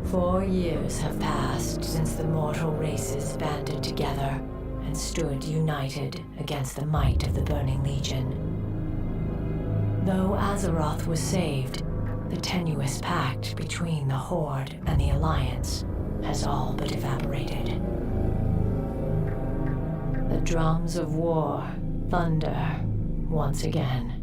4 years have passed since the mortal races banded together and stood united against the might of the Burning Legion. Though Azeroth was saved, the tenuous pact between the Horde and the Alliance has all but evaporated. The drums of war thunder once again.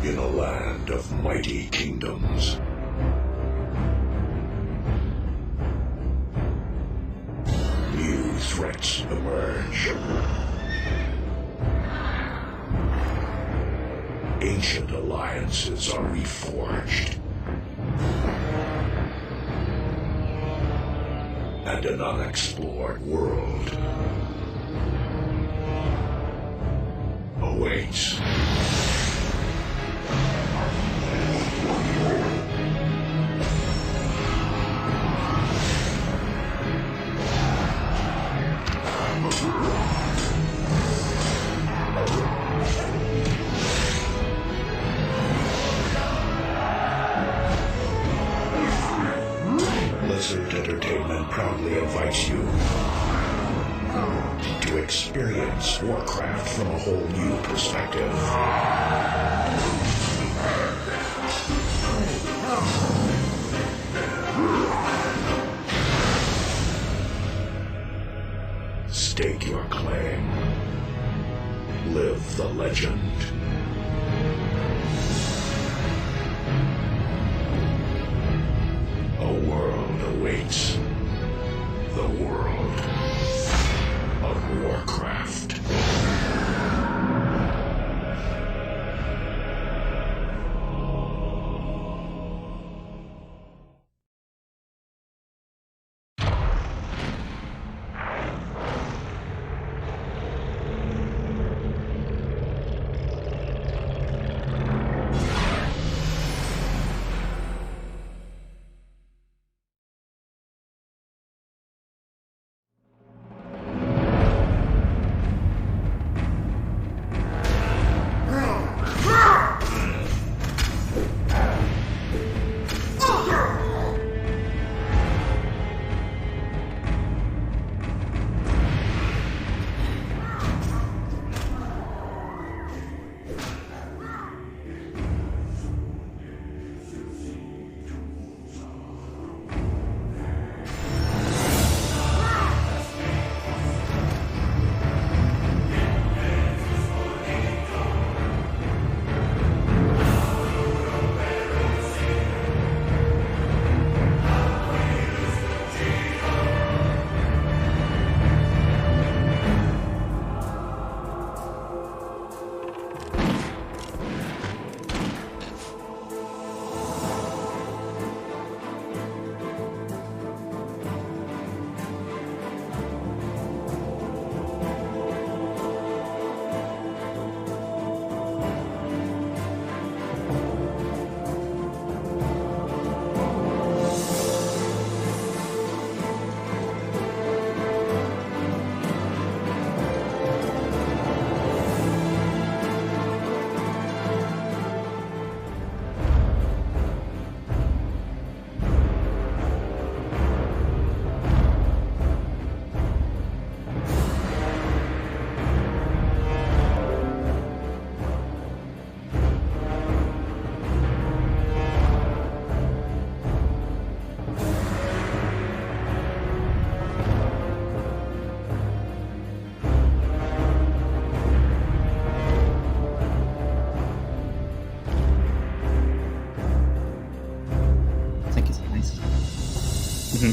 In a land of mighty kingdoms, new threats emerge. Ancient alliances are reforged, and an unexplored world awaits. Blizzard Entertainment proudly invites you to experience Warcraft from a whole new perspective. Stake your claim. Live the legend. A world awaits. The world of Warcraft.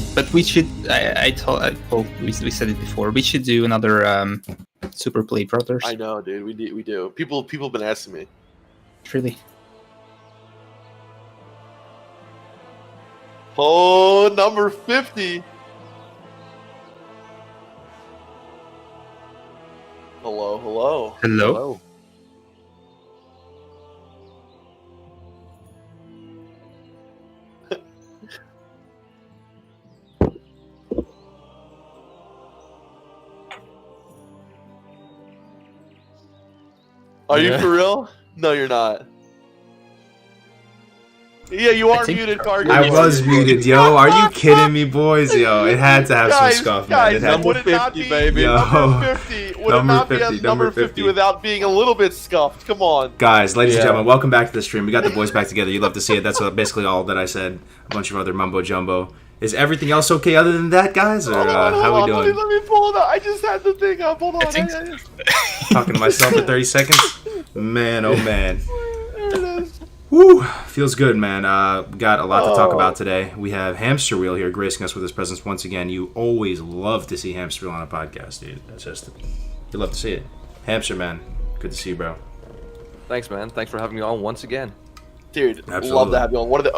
season. But we should. We said it before. We should do another Super Play Brothers. I know, dude. We do. People have been asking me. Really. Oh, number 50. Hello. Are you for real? No, you're not. Yeah, you are muted, Cargo. I was muted, yo. Are you kidding me, boys? Yo, it had to have some scuff, man. It had would it not be, baby? Yo. Number 50. Would it not be a number 50 without being a little bit scuffed? Come on. Guys, ladies and gentlemen, welcome back to the stream. We got the boys back together. You love to see it. That's basically all that I said. A bunch of other mumbo jumbo. Is everything else okay other than that, guys? Or how we doing? Let me pull it up. I just had the thing up. Hold on. Talking to myself for 30 seconds? Man, oh man. There it is. Woo! Feels good, man. We got a lot to talk about today. We have Hamster Wheel here gracing us with his presence once again. You always love to see Hamster Wheel on a podcast, dude. That's just... You love to see it. Hamster, man. Good to see you, bro. Thanks, man. Thanks for having me on once again. Dude, Absolutely. Love to have you on. One of the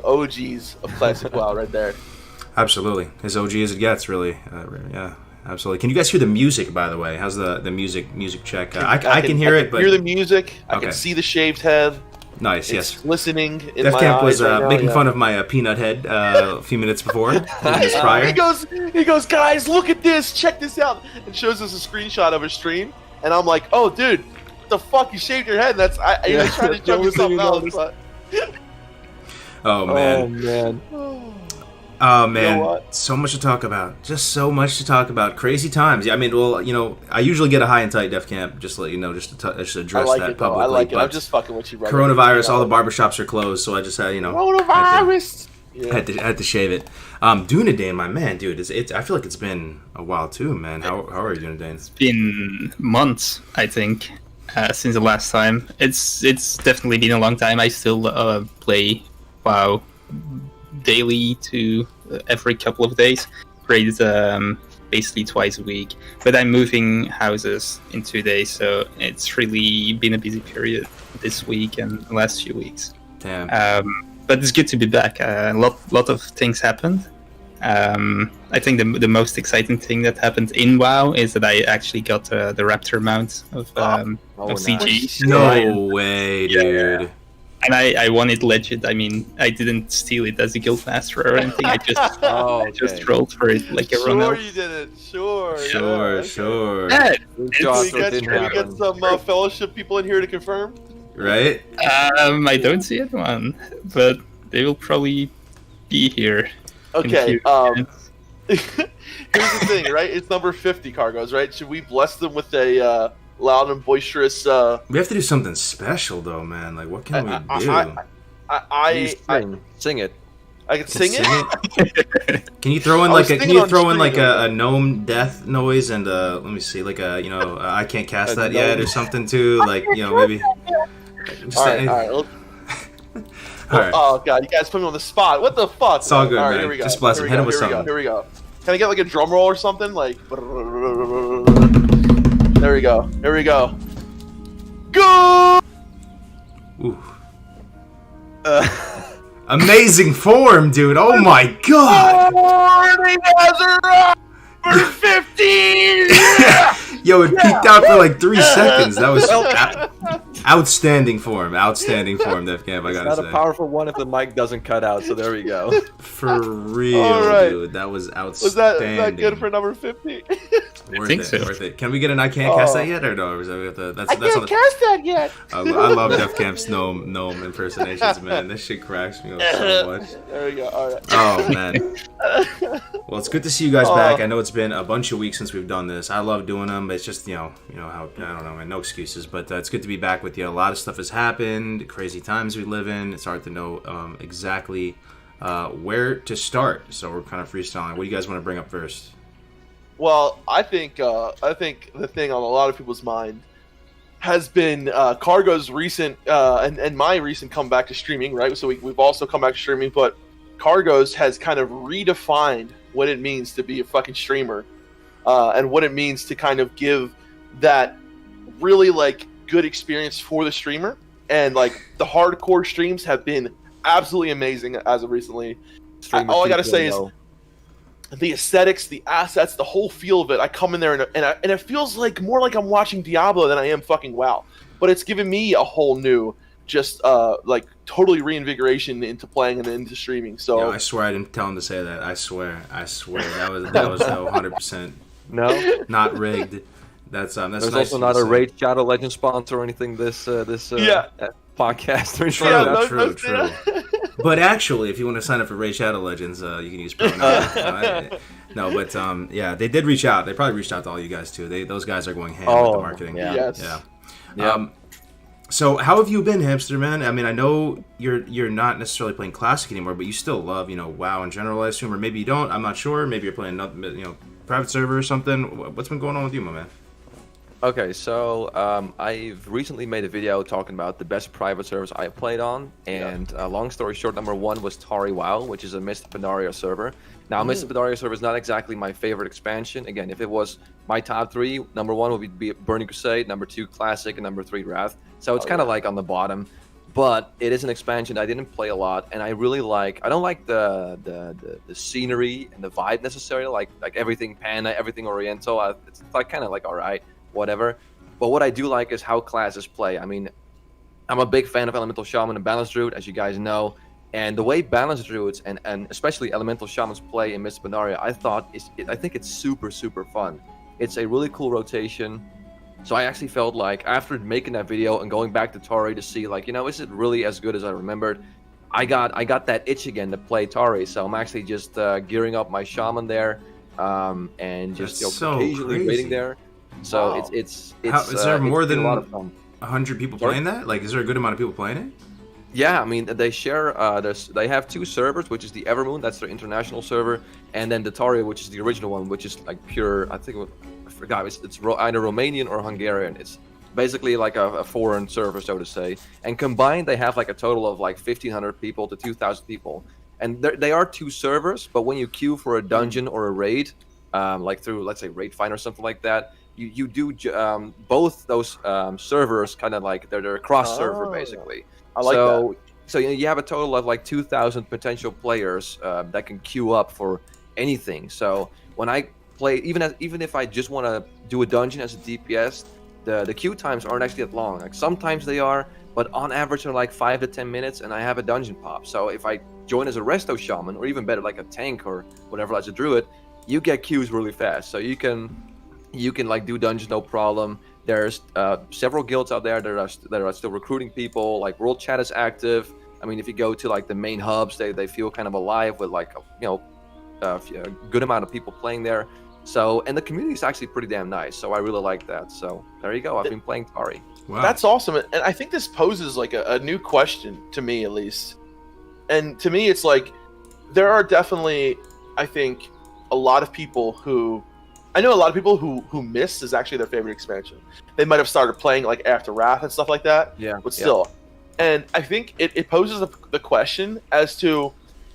OGs of Classic WoW right there. Absolutely. As OG as it gets, really. Yeah, absolutely. Can you guys hear the music, by the way? How's the music check? I can hear it, but... hear the music. I Okay. can see the shaved head. Nice, It's yes. listening in Def my Camp eyes was right now, making fun of my peanut head a few minutes before, minutes prior. He goes, guys, look at this, check this out, and shows us a screenshot of a stream, and I'm like, oh, dude, what the fuck, you shaved your head? That's I was trying to show you something else. But... Oh man. Oh man. Oh You man, know what? so much to talk about. Just so much to talk about. Crazy times. Yeah, I mean, well, you know, I usually get a high and tight Def Camp, just to let you know, just to address I like that it, though. publicly. I like it. but I'm just fucking with you, brother. coronavirus, all the barbershops are closed, so I just had, Coronavirus. had to shave it. Dunedain, my man, dude, it's I feel like it's been a while too, man. How are you doing, Dane? It's been months, I think, since the last time. It's definitely been a long time. I still play WoW daily to every couple of days. Raid basically twice a week. But I'm moving houses in 2 days, so it's really been a busy period this week and the last few weeks. Damn. But it's good to be back. A lot of things happened. I think the most exciting thing that happened in WoW is that I actually got the Raptor mount of CG. No way, dude. And I won it legit. I mean, I didn't steal it as a guildmaster or anything. I just rolled for it like everyone Sure, else. you did it. Sure. Sure. Yeah, Can we get some fellowship people in here to confirm? Right? I don't see anyone, but they will probably be here. Okay. In a few minutes. Here's the thing, right? It's number 50, Cargos, right? Should we bless them with a loud and boisterous? We have to do something special, though, man. Like, what can we do? Sing it. I can sing it. Can you throw in I was like a thinking on a gnome death noise and let me see, like a I can't cast that yet or something too, like maybe. Just All right. All right. Oh god, you guys put me on the spot. What the fuck? It's all good, all right, man. Here we go. Just bless him. Hit him with something. Here we go. Can I get like a drum roll or something? Like. There we go. Here we go. Go! Ooh. Amazing form, dude. Oh my god. Number 50! Yo, it peaked out for like 3 seconds. That was outstanding form. Outstanding form, Def Camp, I gotta Not say. a powerful one if the mic doesn't cut out, so there we go. For real, All right. dude. That was outstanding. Was that good for number 50? Worth it. Can we get an I can't cast that yet, or no? Or is that, that's I can't cast that yet. I love Def Camp's gnome impersonations, man. This shit cracks me up so much. There we go. All right. Oh man. Well, it's good to see you guys back. I know it's been a bunch of weeks since we've done this. I love doing them, but it's just how I don't know, man. No excuses, but it's good to be back with you. A lot of stuff has happened. Crazy times we live in. It's hard to know exactly where to start. So we're kind of freestyling. What do you guys want to bring up first? Well, I think the thing on a lot of people's mind has been Cargo's recent and my recent comeback to streaming, right? So we've also come back to streaming, but Cargos has kind of redefined what it means to be a fucking streamer, and what it means to kind of give that really like good experience for the streamer. And like the hardcore streams have been absolutely amazing as of recently. All I gotta say is the aesthetics, the assets, the whole feel of it. I come in there and it feels like more like I'm watching Diablo than I am fucking WoW. But it's given me a whole new, just like totally reinvigoration into playing and into streaming. So yeah, I swear I didn't tell him to say that. I swear that was 100% no, not rigged. That's There's nice also not a Raid Shadow Legends sponsor or anything. This podcast or anything. Yeah, True. But actually, if you want to sign up for Raid Shadow Legends, you can use pronoun. No, but yeah, they did reach out. They probably reached out to all you guys too. Those guys are going ham with the marketing. Yeah. Yes. Yeah. So how have you been, Hamster Man? I mean, I know you're not necessarily playing Classic anymore, but you still love, WoW in general, I assume, or maybe you don't. I'm not sure. Maybe you're playing, private server or something. What's been going on with you, my man? Okay, so I've recently made a video talking about the best private servers I played on, and long story short, number one was Tari WoW, which is a Mist of Pandaria server. Now, Mist of Pandaria server is not exactly my favorite expansion. Again, if it was my top three, number one would be Burning Crusade, number two Classic, and number three Wrath. So it's kind of like on the bottom, but it is an expansion I didn't play a lot, and I really like. I don't like the scenery and the vibe necessarily, like everything Panda, everything Oriental. It's like kind of like alright. Whatever, but what I do like is how classes play. I mean, I'm a big fan of Elemental Shaman and Balanced Druid, as you guys know, and the way Balanced Druids and especially Elemental Shamans play in Mist of Pandaria, I think it's super fun. It's a really cool rotation. So I actually felt like after making that video and going back to Tari to see like, is it really as good as I remembered? I got that itch again to play Tari, so I'm actually just gearing up my Shaman there, and just occasionally waiting there. So wow. It's is there more than a lot of fun. 100 people playing that? Like, is there a good amount of people playing it? Yeah, I mean, they share. They have two servers, which is the Evermoon, that's their international server, and then the Taria, which is the original one, which is like pure. I forgot. It's either Romanian or Hungarian. It's basically like a foreign server, so to say. And combined, they have like a total of like 1,500 people to 2,000 people. And they are two servers, but when you queue for a dungeon or a raid, like through, let's say, Raid Find or something like that. You do both those servers kind of like they're cross server basically. I like that. So you have a total of like 2,000 potential players that can queue up for anything. So when I play, even if I just want to do a dungeon as a DPS, the queue times aren't actually that long. Like sometimes they are, but on average they're like 5 to 10 minutes, and I have a dungeon pop. So if I join as a resto shaman, or even better like a tank or whatever as a druid, you get queues really fast. So you can like do dungeons no problem. There's several guilds out there that are still recruiting people. Like World Chat is active. I mean, if you go to like the main hubs, they feel kind of alive with like a good amount of people playing there. So, and the community is actually pretty damn nice. So I really like that. So there you go. I've been playing Tari. Wow. That's awesome, and I think this poses like a new question to me, at least. And to me, it's like there are definitely, I think, a lot of people who. I know a lot of people who Mist is actually their favorite expansion. They might have started playing like after Wrath and stuff like that. Yeah. But still. Yeah. And I think it poses the question as to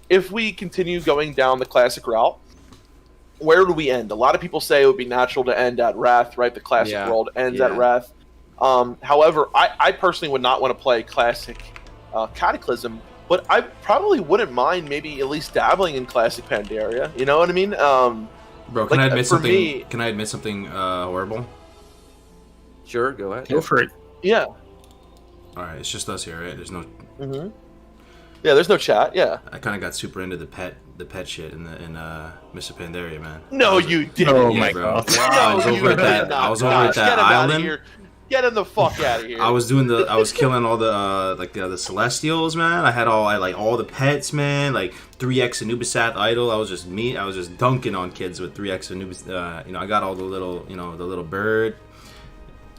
if we continue going down the classic route, where do we end? A lot of people say it would be natural to end at Wrath, right? The classic world ends at Wrath. However, I personally would not want to play classic Cataclysm, but I probably wouldn't mind maybe at least dabbling in classic Pandaria. You know what I mean? Bro, can I admit something? Can I admit something horrible? Sure, go ahead. Go for it. Yeah. All right, it's just us here, right? There's no. Mm-hmm. Yeah, there's no chat. Yeah. I kind of got super into the pet shit in Mr. Pandaria, man. No, you didn't. Oh my god. I was over at that. I was over at that island. Get him the fuck out of here. I was killing all the the Celestials, man. I had all the pets, man. Like 3x Anubisath idol. I was just dunking on kids with 3x Anubis. I got all the little, the little bird.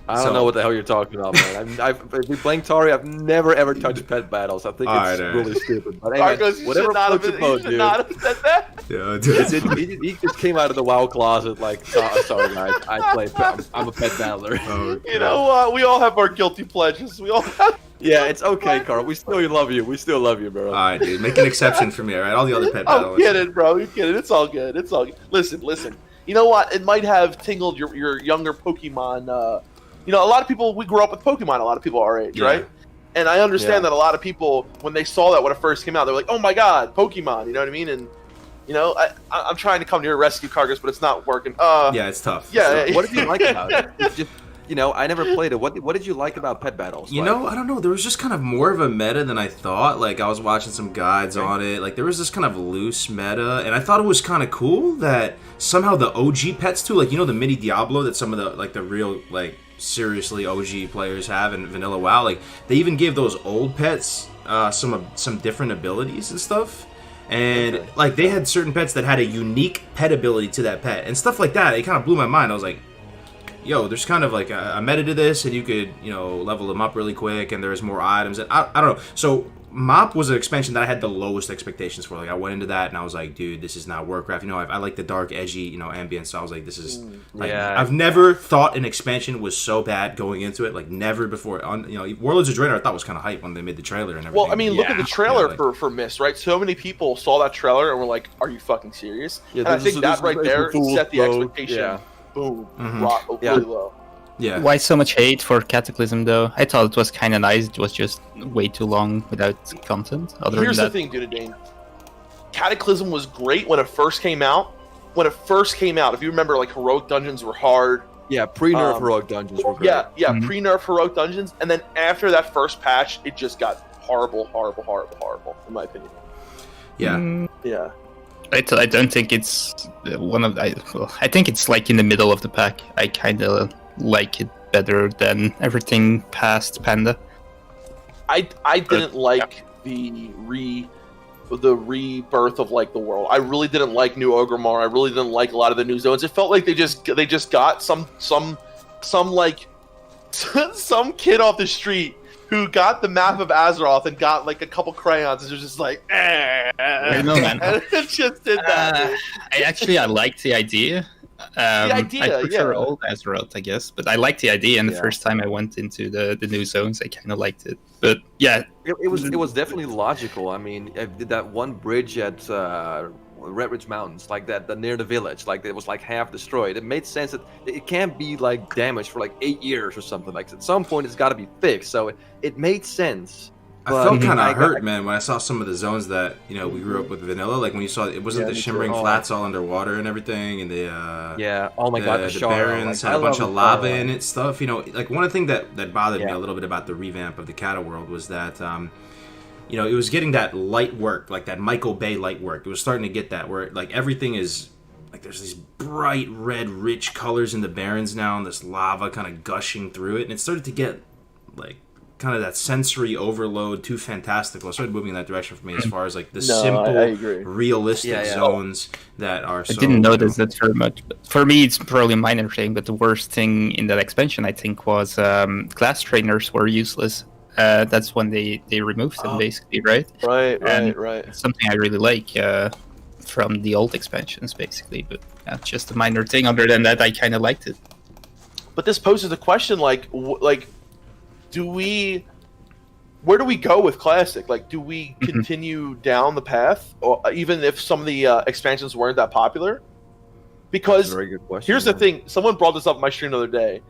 I don't know what the hell you're talking about, man. I've been playing Tari. I've never ever touched pet battles. I think it's really stupid. But anyway, Marcos, you whatever should not have floats your boat, dude. not have said that. Yeah, dude. He just came out of the WoW closet like, sorry guys, I'm a pet battler. Oh, You know what? We all have our guilty pleasures. We all have. Yeah, it's okay, Carl. We still love you. We still love you, bro. All right, dude. Make an exception for me, all right? All the other pet I'm battles. kidding, bro. You're kidding. It's all good. It's all good. Listen. You know what? It might have tingled your younger Pokemon. You know, a lot of people, we grew up with Pokemon, a lot of people our age, right? And I understand that a lot of people, when they saw that when it first came out, they were like, oh my god, Pokemon, you know what I mean? And, you know, I'm trying to come to your rescue, Cargus, but it's not working. Yeah, it's tough. Yeah. What did you like about it? It's just, you know, I never played it. What did you like about pet battles? You know, I don't know. There was just kind of more of a meta than I thought. Like, I was watching some guides on it. Like, there was this kind of loose meta, and I thought it was kind of cool that somehow the OG pets, too, like, you know, the mini Diablo that some of the, like, the real, like, seriously OG players have in Vanilla WoW, like, they even gave those old pets some different abilities and stuff. And, like, they had certain pets that had a unique pet ability to that pet. And stuff like that, it kind of blew my mind. I was like, yo, there's kind of like a meta to this, and you could, you know, level them up really quick, and there's more items. And I don't know. So Mop was an expansion that I had the lowest expectations for. Like, I went into that, and I was like, dude, this is not Warcraft. You know, I like the dark, edgy, you know, ambience. So I was like, this is like, I've never thought an expansion was so bad going into it. Like, never before. You know, Warlords of Draenor I thought was kind of hype when they made the trailer and everything. Well, I mean, look at the trailer for Mist, right? So many people saw that trailer and were like, are you fucking serious? Yeah, and I think that right there set the expectation. Yeah. Boom. Really low. Yeah. Why so much hate for Cataclysm, though? I thought it was kind of nice. It was just way too long without content. Here's the thing, Dune. Cataclysm was great when it first came out. If you remember, like, heroic dungeons were hard. Yeah, pre-nerf heroic dungeons were great. Yeah, pre-nerf heroic dungeons, and then after that first patch, it just got horrible, in my opinion. Yeah. Yeah. I don't think it's one of. I think it's like in the middle of the pack. I kind of like it better than everything past Panda. I didn't like the rebirth of, like, the world. I really didn't like New Orgrimmar. I really didn't like a lot of the new zones. It felt like they just got some like some kid off the street who got the map of Azeroth and got, like, a couple crayons and was just like, I know, man. and it just did that. I liked the idea. I prefer old Azeroth, I guess, but I liked the idea. And the first time I went into the new zones, I kind of liked it. But yeah, it was definitely logical. I mean, I did that one bridge at Red Ridge Mountains, like that near the village, like it was like half destroyed. It made sense that it can't be like damaged for like 8 years or something. Like at some point, it's got to be fixed. So it made sense. I felt kind of hurt, man, when I saw some of the zones that, you know, we grew up with vanilla. Like when you saw it wasn't the shimmering flats all underwater and everything, and the oh my god, the barrens had a bunch of lava in it stuff. You know, like one of the things that bothered me a little bit about the revamp of the Cata world was that you know, it was getting that light work, like that Michael Bay light work. It was starting to get that where like everything is like there's these bright red rich colors in the barrens now, and this lava kind of gushing through it, and it started to get like kind of that sensory overload, too fantastical. I started moving in that direction for me as far as like the simple, realistic zones that are so... I didn't notice that very much. But for me, it's probably a minor thing, but the worst thing in that expansion, I think, was class trainers were useless. That's when they removed them, basically, right? Right. It's something I really like from the old expansions, basically. But that's just a minor thing. Other than that, I kind of liked it. But this poses the question, like... where do we go with Classic? Like, do we continue down the path, or even if some of the expansions weren't that popular? Because very good question, here's the thing: someone brought this up in my stream the other day.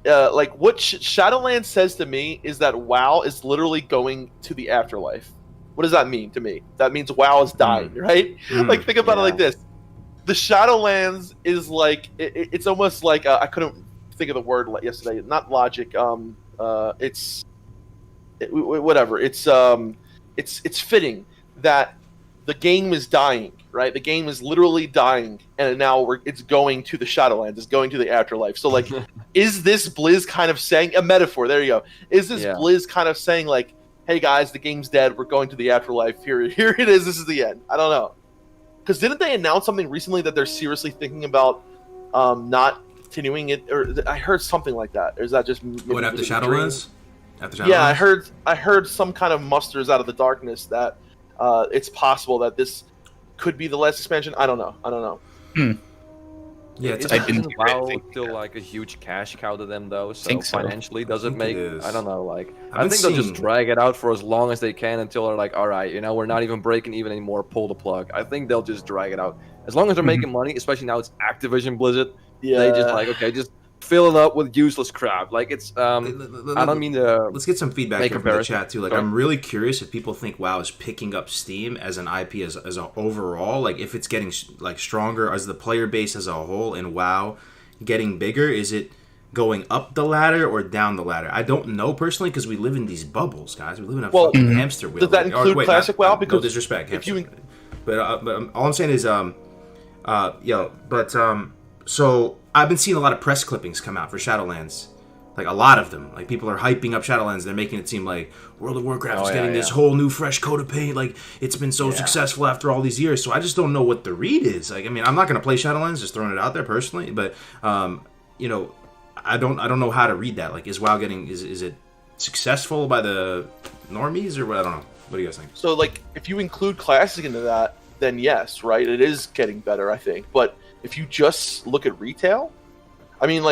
Like, what Shadowlands says to me is that WoW is literally going to the afterlife. What does that mean to me? That means WoW is dying, right? Like, think about it like this: the Shadowlands is like it's almost like I couldn't think of the word yesterday. Not logic. Whatever. It's fitting that the game is dying, right? The game is literally dying, and now it's going to the Shadowlands. It's going to the afterlife. So, like, is this Blizz kind of saying a metaphor? There you go. Is this Blizz kind of saying like, "Hey guys, the game's dead. We're going to the afterlife. Here it is. This is the end." I don't know. Because didn't they announce something recently that they're seriously thinking about not continuing it, or I heard something like that. Or is that just What, after Shadowlands? After Shadowlands? Yeah, I heard some kind of musters out of the darkness that it's possible that this could be the last expansion. I don't know. Yeah, it's Isn't WoW still like a huge cash cow to them though? So Think so. financially, does it think make? it is. I don't know. Like, I've I been think they'll just seeing- drag it out for as long as they can until they're like, all right, we're not even breaking even anymore. Pull the plug. I think they'll just drag it out as long as they're making money. Especially now it's Activision Blizzard. Yeah. They just like, okay, just fill it up with useless crap. Like it's I don't mean to. Let's get some feedback make here from the comparison. chat too. Like, Sorry. I'm really curious if people think WoW is picking up steam as an IP as a overall. Like, if it's getting like stronger as the player base as a whole in WoW getting bigger. Is it going up the ladder or down the ladder? I don't know personally because we live in these bubbles, guys. We live in a fucking hamster wheel. Does that include Classic WoW? Because no disrespect, if hamster. you But all I'm saying is, so I've been seeing a lot of press clippings come out for Shadowlands, like a lot of them. Like, people are hyping up Shadowlands. They're making it seem like World of Warcraft is getting this whole new fresh coat of paint. Like, it's been so successful after all these years. So I just don't know what the read is. Like, I mean, I'm not gonna play Shadowlands, just throwing it out there personally. But you know, I don't know how to read that. Like, is WoW getting is it successful by the normies or what? I don't know. What do you guys think? So, like, if you include Classic into that, then yes, right? It is getting better, I think. But if you just look at retail, I mean,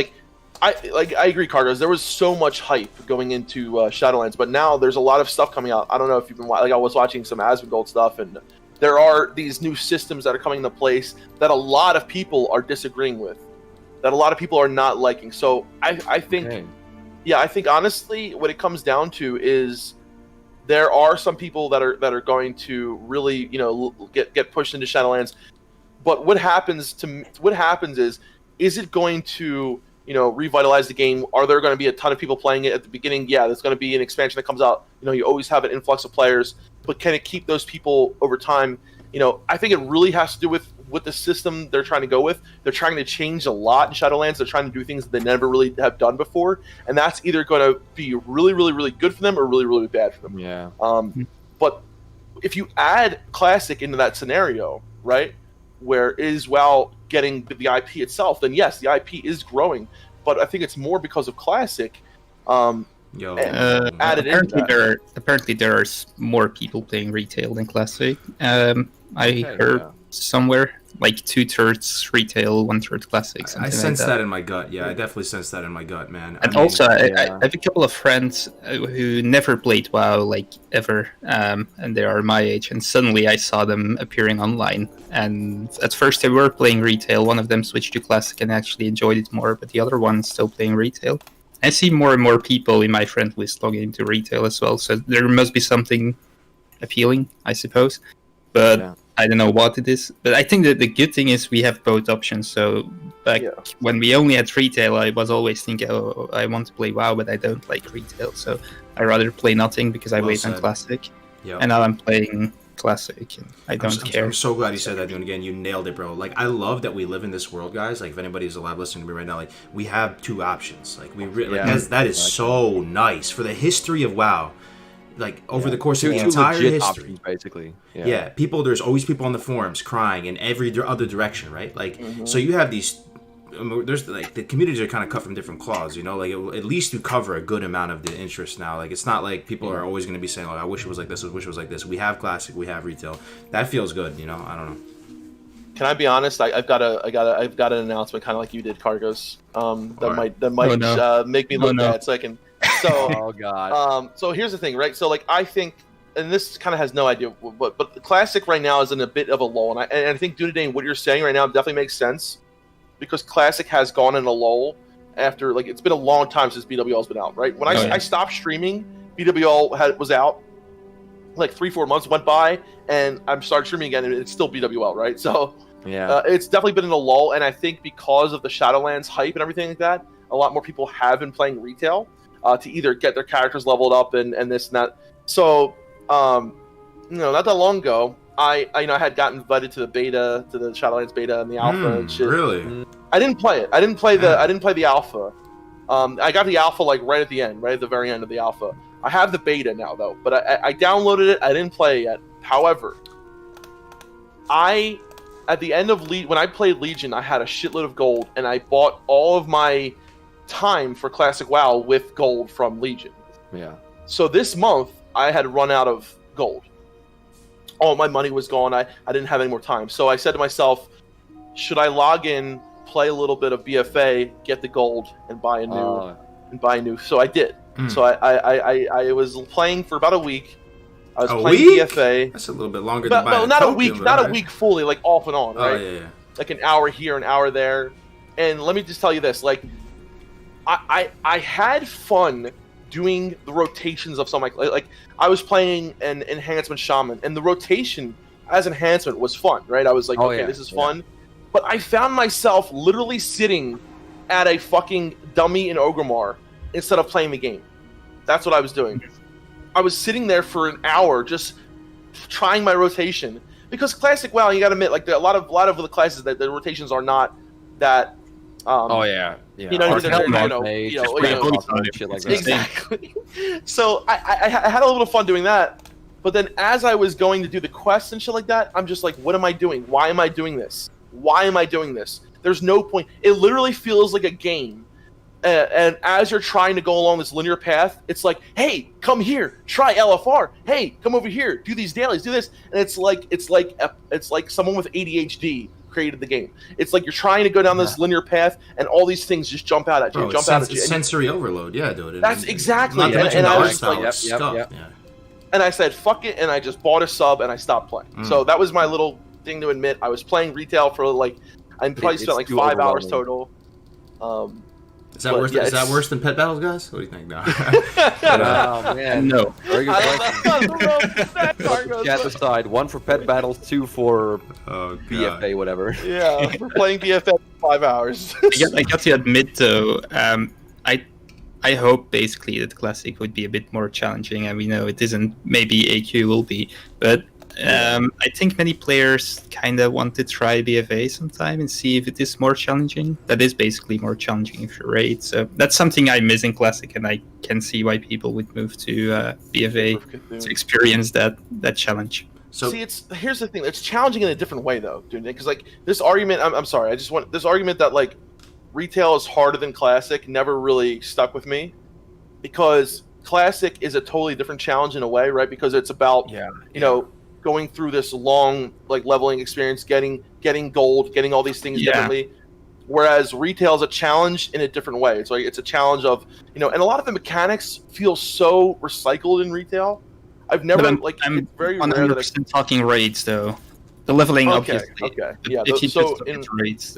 I agree, Cargos. There was so much hype going into Shadowlands, but now there's a lot of stuff coming out. I don't know if you've been I was watching some Asmongold stuff, and there are these new systems that are coming into place that a lot of people are disagreeing with, that a lot of people are not liking. So I think, I think honestly, what it comes down to is there are some people that are going to really, get pushed into Shadowlands. But what happens is it going to, revitalize the game? Are there going to be a ton of people playing it at the beginning? Yeah, there's going to be an expansion that comes out. You always have an influx of players, but can it keep those people over time? I think it really has to do with what the system they're trying to go with. They're trying to change a lot in Shadowlands. They're trying to do things that they never really have done before, and that's either going to be really, really, really good for them or really, really bad for them. Yeah. But if you add Classic into that scenario, right, where is WoW getting the IP itself, then yes, the IP is growing. But I think it's more because of Classic. Added apparently there are more people playing retail than Classic. I heard somewhere like 2/3 retail, 1/3 Classic. I sense that in my gut. Yeah, I definitely sense that in my gut, man. And also, I have a couple of friends who never played WoW, like, ever, and they are my age, and suddenly I saw them appearing online. And at first they were playing retail. One of them switched to Classic and actually enjoyed it more, but the other one's still playing retail. I see more and more people in my friend list logging into retail as well, so there must be something appealing, I suppose. But I don't know what it is. But I think that the good thing is we have both options. So when we only had retail, I was always thinking, oh, I want to play WoW, but I don't like retail. So I rather play nothing because I wait on Classic. Yep. And now I'm playing Classic, and I don't care. I'm so glad you said that, dude. Again, you nailed it, bro. Like, I love that we live in this world, guys. Like, if anybody's alive listening to me right now, like, we have two options. Like, that is so nice for the history of WoW. Like, over the course of the entire history, options, basically. Yeah, there's always people on the forums crying in every other direction, right? Like, so you have these. There's like the communities are kind of cut from different cloths, Like, at least you cover a good amount of the interest now. Like, it's not like people are always going to be saying, "Oh, I wish it was like this. I wish it was like this." We have Classic, we have retail. That feels good, I don't know. Can I be honest? I've got an announcement, kind of like you did, Cargos. That might make me look bad. So I can. So, oh god. So here's the thing, right? So, like, I think, and this kind of has no idea, but the Classic right now is in a bit of a lull, and I think Dunedain, what you're saying right now definitely makes sense, because Classic has gone in a lull after, like, it's been a long time since BWL's been out, right? When I stopped streaming, BWL was out. Like 3-4 months went by, and I'm started streaming again, and it's still BWL, right? So it's definitely been in a lull, and I think because of the Shadowlands hype and everything like that, a lot more people have been playing retail. To either get their characters leveled up and this and that. So, not that long ago, I had gotten invited to the beta, to the Shadowlands beta and the alpha and shit. Really? I didn't play it. I didn't play the alpha. I got the alpha like right at the end, right at the very end of the alpha. I have the beta now though, but I downloaded it. I didn't play it yet. However, I at the end of when I played Legion, I had a shitload of gold, and I bought all of my time for Classic WoW with gold from Legion. Yeah. So this month, I had run out of gold. All my money was gone. I didn't have any more time. So I said to myself, should I log in, play a little bit of BFA, get the gold, and buy a new? So I did. So I was playing for about a week. I was playing BFA. That's a little bit longer than no, not a week, not a week fully, like off and on, right? Oh, yeah. Like an hour here, an hour there. And let me just tell you this, like, I had fun doing the rotations of something like I was playing an enhancement shaman, and the rotation as enhancement was fun, right? I was like, this is fun. But I found myself literally sitting at a fucking dummy in Orgrimmar instead of playing the game. That's what I was doing. I was sitting there for an hour just trying my rotation, because Classic WoW, you gotta admit, like a lot of the classes that the rotations are not that. You know, exactly. So I had a little fun doing that, but then as I was going to do the quests and shit like that, I'm just like, what am I doing? Why am I doing this? Why am I doing this? There's no point. It literally feels like a game. And as you're trying to go along this linear path, it's like, hey, come here, try LFR. Hey, come over here, do these dailies, do this. And it's like someone with ADHD created the game. It's like you're trying to go down this linear path, and all these things just jump out at you. It's sensory overload, yeah, dude. That's exactly. And I was just like, and I said, fuck it, and I just bought a sub and I stopped playing. So that was my little thing to admit. I was playing retail for like, I probably spent like 5 hours total. Is that worse? Is that worse than pet battles, guys? What do you think? No. Oh man, no. Very good question. Chat aside, 1 for pet battles, 2 for BFA, whatever. Yeah, we're playing BFA for 5 hours. I got to admit though, I hope basically that Classic would be a bit more challenging, and we know it isn't. Maybe AQ will be, but I think many players kind of want to try BFA sometime and see if it is more challenging. That is basically more challenging if you raid. So that's something I miss in Classic, and I can see why people would move to BFA to experience that challenge. So here's the thing. It's challenging in a different way though, dude. Because like this argument, I'm sorry. I just want this argument that like retail is harder than Classic never really stuck with me, because Classic is a totally different challenge in a way, right? Because it's about you know, going through this long like leveling experience, getting gold, getting all these things differently. Whereas retail is a challenge in a different way. It's like it's a challenge of, you know, and a lot of the mechanics feel so recycled in retail. I've never I'm very 100% talking raids though. The leveling obviously. Yeah. So in raids.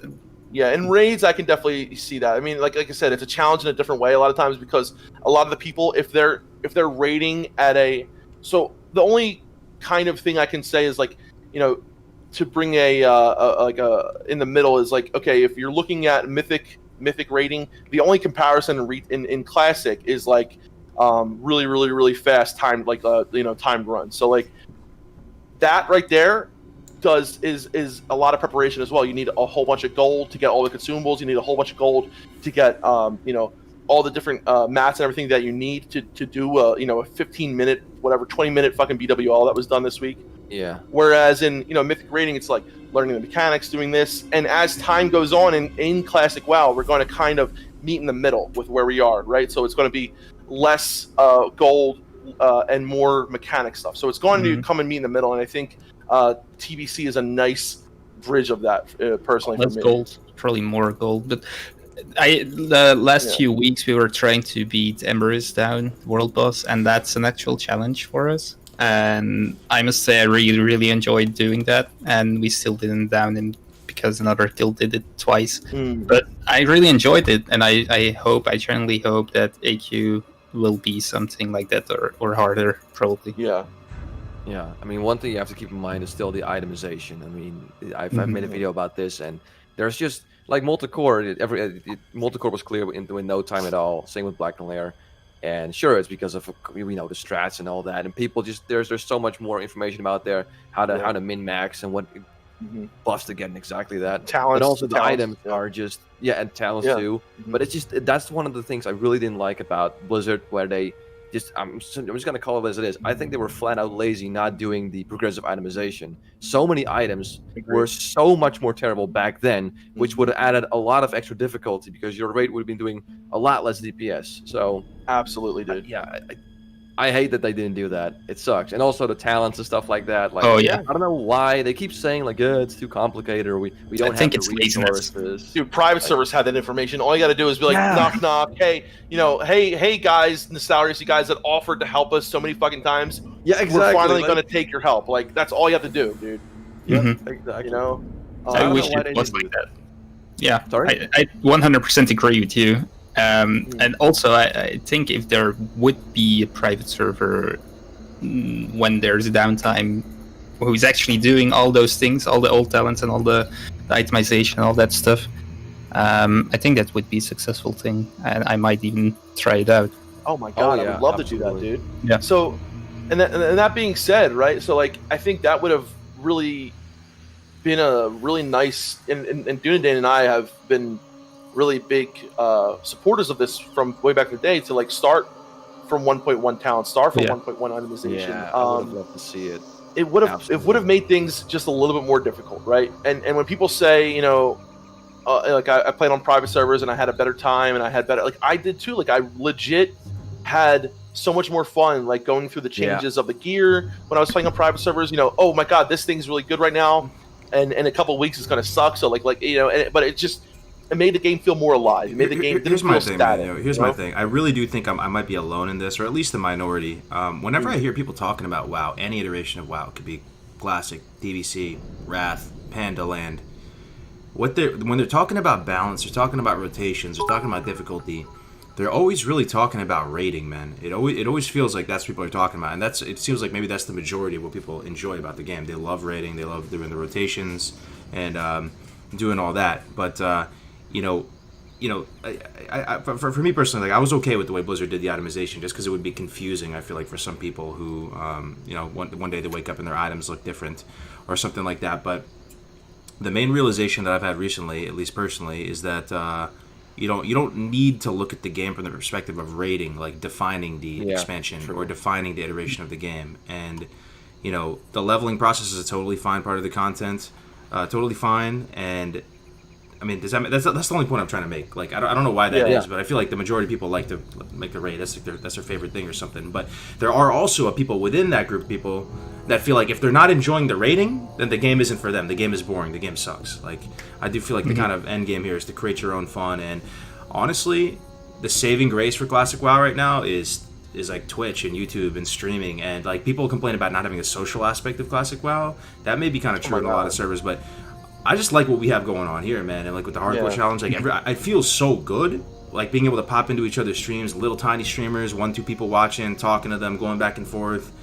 Yeah, in raids I can definitely see that. I mean, like I said, it's a challenge in a different way a lot of times, because a lot of the people, if they're raiding at so the only kind of thing I can say is like, you know, to bring a in the middle is like, okay, if you're looking at mythic rating, the only comparison in Classic is like really fast timed, like you know, timed runs. So like that right there is a lot of preparation as well. You need a whole bunch of gold to get all the consumables. You need a whole bunch of gold to get you know, all the different mats and everything that you need to do you know, a 15-minute, whatever, 20-minute fucking BWL that was done this week. Yeah. Whereas in, you know, Mythic Rating, it's like learning the mechanics, doing this, and as time goes on in Classic WoW, we're going to kind of meet in the middle with where we are, right? So it's going to be less gold and more mechanic stuff. So it's going to come and meet in the middle, and I think TBC is a nice bridge of that, personally. Less gold, probably more gold, but the last few weeks we were trying to beat Embers down, world boss, and that's an actual challenge for us. And I must say I really enjoyed doing that, and we still didn't down him because another guild did it twice. But I really enjoyed it, and I genuinely hope that AQ will be something like that or harder, probably. Yeah. I mean, one thing you have to keep in mind is still the itemization. I mean, I've made a video about this, and there's just like multi-core. Multi-core was clear in no time at all. Same with Black and Lair, and sure, it's because of, you know, the strats and all that. And people just there's so much more information about there, how to min max and what buffs to get, and exactly that. Talents, but also the items are just and talents too. But it's just that's one of the things I really didn't like about Blizzard, where they I'm just gonna call it as it is. I think they were flat out lazy not doing the progressive itemization. So many items were so much more terrible back then, which would have added a lot of extra difficulty because your raid would have been doing a lot less DPS. So Absolutely, dude. I hate that they didn't do that. It sucks. And also the talents and stuff like that. Like, Oh, yeah. I don't know why they keep saying like, it's too complicated, or we don't have think the it's laziness. resources. Dude, private servers had that information. All you got to do is be like, knock, knock. Hey, hey, guys, Nostalgius, you guys that offered to help us so many fucking times. Yeah, exactly. We're finally going to take your help. Like, that's all you have to do, dude. Yeah, Mhm. exactly. You know? I don't wish know why it they was didn't like do that. Yeah, Sorry? I 100% agree with you. And also, I think if there would be a private server when there's a downtime, who's actually doing all those things, all the old talents and all the itemization, all that stuff, I think that would be a successful thing, and I might even try it out. Oh my god, I yeah, would love absolutely. to do that, dude. Yeah. So, and that being said, right? So, like, I think that would have really been a really nice. And Dunedain and I have been really big supporters of this from way back in the day. To like start from 1.1 talent, start from Yeah. 1.1 itemization. Yeah, I would have loved to see it. It would have made things just a little bit more difficult, right? And when people say, like I played on private servers and I had a better time and I had better, like I did too. Like I legit had so much more fun, like going through the changes of the gear when I was playing on private servers. Oh my god, this thing's really good right now, and in a couple of weeks it's gonna suck. So but it made the game feel more alive. It made the game didn't feel static. Here's my thing. I really do think I might be alone in this, or at least the minority. Whenever I hear people talking about WoW, any iteration of WoW, it could be Classic, DVC, Wrath, Panda Land. When they're talking about balance, they're talking about rotations, they're talking about difficulty. They're always really talking about raiding, man. It always feels like that's what people are talking about, and it seems like maybe that's the majority of what people enjoy about the game. They love raiding, they love doing the rotations, and doing all that. But for me personally, like I was okay with the way Blizzard did the itemization, just because it would be confusing. I feel like for some people who, one day they wake up and their items look different, or something like that. But the main realization that I've had recently, at least personally, is that you don't need to look at the game from the perspective of rating, like defining the expansion or defining the iteration of the game. And the leveling process is a totally fine part of the content, totally fine. And I mean, that's the only point I'm trying to make. Like, I don't know why that is, but I feel like the majority of people like to make the raid. That's their favorite thing or something. But there are also people within that group of people that feel like if they're not enjoying the raiding, then the game isn't for them. The game is boring. The game sucks. Like, I do feel like the kind of end game here is to create your own fun. And honestly, the saving grace for Classic WoW right now is like Twitch and YouTube and streaming. And like people complain about not having a social aspect of Classic WoW. That may be kind of true in a lot of servers, but I just like what we have going on here, man. And like with the hardcore challenge, like I feel so good. Like being able to pop into each other's streams, little tiny streamers, 1-2 people watching, talking to them, going back and forth.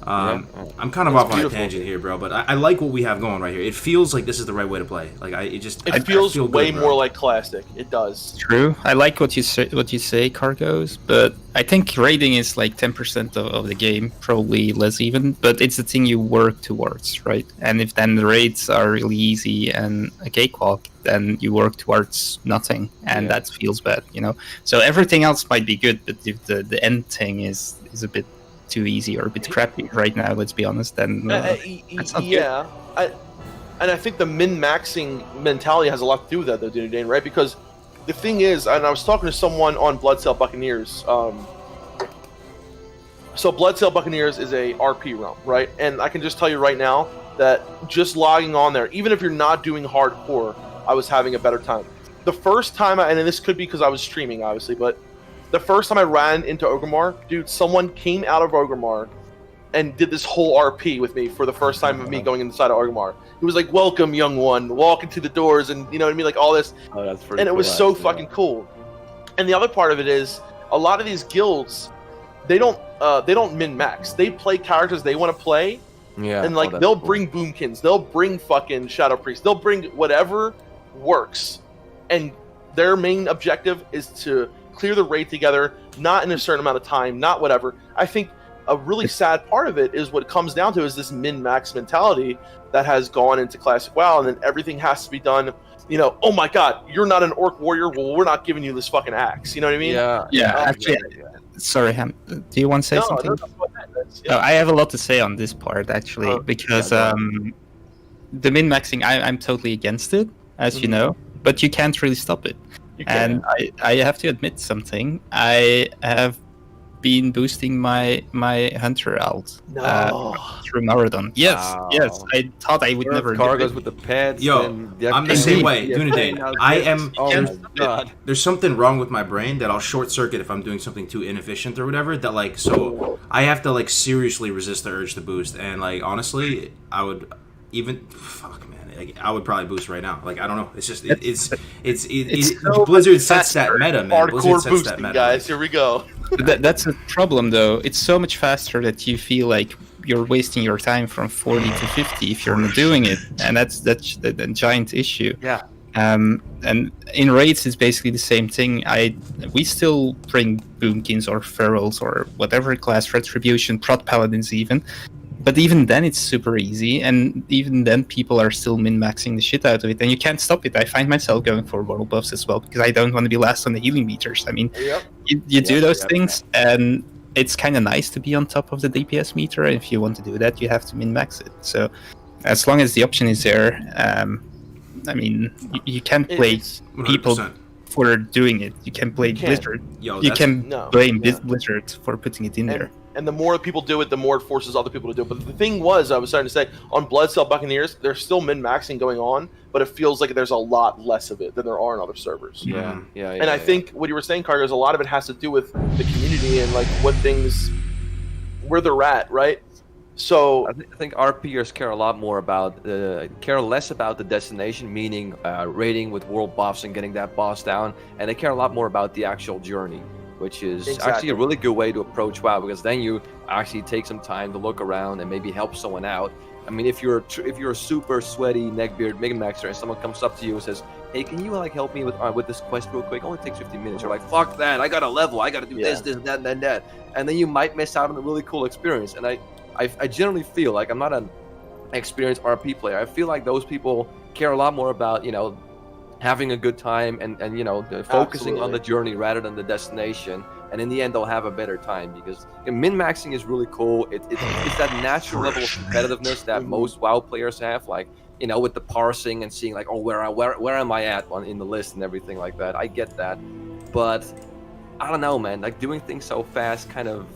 I'm kind of off on a tangent here, bro, but I like what we have going right here. It feels like this is the right way to play. Like it feels feel way good, more like Classic. It does. True. I like what you say, Cargos, but I think raiding is like 10% of the game, probably less even. But it's the thing you work towards, right? And if then the raids are really easy and a cakewalk, then you work towards nothing, and that feels bad, So everything else might be good, but if the end thing is a bit too easy or a bit crappy right now, let's be honest, then that's not good. And I think the min-maxing mentality has a lot to do with that, though, Dunedain, right? Because the thing is, and I was talking to someone on Bloodsail Buccaneers. So Bloodsail Buccaneers is a RP realm, right? And I can just tell you right now that just logging on there, even if you're not doing hardcore, I was having a better time. The first time, and this could be because I was streaming, obviously, but the first time I ran into Orgrimmar, dude, someone came out of Orgrimmar and did this whole RP with me for the first time of me going inside of Orgrimmar. He was like, "Welcome, young one. Walk into the doors," and you know what I mean, like all this. Oh, that's pretty. And it was so fucking cool. And the other part of it is, a lot of these guilds, they don't min max. They play characters they want to play. Yeah. And like they'll bring Boomkins, they'll bring fucking Shadow Priests, they'll bring whatever works, and their main objective is to clear the raid together, not in a certain amount of time, not whatever. I think a really sad part of it is what it comes down to is this min-max mentality that has gone into Classic WoW, and then everything has to be done, oh my god, you're not an orc warrior, well, we're not giving you this fucking axe, you know what I mean? Yeah, actually, Sorry, Ham. Do you want to say something? No, go ahead. No, I have a lot to say on this part actually, because the min-maxing, I'm totally against it, as you know, but you can't really stop it. And I have to admit something. I have been boosting my hunter alt through Marathon. Yes. I thought I would never cargoes do it. with the pets. Yo, I'm the same way. Dunedin. I am. God. There's something wrong with my brain that I'll short circuit if I'm doing something too inefficient or whatever. That like, so I have to like seriously resist the urge to boost. And like, honestly, I would even fuck, man. Like, I would probably boost right now. Like, I don't know. It's just so Blizzard sets that meta, man. Blizzard Hardcore sets boosting, that meta. guys. Here we go. That's a problem, though. It's so much faster that you feel like you're wasting your time from 40 to 50 if you're not doing it, and that's a giant issue. Yeah. And in raids, it's basically the same thing. We still bring boomkins or ferals or whatever class, retribution, prot paladins even. But even then, it's super easy, and even then, people are still min-maxing the shit out of it, and you can't stop it. I find myself going for world buffs as well, because I don't want to be last on the healing meters. I mean, you do those things, and it's kind of nice to be on top of the DPS meter, and if you want to do that, you have to min-max it. So, as long as the option is there, I mean, you can't blame people 100%. for doing it. You can blame Blizzard. You can blame Blizzard for putting it in there. And the more people do it, the more it forces other people to do it. But the thing was, I was starting to say, on Bloodcell Buccaneers, there's still min-maxing going on, but it feels like there's a lot less of it than there are in other servers. Yeah. And I think what you were saying, Cargo, is a lot of it has to do with the community and like where they're at, right? So I think RPers care a lot more about care less about the destination, meaning raiding with world buffs and getting that boss down, and they care a lot more about the actual journey, which is actually a really good way to approach WoW, because then you actually take some time to look around and maybe help someone out. I mean, if you're a super sweaty neckbeard Mega Maxer and someone comes up to you and says, "Hey, can you like help me with this quest real quick? It only takes 15 minutes." You're like, "Fuck that! I got to level. I got to do this, that, and that," and then you might miss out on a really cool experience. And I generally feel like I'm not an experienced RP player. I feel like those people care a lot more about having a good time and focusing on the journey rather than the destination, and in the end they'll have a better time, because min-maxing is really cool. It's that natural level of competitiveness that most WoW players have, like with the parsing and seeing like, oh, where am I at in the list and everything like that. I get that, but I don't know, man, like doing things so fast kind of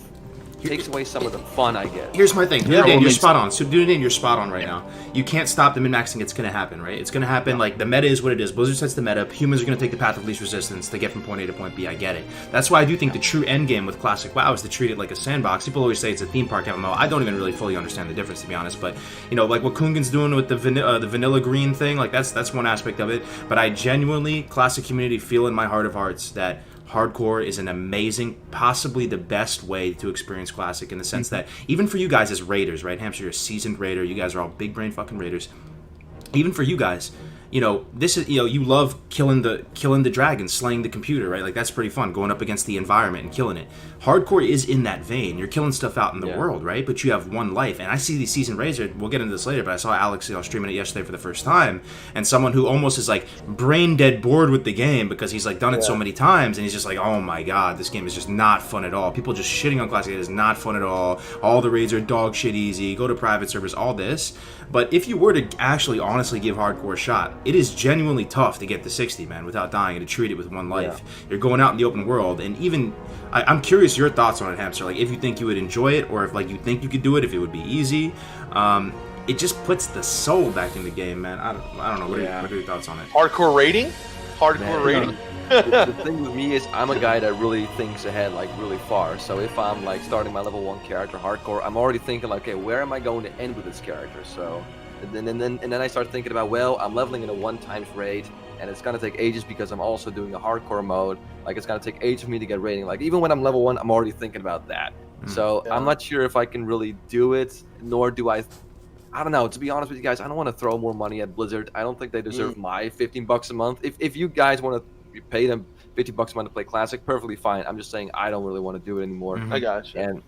takes away some of the fun, I guess. Here's my thing. Dunedin, you're spot on. So Dunedin, you're spot on right now. You can't stop the min-maxing. It's going to happen, right? It's going to happen. Like, the meta is what it is. Blizzard sets the meta. Humans are going to take the path of least resistance to get from point A to point B. I get it. That's why I do think the true end game with classic WoW is to treat it like a sandbox. People always say it's a theme park MMO. I don't even really fully understand the difference, to be honest. But, like what Kungan's doing with the vanilla green thing, like, that's one aspect of it. But I genuinely, classic community, feel in my heart of hearts that hardcore is an amazing, possibly the best way to experience classic, in the sense that even for you guys as raiders, right? Hamster, you're a seasoned raider. You guys are all big brain fucking raiders. Even for you guys, this is, you love killing the dragon, slaying the computer, right? Like, that's pretty fun, going up against the environment and killing it. Hardcore is in that vein. You're killing stuff out in the world, right? But you have one life. And I see these seasoned raiders, we'll get into this later, but I saw Alex streaming it yesterday for the first time, and someone who almost is like brain dead bored with the game because he's like done it so many times, and he's just like, oh my god, this game is just not fun at all. People just shitting on classic. It is not fun at all the raids are dog shit easy, go to private servers, all this. But if you were to actually honestly give hardcore a shot, it is genuinely tough to get to 60, man, without dying, and to treat it with one life. You're going out in the open world, and even I'm curious your thoughts on it, Hamster. Like, if you think you would enjoy it, or if like you think you could do it, if it would be easy. It just puts the soul back in the game, man. I don't know. What are your thoughts on it? Hardcore rating? Hardcore rating. The thing with me is I'm a guy that really thinks ahead, like really far. So if I'm like starting my level 1 character hardcore, I'm already thinking like, okay, where am I going to end with this character? So and then I start thinking about, well, I'm leveling in a 1x raid, and it's gonna take ages because I'm also doing a hardcore mode. Like, it's gonna take ages for me to get rating. Like, even when I'm level 1, I'm already thinking about that. So I'm not sure if I can really do it, nor do I don't know. To be honest with you guys, I don't want to throw more money at Blizzard. I don't think they deserve my $15 a month. If you guys want to pay them $50 a month to play Classic, perfectly fine. I'm just saying I don't really want to do it anymore. I got you.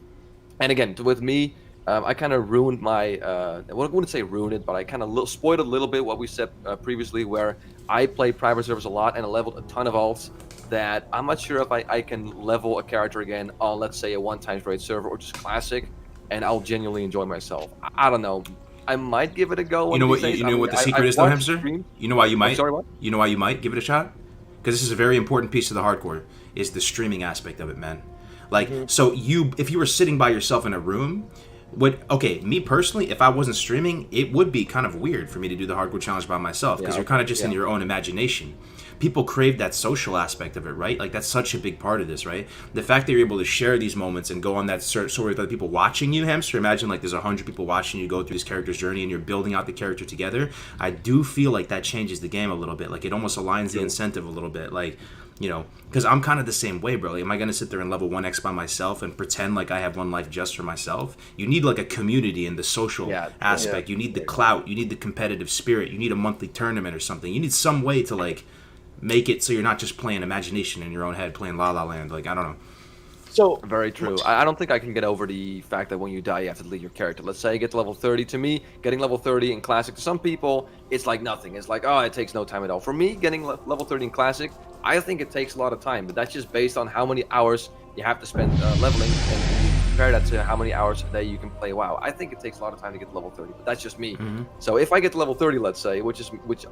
And again, with me, I kind of ruined my. I wouldn't say ruined it, but I kind of spoiled a little bit what we said previously, where I played private servers a lot and I leveled a ton of alts. that I'm not sure if I can level a character again on, let's say, a 1x raid server or just classic, and I'll genuinely enjoy myself. I don't know. I might give it a go. You know what? You know what the secret is, though, Hamster. You know why you might. Sorry, what? You know why you might give it a shot? Because this is a very important piece of the hardcore. Is the streaming aspect of it, man. Like, so if you were sitting by yourself in a room. Me personally, if I wasn't streaming, it would be kind of weird for me to do the hardcore challenge by myself because you're kind of just in your own imagination. People crave that social aspect of it, right? Like, that's such a big part of this, right? The fact that you're able to share these moments and go on that sort with other people watching you, Hamster. Imagine like there's 100 people watching you go through this character's journey and you're building out the character together. I do feel like that changes the game a little bit. Like, it almost aligns the incentive a little bit. Like, you know, because I'm kind of the same way, bro. Like, am I going to sit there and level 1x by myself and pretend like I have one life just for myself? You need like a community and the social aspect. You need the clout. You need the competitive spirit. You need a monthly tournament or something. You need some way to like make it so you're not just playing imagination in your own head, playing La La Land. Like, I don't know. So very true. I don't think I can get over the fact that when you die, you have to delete your character. Let's say I get to level 30. To me, getting level 30 in Classic, to some people, it's like nothing. It's like, oh, it takes no time at all. For me, getting level 30 in Classic, I think it takes a lot of time. But that's just based on how many hours you have to spend leveling, and you compare that to how many hours a day you can play WoW. I think it takes a lot of time to get to level 30, but that's just me. So if I get to level 30, let's say, which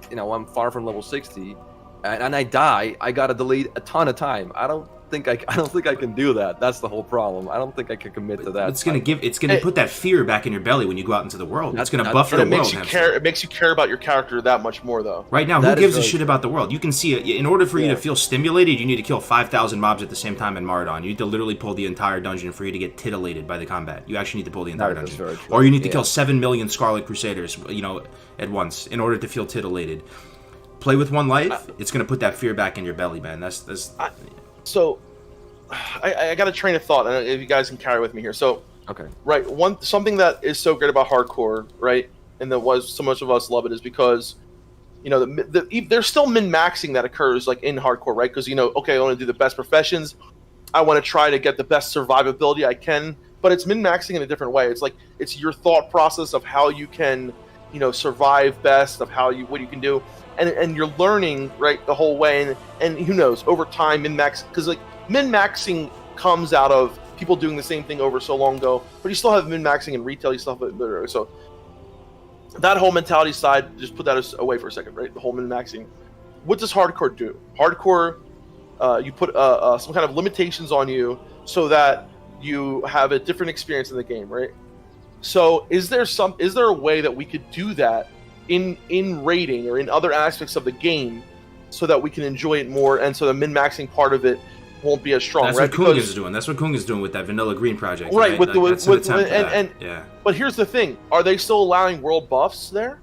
you know, I'm far from level 60, and I die, I gotta delete a ton of time. I don't think I can do that. That's the whole problem. I don't think I can commit to that. It's gonna put that fear back in your belly when you go out into the world. It's gonna buff the world. It makes you care about your character that much more, though. Right now, who gives a shit about the world? You can see it. In order for you to feel stimulated, you need to kill 5,000 mobs at the same time in Maraudon. You need to literally pull the entire dungeon for you to get titillated by the combat. You actually need to pull the entire dungeon, or you need to kill 7 million Scarlet Crusaders, you know, at once in order to feel titillated. Play with one life. It's gonna put that fear back in your belly, man. So. I got a train of thought, and if you guys can carry with me here. So, okay, right, something that is so great about hardcore, right, and that was so much of us love it, is because, you know, there's still min-maxing that occurs like in hardcore, right? Because, you know, okay, I want to do the best professions, I want to try to get the best survivability I can, but it's min-maxing in a different way. It's like it's your thought process of how you can, you know, survive best, of what you can do, and you're learning, right, the whole way, and who knows, over time, min-max, because like. Min-maxing comes out of people doing the same thing over so long ago, but you still have min-maxing in retail, you still have it. So that whole mentality side, just put that away for a second, right? The whole min-maxing. What does hardcore do? Hardcore, you put some kind of limitations on you so that you have a different experience in the game, right? So is there a way that we could do that in raiding or in other aspects of the game so that we can enjoy it more, and so the min-maxing part of it won't be as strong? That's right? what Kung is doing. That's what Kung is doing with that Vanilla Green project. Right, with yeah. But here's the thing: are they still allowing world buffs there?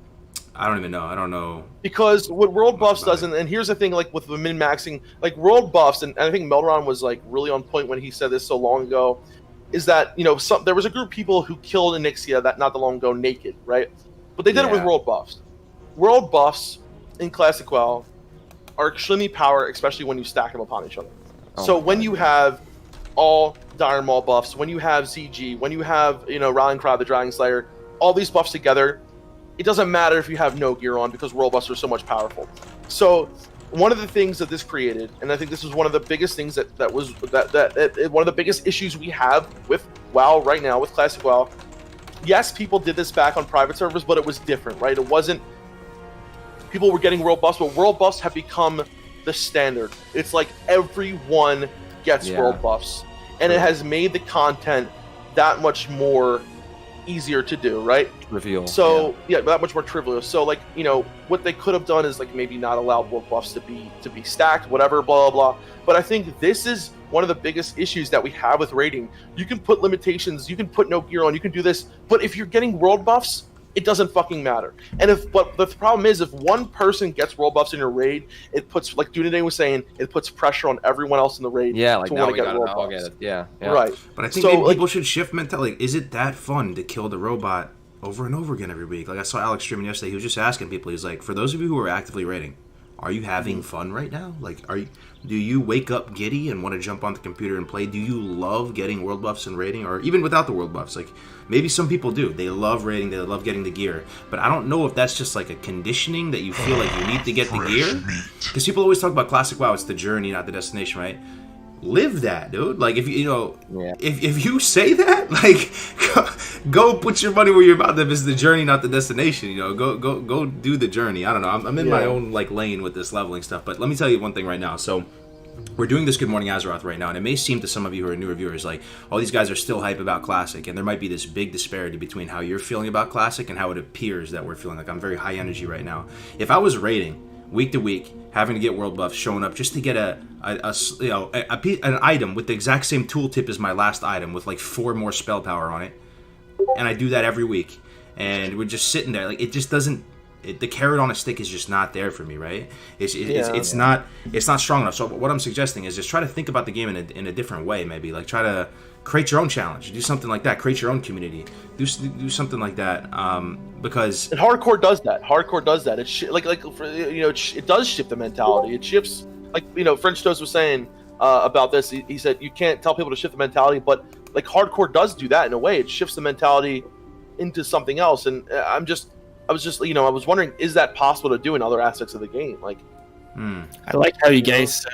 I don't even know. I don't know. Because what world buffs does, and here's the thing: like with the min maxing, like world buffs, and I think Melderon was like really on point when he said this so long ago, is that, you know, there was a group of people who killed Onyxia that not that long ago naked, right? But they did it with world buffs. World buffs in Classic WoW are extremely powerful, especially when you stack them upon each other. So when you have all Dire Maul buffs, when you have ZG, when you have, you know, Rallying Cry, the Dragon Slayer, all these buffs together, it doesn't matter if you have no gear on, because world buffs are so much powerful. So one of the things that this created, and I think this was one of the biggest things that one of the biggest issues we have with WoW right now, with Classic WoW. Yes, people did this back on private servers, but it was different, right? It wasn't, people were getting world buffs, but world buffs have become the standard. It's like everyone gets world buffs, and it has made the content that much more easier to do, right? Trivial. So that much more trivial. So, like, you know, what they could have done is like maybe not allow world buffs to be stacked, whatever, blah blah blah. But I think this is one of the biggest issues that we have with raiding. You can put limitations, you can put no gear on, you can do this, but if you're getting world buffs, it doesn't fucking matter. But the problem is, if one person gets world buffs in your raid, it puts, like Dunedin was saying, it puts pressure on everyone else in the raid to want to get world buffs. Get it. Yeah. Right. But I think maybe people should shift mentality. Is it that fun to kill the robot over and over again every week? Like, I saw Alex streaming yesterday. He was just asking people. He's like, for those of you who are actively raiding, Are you having fun right now? Like, do you wake up giddy and want to jump on the computer and play? Do you love getting world buffs and raiding, or even without the world buffs? Like, maybe some people do. They love raiding, they love getting the gear. But I don't know if that's just like a conditioning that you feel like you need to get the gear. Because people always talk about classic WoW, it's the journey, not the destination, right? Live that, dude. Like, if if you say that, like, go put your money where your mouth is. The journey, not the destination. Go do the journey. I don't know. I'm in my own like lane with this leveling stuff. But let me tell you one thing right now. So we're doing this Good Morning Azeroth right now, and it may seem to some of you who are newer viewers like, oh, these guys are still hype about Classic, and there might be this big disparity between how you're feeling about Classic and how it appears that we're feeling. Like, I'm very high energy right now. If I was raiding week to week, having to get world buffs, showing up just to get an item with the exact same tooltip as my last item with like 4 more spell power on it, and I do that every week, and we're just sitting there, like, it just doesn't. The carrot on a stick is just not there for me, right? It's not strong enough. So what I'm suggesting is just try to think about the game in a different way, maybe. Like, try to create your own challenge, do something like that, create your own community, do something like that, because and hardcore does that. It does shift the mentality. It shifts, like, French Toast was saying about this. He said you can't tell people to shift the mentality, but like hardcore does do that in a way. It shifts the mentality into something else, and I was wondering, is that possible to do in other aspects of the game? Like, I like how you guys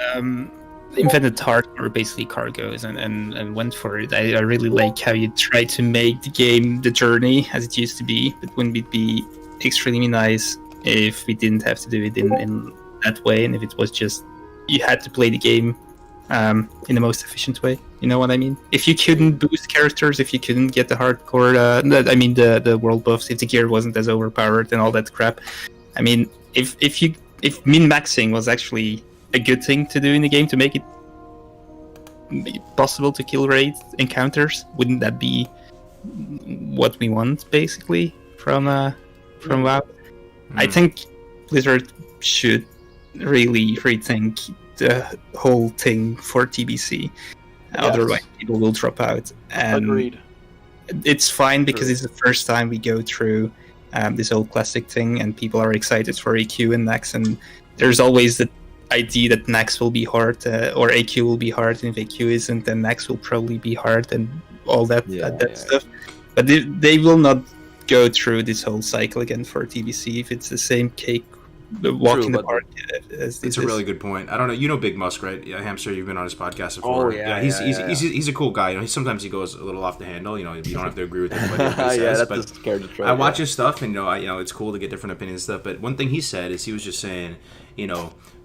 invented hardcore, basically cargoes, and went for it. I really like how you try to make the game the journey as it used to be. But wouldn't it be extremely nice if we didn't have to do it in that way, and if it was just you had to play the game in the most efficient way? You know what I mean? If you couldn't boost characters, if you couldn't get the hardcore, the world buffs, if the gear wasn't as overpowered and all that crap. I mean, if min-maxing was actually a good thing to do in the game to make it possible to kill raid encounters, wouldn't that be what we want, basically, from WoW? I think Blizzard should really rethink the whole thing for TBC. Yes. Otherwise, people will drop out. And agreed. It's fine because it's the first time we go through this whole classic thing, and people are excited for AQ and Nax. And there's always the idea that Nax will be hard, or AQ will be hard, and if AQ isn't, then Nax will probably be hard, and all that stuff. But they will not go through this whole cycle again for TBC if it's the same cake walking the park. It's a really good point. I don't know. You know Big Musk, right? Yeah, Hamster. You've been on his podcast before. He's a cool guy. Sometimes he goes a little off the handle. You don't have to agree with him. But I watch his stuff, and it's cool to get different opinions and stuff. But one thing he said is he was just saying,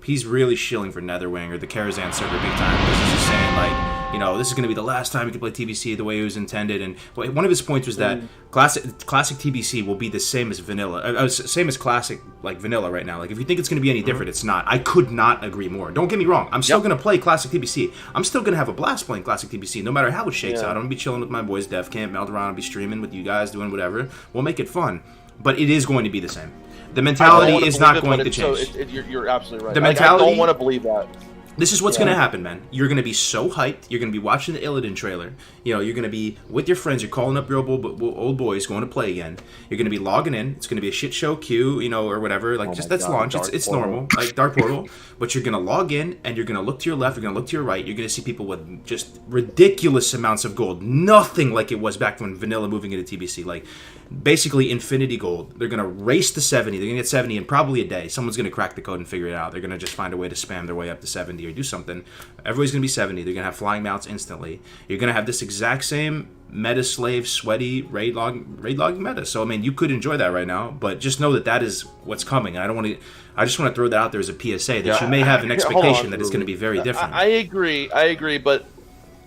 he's really shilling for Netherwing or the Karazhan server big time. He's just saying, like, this is going to be the last time you can play TBC the way it was intended. And one of his points was that classic TBC will be the same as vanilla, same as classic, like, vanilla right now. Like, if you think it's going to be any different, it's not. I could not agree more. Don't get me wrong. I'm still going to play classic TBC. I'm still going to have a blast playing classic TBC, no matter how it shakes out. I'm going to be chilling with my boys, Dev Camp, Meldoron. I'll be streaming with you guys, doing whatever. We'll make it fun. But it is going to be the same. The mentality is not going to change. You're absolutely right. The mentality, I don't want to believe that. This is what's going to happen, man. You're going to be so hyped. You're going to be watching the Illidan trailer. You're going to be with your friends. You're calling up your old boys going to play again. You're going to be logging in. It's going to be a shit show queue, or whatever. Like, that's launch. It's normal, like Dark Portal. But you're going to log in, and you're going to look to your left. You're going to look to your right. You're going to see people with just ridiculous amounts of gold. Nothing like it was back when vanilla moving into TBC. Like, basically infinity gold. They're going to race to 70. They're going to get 70 in probably a day. Someone's going to crack the code and figure it out. They're going to just find a way to spam their way up to 70 or do something. Everybody's going to be 70. They're going to have flying mounts instantly. You're going to have this exact same meta slave, sweaty raid logging meta. So, I mean, you could enjoy that right now, but just know that is what's coming. And I just want to throw that out there as a PSA that you may have an expectation that it's going to be very different. I agree, but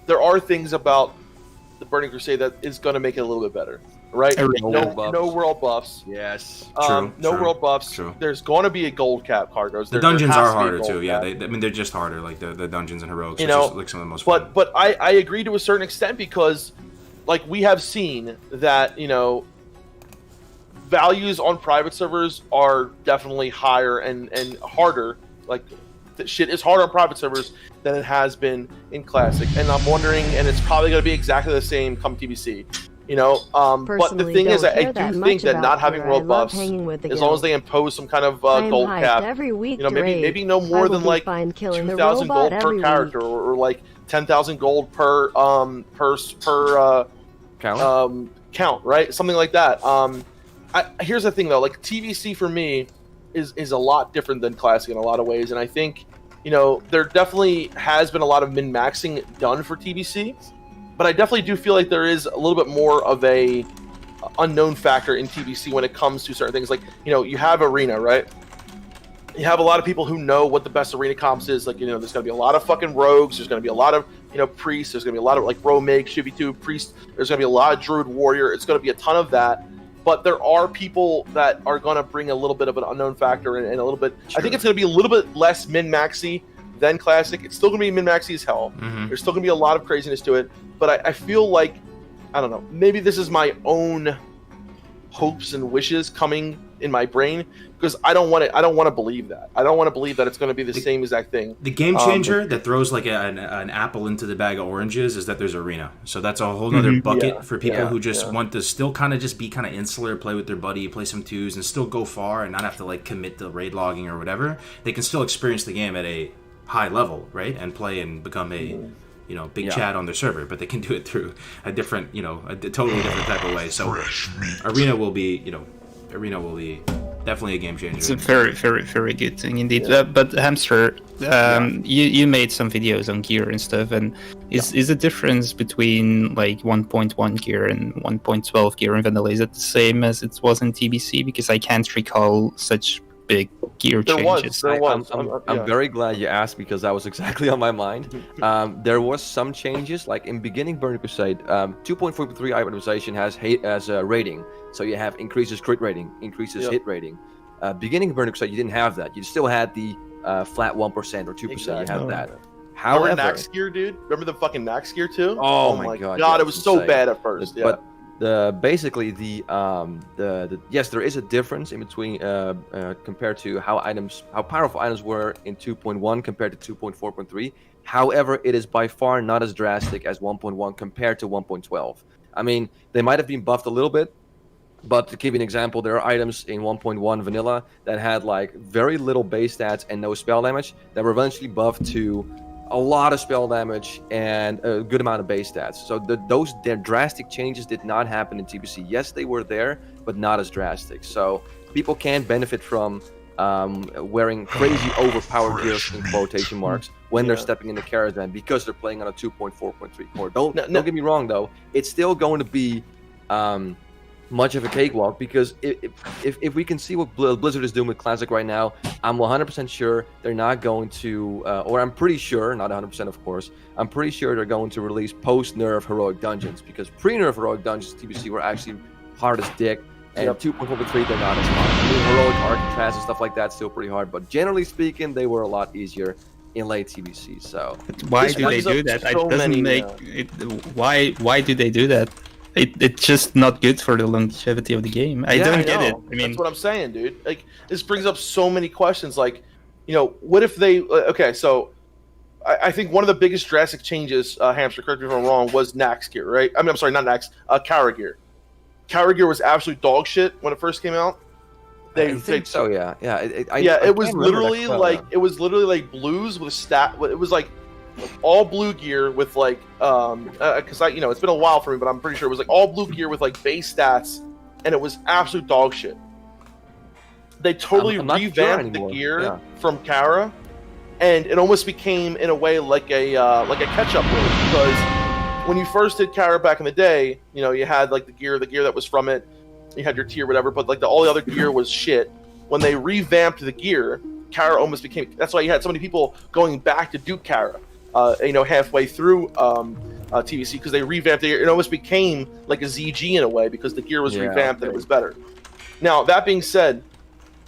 there are things about the Burning Crusade that is going to make it a little bit better. Right? No world buffs. Yes. No world buffs. True. There's going to be a gold cap cargoes. The dungeons are harder too. Yeah, they're just harder. Like the dungeons and heroics, which is like some of the most fun. But I agree to a certain extent because, like, we have seen that values on private servers are definitely higher and harder. Like, the shit is harder on private servers than it has been in classic. And I'm wondering, and it's probably going to be exactly the same come TBC. But the Personally, thing is, don't I care that do much think that about not having Kira. I world love buffs, hanging with the as long as guild. they impose some kind of I am gold hyped cap, every week to maybe raid. no I more will than be like fine killing the 2,000 robot gold per every character, week. or like 10,000 gold per count, right? Something like that. Here's the thing though, like TVC for me is a lot different than classic in a lot of ways, and I think there definitely has been a lot of min-maxing done for TVC, but I definitely do feel like there is a little bit more of a unknown factor in TVC when it comes to certain things. Like you have arena, right? You have a lot of people who know what the best arena comps is. Like, there's going to be a lot of fucking rogues. There's going to be a lot of, priests. There's going to be a lot of, like, Romig, Shibby2, priest. There's going to be a lot of druid warrior. It's going to be a ton of that. But there are people that are going to bring a little bit of an unknown factor and a little bit... Sure. I think it's going to be a little bit less min-maxy than classic. It's still going to be min-maxy as hell. Mm-hmm. There's still going to be a lot of craziness to it. But I feel like, I don't know, maybe this is my own hopes and wishes coming in my brain, because I don't want to believe that. I don't want to believe that it's going to be the same exact thing. The game changer that throws like an apple into the bag of oranges is that there's arena. So that's a whole other bucket for people who just want to still kind of just be kind of insular, play with their buddy, play some twos, and still go far and not have to like commit to raid logging or whatever. They can still experience the game at a high level, right, and play and become a big chat on their server, but they can do it through a different, a totally different type of way. So arena will be definitely a game changer. It's a very, very, very good thing indeed. But Hamster, you made some videos on gear and stuff, and is the difference between like 1.1 gear and 1.12 gear in vanilla, is it the same as it was in TBC? Because I can't recall such big gear changes. I'm very glad you asked, because that was exactly on my mind. There was some changes, like in beginning Burning Crusade, 2.4.3 itemization has a rating, so you have increases crit rating, increases hit rating. Beginning Burning Crusade, you didn't have that. You still had the flat 1% or 2%. Exactly. You had that. However, remember Nax gear, dude? Remember the fucking Nax gear too? Oh my god, it was so bad at first. But basically the yes, there is a difference in between compared to how powerful items were in 2.1 compared to 2.4.3. However, it is by far not as drastic as 1.1 compared to 1.12. I mean, they might have been buffed a little bit, but to give you an example, there are items in 1.1 vanilla that had like very little base stats and no spell damage that were eventually buffed to a lot of spell damage and a good amount of base stats. So their drastic changes did not happen in TBC. Yes, they were there, but not as drastic. So people can benefit from wearing crazy overpowered gear in quotation marks when they're stepping in the caravan, because they're playing on a 2.4.3 core. Don't get me wrong though, it's still going to be much of a cakewalk, because if we can see what Blizzard is doing with Classic right now, I'm 100% sure they're not going to, or I'm pretty sure, not 100% of course, I'm pretty sure they're going to release post-nerf heroic dungeons, because pre-nerf heroic dungeons TBC were actually hard as dick, and 2.4.3 they're not as hard. I mean, heroic Arcatraz and stuff like that's still pretty hard, but generally speaking, they were a lot easier in late TBC. So why do they do that? It doesn't make it. Why do they do that? It's just not good for the longevity of the game. I don't get it. I mean, that's what I'm saying, dude. Like, this brings up so many questions. Like, what if they? Okay, so I think one of the biggest drastic changes, Hamster, correct me if I'm wrong, was Nax gear, right? I mean, I'm sorry, not Nax. Kara gear. Kara gear was absolute dog shit when it first came out. I think so. Yeah. It was literally like blues with a stat. It was like all blue gear with like because it's been a while for me, but I'm pretty sure it was like all blue gear with like base stats, and it was absolute dog shit. They totally revamped the gear from Kara, and it almost became in a way like a catch-up build, because when you first did Kara back in the day, you had like the gear that was from it, you had your tier whatever, but like all the other gear was shit. When they revamped the gear, Kara almost became. That's why you had so many people going back to Duke Kara. Halfway through TVC, because they revamped the gear. It almost became like a ZG in a way, because the gear was revamped and it was better. Now, that being said,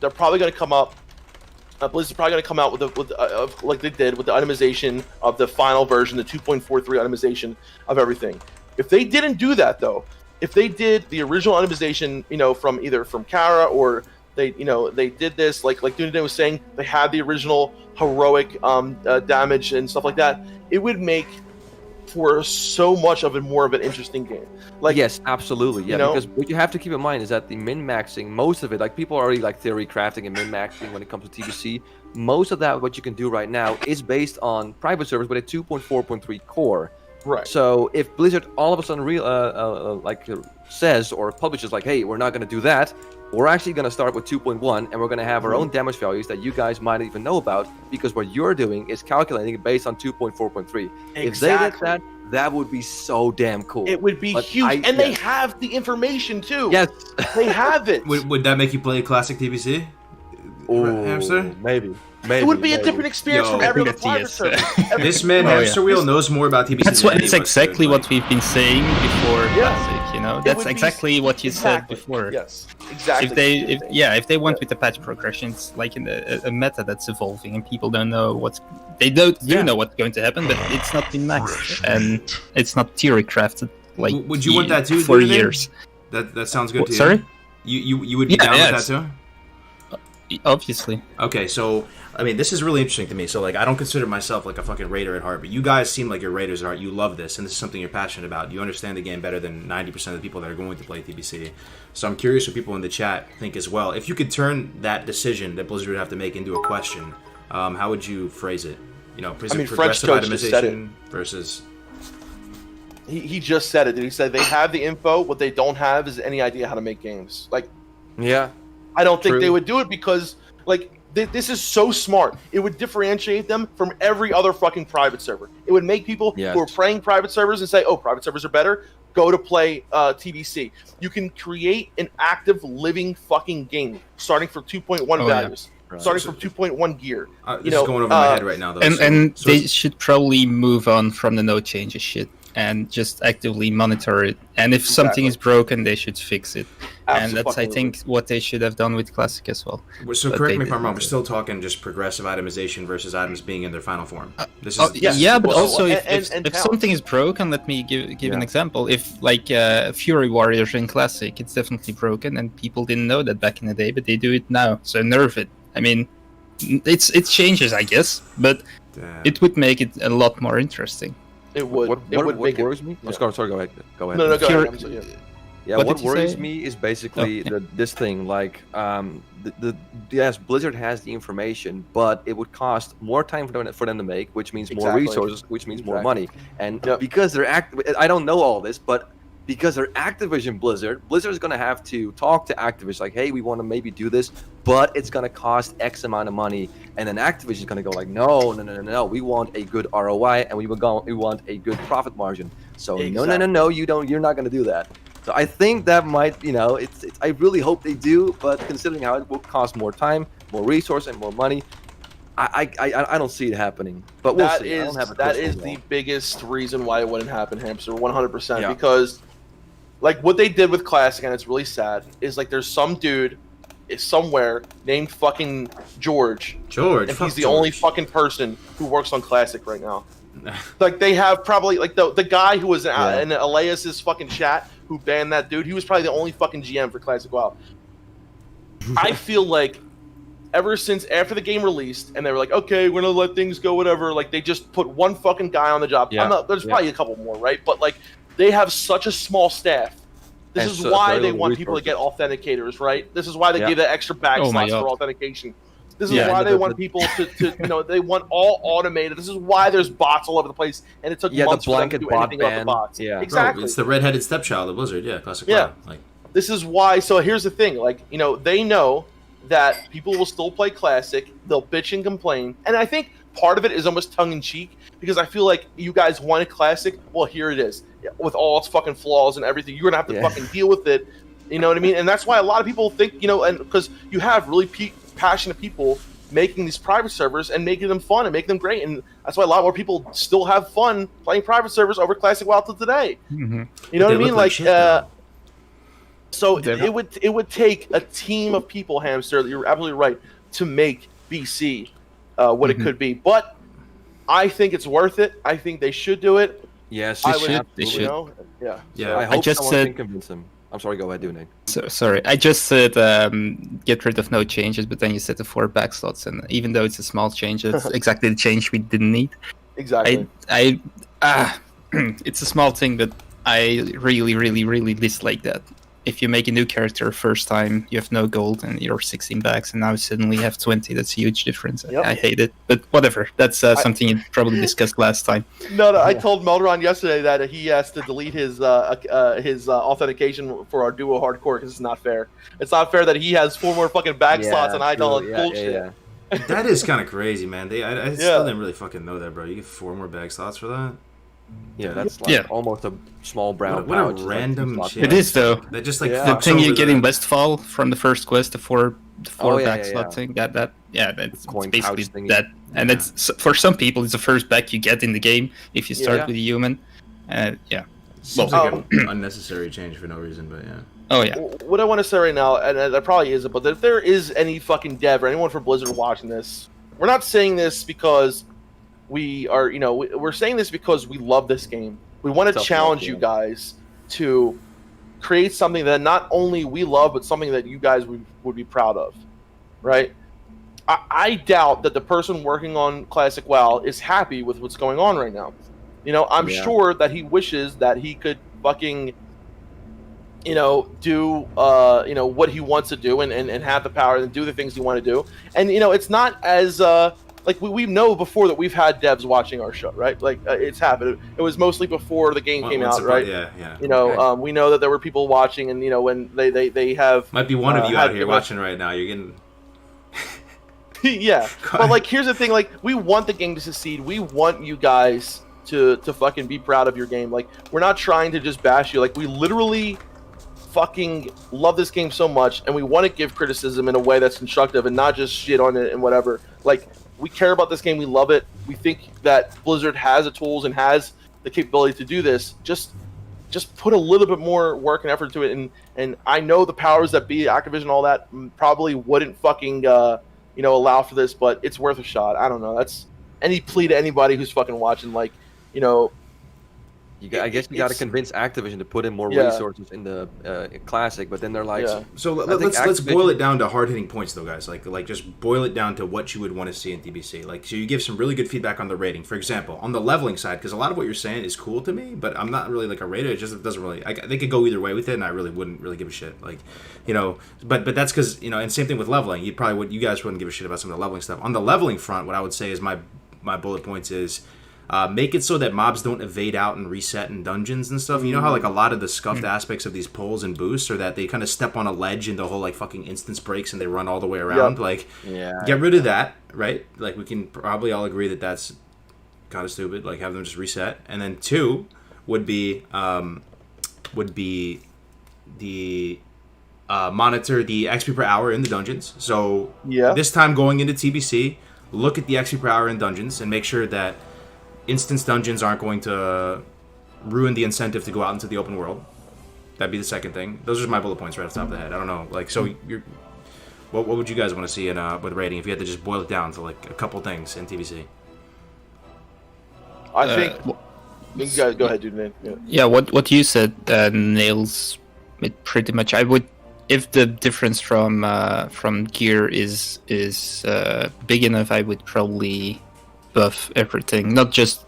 they're probably going to come up. Blizzard's probably going to come out with like they did with the itemization of the final version, the 2.43 itemization of everything. If they didn't do that though, if they did the original itemization, from Kara, or they did this like Dunedin was saying, they had the original heroic damage and stuff like that, it would make for so much of it more of an interesting game. Like, yes, absolutely. Yeah, you know? because what you have to keep in mind is that the min-maxing, most of it, like people are already like theory crafting and min-maxing when it comes to TBC. Most of that, what you can do right now, is based on private servers with a 2.4.3 core. right. So if Blizzard all of a sudden says or publishes like, hey, we're not going to do that, we're actually going to start with 2.1 and we're going to have our own damage values that you guys might even know about, because what you're doing is calculating it based on 2.4.3. If they did that, that would be so damn cool. It would be But huge, and they have the information too. Yes. They have it. Would that make you play classic TBC? Hamster? Maybe. It would be a different experience Yo, from every I other think private that's server. yes. This man, Oh, Hamster yeah. Wheel, knows more about TBC That's than what. any It's of us do, exactly like- what we've been saying before Yeah. Classic. You know, It that's would be exactly what you exactly. said before. Yes, exactly. If they went with the patch progressions, like in a meta that's evolving, and people don't know what's they do know what's going to happen, but it's not been maxed and it's not theory crafted. Like, Would you want that too? for David? years? That sounds good to you. Sorry, You would be Yeah, down with yes. that too? obviously. Okay, so I mean, this is really interesting to me. So, like, I don't consider myself like a fucking raider at heart, but you guys seem like you're raiders at heart. You love this, and this is something you're passionate about. You understand the game better than 90% of the people that are going to play TBC. So, I'm curious what people in the chat think as well. If you could turn that decision that Blizzard would have to make into a question, how would you phrase it? You know, French progressive Coach just said it. itemization versus. He just said it, dude. He said they have the info. What they don't have is any idea how to make games. Like, Yeah. I don't think True. they would do it because, like, this is so smart. It would differentiate them from every other fucking private server. It would make people Yes. who are playing private servers and say, oh, private servers are better, go to play TBC. You can create an active, living fucking game starting from 2.1 Oh, yeah. values, starting from 2.1 gear. This is going over my head right now, though. And so they should probably move on from the no changes shit and just actively monitor it. And if something is broken, they should fix it. And that's, I think, what they should have done with Classic as well. So But correct they me if I'm didn't. wrong. We're still talking just progressive itemization versus items being in their final form. This Oh, is yes. yeah, but Well, also and if talent. something is broken, let me give an Yeah. example. If like Fury Warriors in Classic, it's definitely broken, and people didn't know that back in the day, but they do it now. So nerf it. I mean, it's changes, I guess, but it would make it a lot more interesting. It would. What make worries it. me? Yeah. Oh, sorry, go ahead. Go ahead. No, go Fury- ahead. I'm sorry, yeah. Yeah, What what did you worries say? me is basically Oh, yeah. this thing. Like, yes, Blizzard has the information, but it would cost more time for them to make, which means more Exactly. resources, which means more Exactly. money. And Yep. because they're I don't know all this, but because they're Activision Blizzard is going to have to talk to Activision like, hey, we want to maybe do this, but it's going to cost X amount of money. And then Activision's going to go like, no, we want a good ROI and we want a good profit margin. So no, you're not going to do that. So I think that might, it's I really hope they do, but considering how it will cost more time, more resource, and more money, I don't see it happening. But we'll see. I don't have a That crystal is ball. the biggest reason why it wouldn't happen, Hamster, 100%. Yeah. Because, like, what they did with Classic, and it's really sad, is like there's some dude somewhere named fucking George, George. and fuck he's the only George. fucking person who works on Classic right now. Like, they have probably like the guy who was in Elias's fucking chat who banned that dude. He was probably the only fucking GM for Classic WoW. I feel like ever since after the game released and they were like, okay, we're gonna let things go, whatever. Like, they just put one fucking guy on the job. Yeah. There's probably a couple more, right? But like, they have such a small staff. This And is so why very they little want people to get resources. authenticators, right? This is why they Yeah. give that extra back Oh my slots for God. authentication. This is Yeah. why And they the- want people to they want all automated. This is why there's bots all over the place, and it took Yeah, the months for them to blanket do bot anything about the ban. bots. Yeah. Bro, Exactly. It's the redheaded stepchild of Blizzard. Yeah, classic. Yeah. WoW. Like, This is why. So here's the thing, like, they know that people will still play Classic. They'll bitch and complain, and I think part of it is almost tongue in cheek because I feel like you guys wanted Classic. Well, here it is with all its fucking flaws and everything. You're gonna have to fucking deal with it. You know what I mean? And that's why a lot of people think, and because you have really passionate people making these private servers and making them fun and making them great, and that's why a lot more people still have fun playing private servers over Classic WoW till today. Mm-hmm. You know what I They mean? look Like, shit, though. so They're it would take a team of people, Hamster. You're absolutely right, to make BC what it could be. But I think it's worth it. I think they should do it. Yes, They I would should, absolutely they should. know. Yeah. Yeah. I hope just someone said- can convince them. I'm sorry, go ahead, do Nick. So, sorry, I just said get rid of no changes, but then you said the 4 back slots, and even though it's a small change, it's exactly the change we didn't need. Exactly. it's a small thing, but I really, really, really dislike that. If you make a new character first time, you have no gold and you're 16 bags, and now suddenly you have 20. That's a huge difference. Yep. I hate it, but whatever. That's something you probably discussed last time. No, I told Melderon yesterday that he has to delete his authentication for our duo hardcore because it's not fair. It's not fair that he has 4 more fucking bag slots and I don't. Bullshit. That is kind of crazy, man. I still didn't really fucking know that, bro. You get 4 more bag slots for that? Yeah, that's like almost a small brown what a pouch. random shit. It is, though. That just like The thing you get in Westfall from the first quest, the four back slot thing. That's basically that. And it's for some people, it's the first back you get in the game if you start with a human. Seems like an unnecessary change for no reason, but yeah. Oh yeah. What I want to say right now, and that probably isn't, but if there is any fucking dev or anyone from Blizzard watching this, we're not saying this because we are, we're saying this because we love this game. We want to challenge you guys to create something that not only we love, but something that you guys would be proud of, right? I doubt that the person working on Classic WoW is happy with what's going on right now. I'm sure that he wishes that he could fucking, do, what he wants to do and have the power and do the things he want to do. And, it's not as, like we know before that we've had devs watching our show, right? Like it's happened. It was mostly before the game came out, right? Yeah. We know that there were people watching, and when they have might be one of you out here watching right now. You're getting yeah. But like, here's the thing: like, we want the game to succeed. We want you guys to fucking be proud of your game. Like, we're not trying to just bash you. Like, we literally fucking love this game so much, and we want to give criticism in a way that's constructive and not just shit on it and whatever. Like, we care about this game. We love it. We think that Blizzard has the tools and has the capability to do this. Just put a little bit more work and effort into it. And I know the powers that be, Activision, all that, probably wouldn't fucking allow for this, but it's worth a shot. I don't know. That's any plea to anybody who's fucking watching. Like, I guess you got to convince Activision to put in more resources in the Classic, but then they're like, so let's boil it down to hard hitting points, though, guys. Like just boil it down to what you would want to see in DBC. Like, so you give some really good feedback on the rating, for example, on the leveling side, because a lot of what you're saying is cool to me, but I'm not really like a rater. It doesn't really. They could go either way with it, and I really wouldn't really give a shit. Like, but that's because and same thing with leveling. You guys wouldn't give a shit about some of the leveling stuff. On the leveling front, what I would say is my bullet points is. Make it so that mobs don't evade out and reset in dungeons and stuff. You know how like a lot of the scuffed aspects of these pulls and boosts are that they kind of step on a ledge and the whole like fucking instance breaks and they run all the way around. Like, get rid of that, right? Like, we can probably all agree that that's kind of stupid. Like, have them just reset. And then 2 would be the monitor the XP per hour in the dungeons. So this time going into TBC, look at the XP per hour in dungeons and make sure that instance dungeons aren't going to ruin the incentive to go out into the open world. That'd be the second thing. Those are my bullet points right off the top of the head. I don't know. Like, so what would you guys want to see in with rating if you had to just boil it down to like a couple things in TBC? I think you guys go ahead, dude. Yeah, what you said nails it pretty much. I would, if the difference from gear is big enough, I would probably buff everything, not just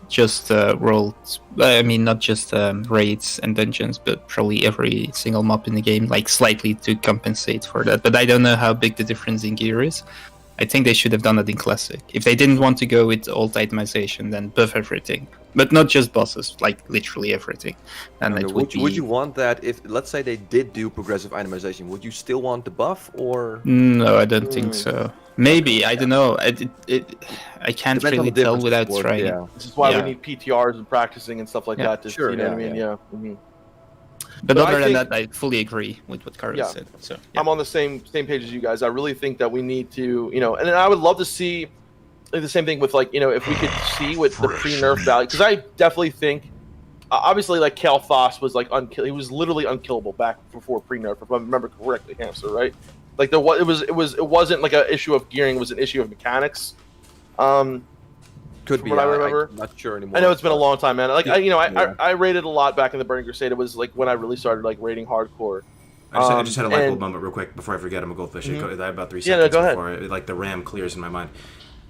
worlds. I mean, not just raids and dungeons, but probably every single mob in the game, like slightly to compensate for that. But I don't know how big the difference in gear is. I think they should have done it in Classic. If they didn't want to go with alt itemization, then buff everything, but not just bosses, like literally everything. And it would you want that if, let's say, they did do progressive itemization? Would you still want the buff, or? No, I don't think so. Maybe, I don't know. I can't really tell without trying. Yeah. This is why we need PTRs and practicing and stuff like that. To, sure, you know what I mean? Yeah. Mm-hmm. But other than that, I fully agree with what Carlos said. So I'm on the same page as you guys. I really think that we need to, and I would love to see the same thing with like, if we could see with the pre-nerf value, because I definitely think, obviously, like Kalthos was like he was literally unkillable back before pre-nerf, if I remember correctly, Hamster, right? Like it wasn't like an issue of gearing, it was an issue of mechanics. Could be. What I remember. I'm not sure anymore. I know it's been a long time, man. Like I rated a lot back in the Burning Crusade. It was like when I really started like rating hardcore. I just had a light bulb moment real quick before I forget. I'm a goldfish. I have about 3 seconds before like the RAM clears in my mind.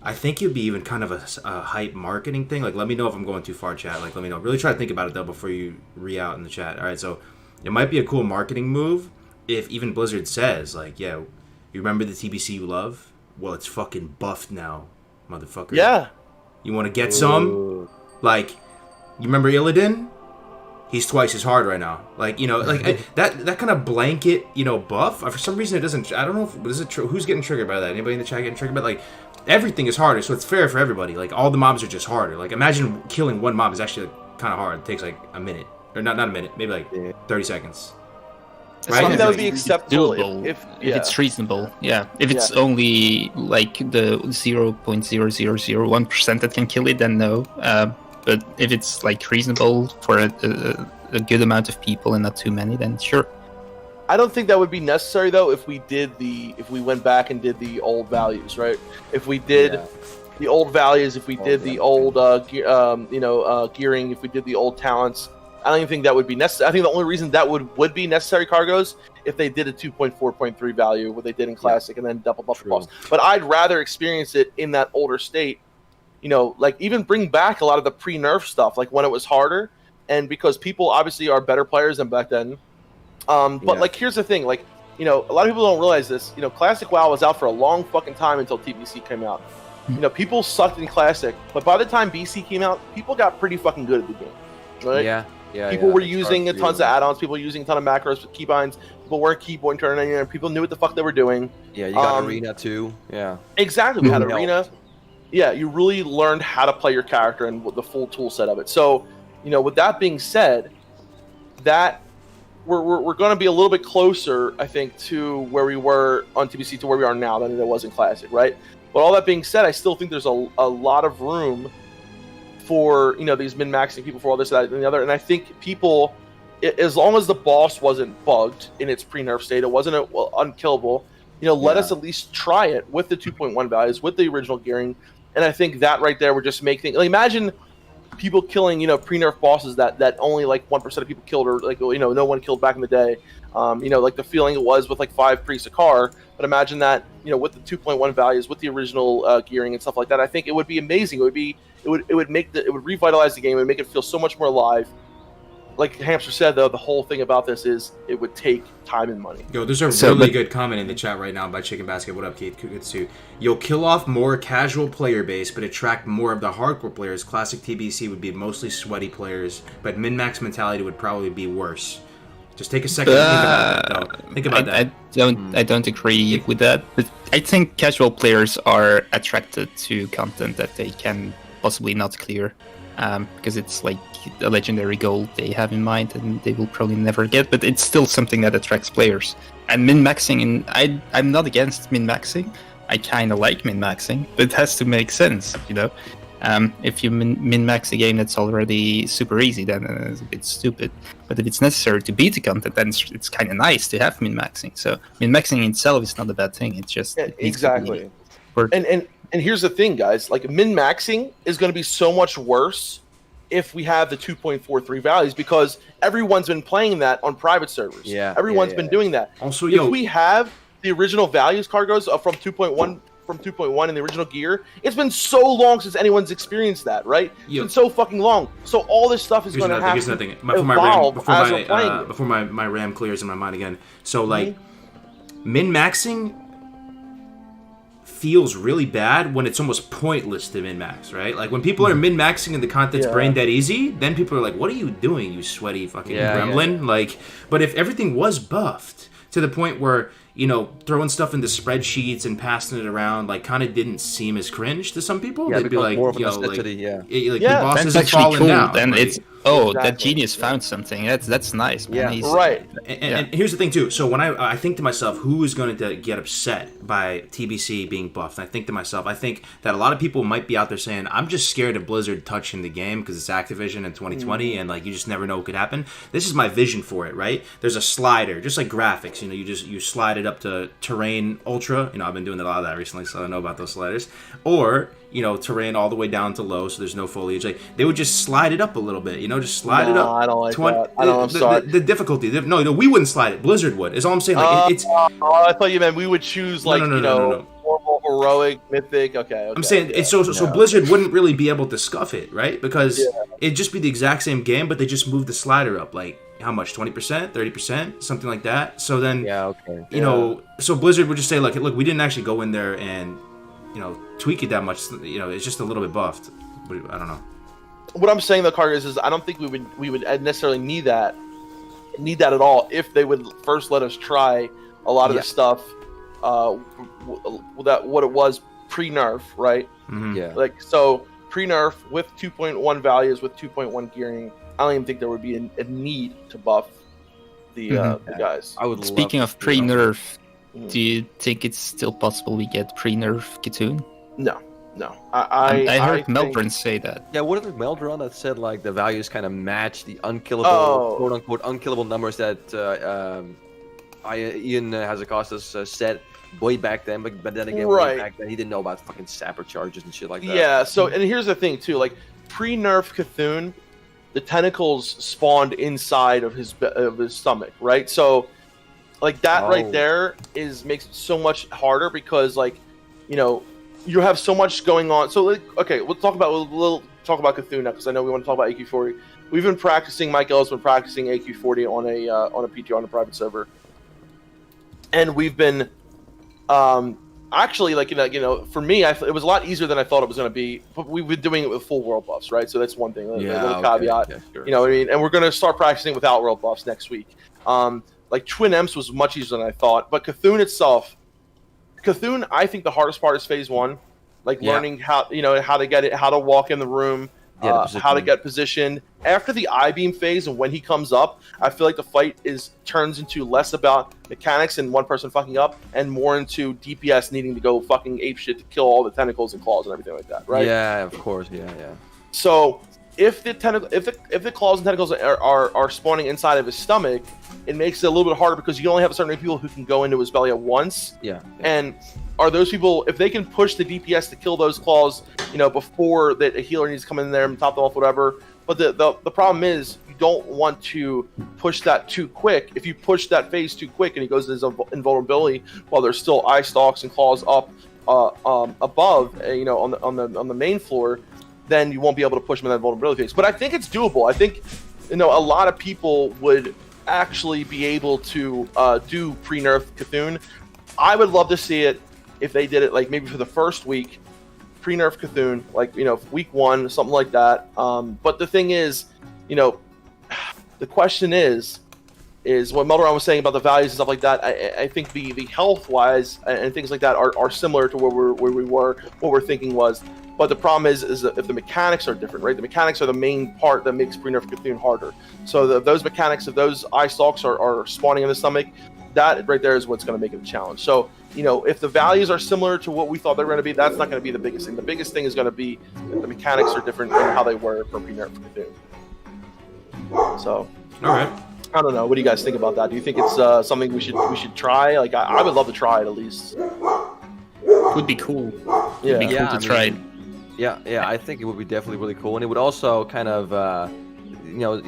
I think it'd be even kind of a hype marketing thing. Like, let me know if I'm going too far, chat. Like, let me know. Really try to think about it, though, before you re-out in the chat. All right, so it might be a cool marketing move if even Blizzard says, like, yeah, you remember the TBC you love? Well, it's fucking buffed now, motherfucker. Yeah. You want to get some? Like, you remember Illidan? He's twice as hard right now. Like, you know, like that kind of blanket, you know, buff. For some reason, it doesn't. I don't know if is it true. Who's getting triggered by that? Anybody in the chat getting triggered? But like, everything is harder, so it's fair for everybody. Like, all the mobs are just harder. Like, imagine killing one mob is actually kind of hard. It takes like a minute, or not a minute, maybe like 30 seconds. Right? I think that would be acceptable if it's reasonable. Yeah, if it's only like the 0.0001% that can kill it, then no. But if it's like reasonable for a good amount of people and not too many, then sure. I don't think that would be necessary though if we went back and did the old values, right? If we did the old values, if we did the old gearing, if we did the old talents, I don't even think that would be necessary. I think the only reason that would be necessary, Cargos, if they did a 2.4.3 value, what they did in Classic, and then double buff the boss. But I'd rather experience it in that older state. You know, like even bring back a lot of the pre-nerf stuff, like when it was harder, and because people obviously are better players than back then. But like, here's the thing, like, you know, a lot of people don't realize this. You know, Classic WoW was out for a long fucking time until TBC came out. You know, people sucked in Classic, but by the time BC came out, people got pretty fucking good at the game, right? People were using tons of add-ons. People were using a ton of macros with keybinds. People weren't keyboard turning. You know, people knew what the fuck they were doing. Yeah, you got Arena too. Yeah, exactly. We had Arena. Yeah, you really learned how to play your character and the full tool set of it. So, you know, with that being said, that we're going to be a little bit closer, I think, to where we were on TBC to where we are now than there was in Classic, right? But all that being said, I still think there's a lot of room for, you know, these min-maxing people for all this, that, and the other. And I think people, as long as the boss wasn't bugged in its pre-nerf state, it wasn't unkillable, you know, let us at least try it with the 2.1 values, with the original gearing. And I think that right there would just make things... Like, imagine people killing, you know, pre-nerf bosses that only, like, 1% of people killed, or, like, you know, no one killed back in the day. You know, like the feeling it was with, like, 5 pre-Sakar. But imagine that, you know, with the 2.1 values, with the original gearing and stuff like that. I think it would be amazing. It would revitalize the game. It would make it feel so much more alive. Like Hamster said, though, the whole thing about this is it would take time and money. Yo, there's a really good comment in the chat right now by Chicken Basket. What up, Keith? Good to see you. You'll kill off more casual player base, but attract more of the hardcore players. Classic TBC would be mostly sweaty players, but min-max mentality would probably be worse. Just take a second to think about that, though. Think about that. I don't agree with that. But I think casual players are attracted to content that they can possibly not clear. Because it's like a legendary goal they have in mind and they will probably never get, but it's still something that attracts players. And min-maxing, I'm not against min-maxing. I kind of like min-maxing, but it has to make sense, you know? If you min-max a game that's already super easy, then it's a bit stupid. But if it's necessary to beat the content, then it's kind of nice to have min-maxing. So min-maxing itself is not a bad thing. It's just... exactly. And here's the thing, guys. Like, min-maxing is going to be so much worse if we have the 2.43 values, because everyone's been playing that on private servers. Yeah, everyone's been doing that. Also, if we have the original values, Cargos, from 2.1 in the original gear, it's been so long since anyone's experienced that, right? It's been so fucking long. So all this stuff is going to have to evolve as we're playing it. Before my RAM clears in my mind again. So, like, min-maxing feels really bad when it's almost pointless to min-max, right? Like, when people are min-maxing and the content's brain dead easy, then people are like, what are you doing, you sweaty fucking gremlin? Like, but if everything was buffed to the point where, you know, throwing stuff into spreadsheets and passing it around, like, kind of didn't seem as cringe to some people. They'd be like, more of a yo, necessity, like, the boss that's isn't actually falling cool. down. Then like, it's that genius found something. That's nice, man. Yeah, right. And here's the thing too. So when I think to myself, who is going to get upset by TBC being buffed? And I think to myself, I think that a lot of people might be out there saying, I'm just scared of Blizzard touching the game because it's Activision in 2020, and like you just never know what could happen. This is my vision for it, right? There's a slider, just like graphics. You know, you slide it up to terrain ultra. You know, I've been doing a lot of that recently, so I know about those sliders. Or, you know, terrain all the way down to low, so there's no foliage. Like, they would just slide it up a little bit, you know, just slide it up. I don't like that. I'm sorry. The difficulty. No, we wouldn't slide it. Blizzard would. Is all I'm saying. Like, it's. I thought you meant we would choose, like, normal, heroic, mythic. Okay. I'm saying it's so Blizzard wouldn't really be able to scuff it, right? Because it'd just be the exact same game, but they just moved the slider up, like how much? 20%, 30%, something like that. So then, you know, so Blizzard would just say, like, look, we didn't actually go in there and, you know, tweak it that much. You know, it's just a little bit buffed. I don't know. What I'm saying, though, Carter, is I don't think we would necessarily need that at all if they would first let us try a lot of the stuff. What it was pre-nerf, right? Mm-hmm. Yeah. Like, so pre-nerf with 2.1 values, with 2.1 gearing, I don't even think there would be a need to buff the guys. Speaking of pre-nerf, do you think it's still possible we get pre-nerf Katoon? No. I heard Melbourne say that. Yeah, what did Melbourne that said like the values kind of match the unkillable, quote unquote, unkillable numbers that Ian Hazacostas said way back then, but then again, way back then he didn't know about fucking sapper charges and shit like that. Yeah. So, and here's the thing too, like pre-nerf Cthulhu, the tentacles spawned inside of his stomach, right? So, like that right there makes it so much harder because, like, you know, you have so much going on. So, like, okay, we'll talk about Cthulhu now because I know we want to talk about AQ40. We've been practicing. Mike L's been practicing AQ40 on a PTR on a private server, and we've been actually, like, you know, for me, it was a lot easier than I thought it was going to be. But we've been doing it with full world buffs, right? So that's one thing. A little caveat. Yeah, sure. You know what I mean? And we're going to start practicing without world buffs next week. Like Twin Emps was much easier than I thought, but Cthulhu itself. Cthulhu, I think the hardest part is phase 1, like learning how to get it, how to walk in the room, how to get positioned. After the I-beam phase and when he comes up, I feel like the fight turns into less about mechanics and one person fucking up and more into DPS needing to go fucking apeshit to kill all the tentacles and claws and everything like that, right? Yeah, of course, yeah. So if the claws and tentacles are spawning inside of his stomach, it makes it a little bit harder because you only have a certain amount of people who can go into his belly at once. Yeah. And are those people, if they can push the DPS to kill those claws, you know, before that a healer needs to come in there and top them off, whatever. But the problem is you don't want to push that too quick. If you push that phase too quick and he goes into his invulnerability while there's still eye stalks and claws up above, you know, on the main floor, then you won't be able to push him in that vulnerability phase. But I think it's doable. I think, you know, a lot of people would actually be able to do pre-nerf Cthulhu. I would love to see it if they did it, like, maybe for the first week, pre-nerf Cthulhu, like, you know, week 1, something like that. But the thing is, you know, the question is what Meldoron was saying about the values and stuff like that. I think the health-wise and things like that are similar to where we were, what we're thinking was. But the problem is that if the mechanics are different, right? The mechanics are the main part that makes pre-nerf Cthulhu harder. So those mechanics, if those eye stalks are spawning in the stomach, that right there is what's going to make it a challenge. So, you know, if the values are similar to what we thought they were going to be, that's not going to be the biggest thing. The biggest thing is going to be that the mechanics are different than how they were for pre-nerf Cthulhu. So, all right. I don't know. What do you guys think about that? Do you think it's something we should try? Like, I would love to try it at least. Would be cool. Yeah, Would be cool to try it. Yeah, I think it would be definitely really cool, and it would also kind of, you know,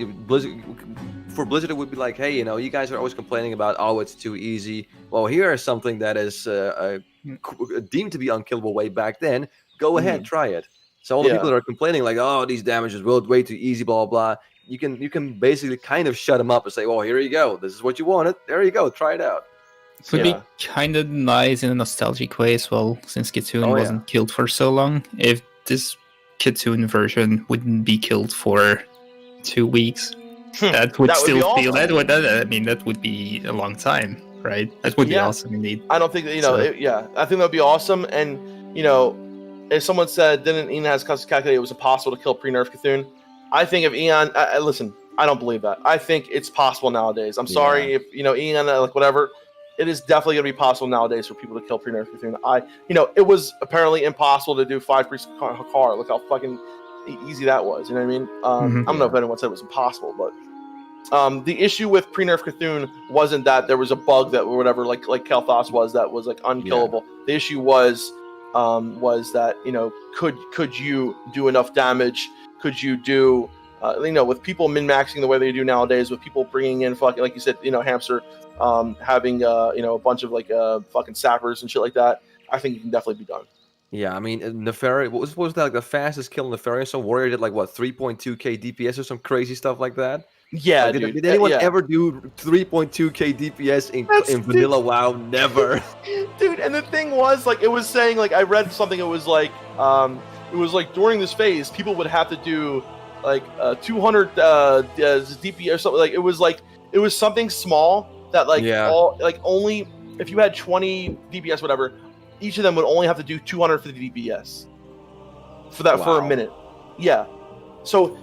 for Blizzard, it would be like, hey, you know, you guys are always complaining about, oh, it's too easy. Well, here is something that is deemed to be unkillable way back then. Go ahead, try it. So all the people that are complaining, like, oh, these damages will way too easy, blah blah blah. You can basically kind of shut them up and say, well, here you go. This is what you wanted. There you go. Try it out. It would be kind of nice in a nostalgic way as well, since Kitsune wasn't killed for so long. If this Kitsune version wouldn't be killed for 2 weeks, that would still feel that would. I mean, that would be a long time, right? That would be awesome indeed. I don't think that, you know. I think that would be awesome. And, you know, if someone said, didn't Ian has calculated it was impossible to kill pre-nerf Cthulhu? I think if Ian, listen, I don't believe that. I think it's possible nowadays. I'm sorry if, you know, Ian, like, whatever. It is definitely going to be possible nowadays for people to kill pre-nerf Cthulhu. You know, it was apparently impossible to do 5 priest Hakar. Look how fucking easy that was. You know what I mean? I don't know if anyone said it was impossible, but the issue with pre-nerf Cthulhu wasn't that there was a bug that or whatever, like Kalthos was, that was like unkillable. Yeah. The issue was that, you know, could you do enough damage? Could you do you know, with people min-maxing the way they do nowadays, with people bringing in fucking, like you said, you know, Hamster, having you know, a bunch of like fucking sappers and shit like that. I think it can definitely be done. Yeah, I mean, Nefarious, what was that, like, the fastest kill in Nefarious? Some warrior did, like, what, 3.2k DPS or some crazy stuff like that? Yeah, Like, dude. did anyone yeah. ever do 3.2k DPS in vanilla WoW? Never. Dude, and the thing was, like, it was saying, like, I read something, it was like during this phase, people would have to do, like, 200 DPS or something. Like, it was something small that, like, only, if you had 20 DPS, whatever, each of them would only have to do 250 DPS for a minute. Yeah. So,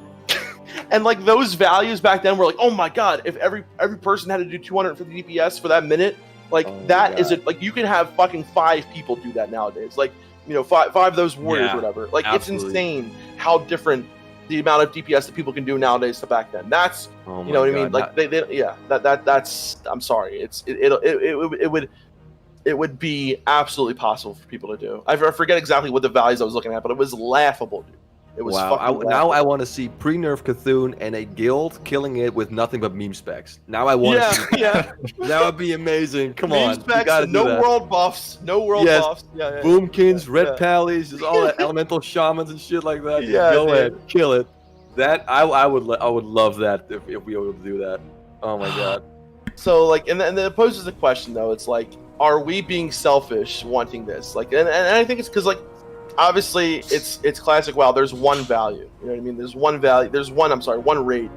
and like those values back then were like, oh my god, if every person had to do 250 DPS for that minute, like that is it. Like you can have fucking 5 people do that nowadays. Like, you know, five of those warriors or whatever. Like absolutely. It's insane how different the amount of DPS that people can do nowadays to back then. That's you know what I mean. Like that's I'm sorry. It would be absolutely possible for people to do. I forget exactly what the values I was looking at, but it was laughable, dude. It was fucking now I want to see pre-nerf Cthulhu and a guild killing it with nothing but meme specs. Now I want to see that. That would be amazing. Come meme on. Specs, no world buffs. No world buffs. Yeah, Boomkins, red pallies, just all that elemental shamans and shit like that. Yeah, go ahead, kill it. That I would love that if we were able to do that. Oh my god. So like, and then it poses the question though. It's like, are we being selfish wanting this? Like, and I think it's because like, obviously it's classic WoW. There's one value. You know what I mean? There's one value. There's one raid.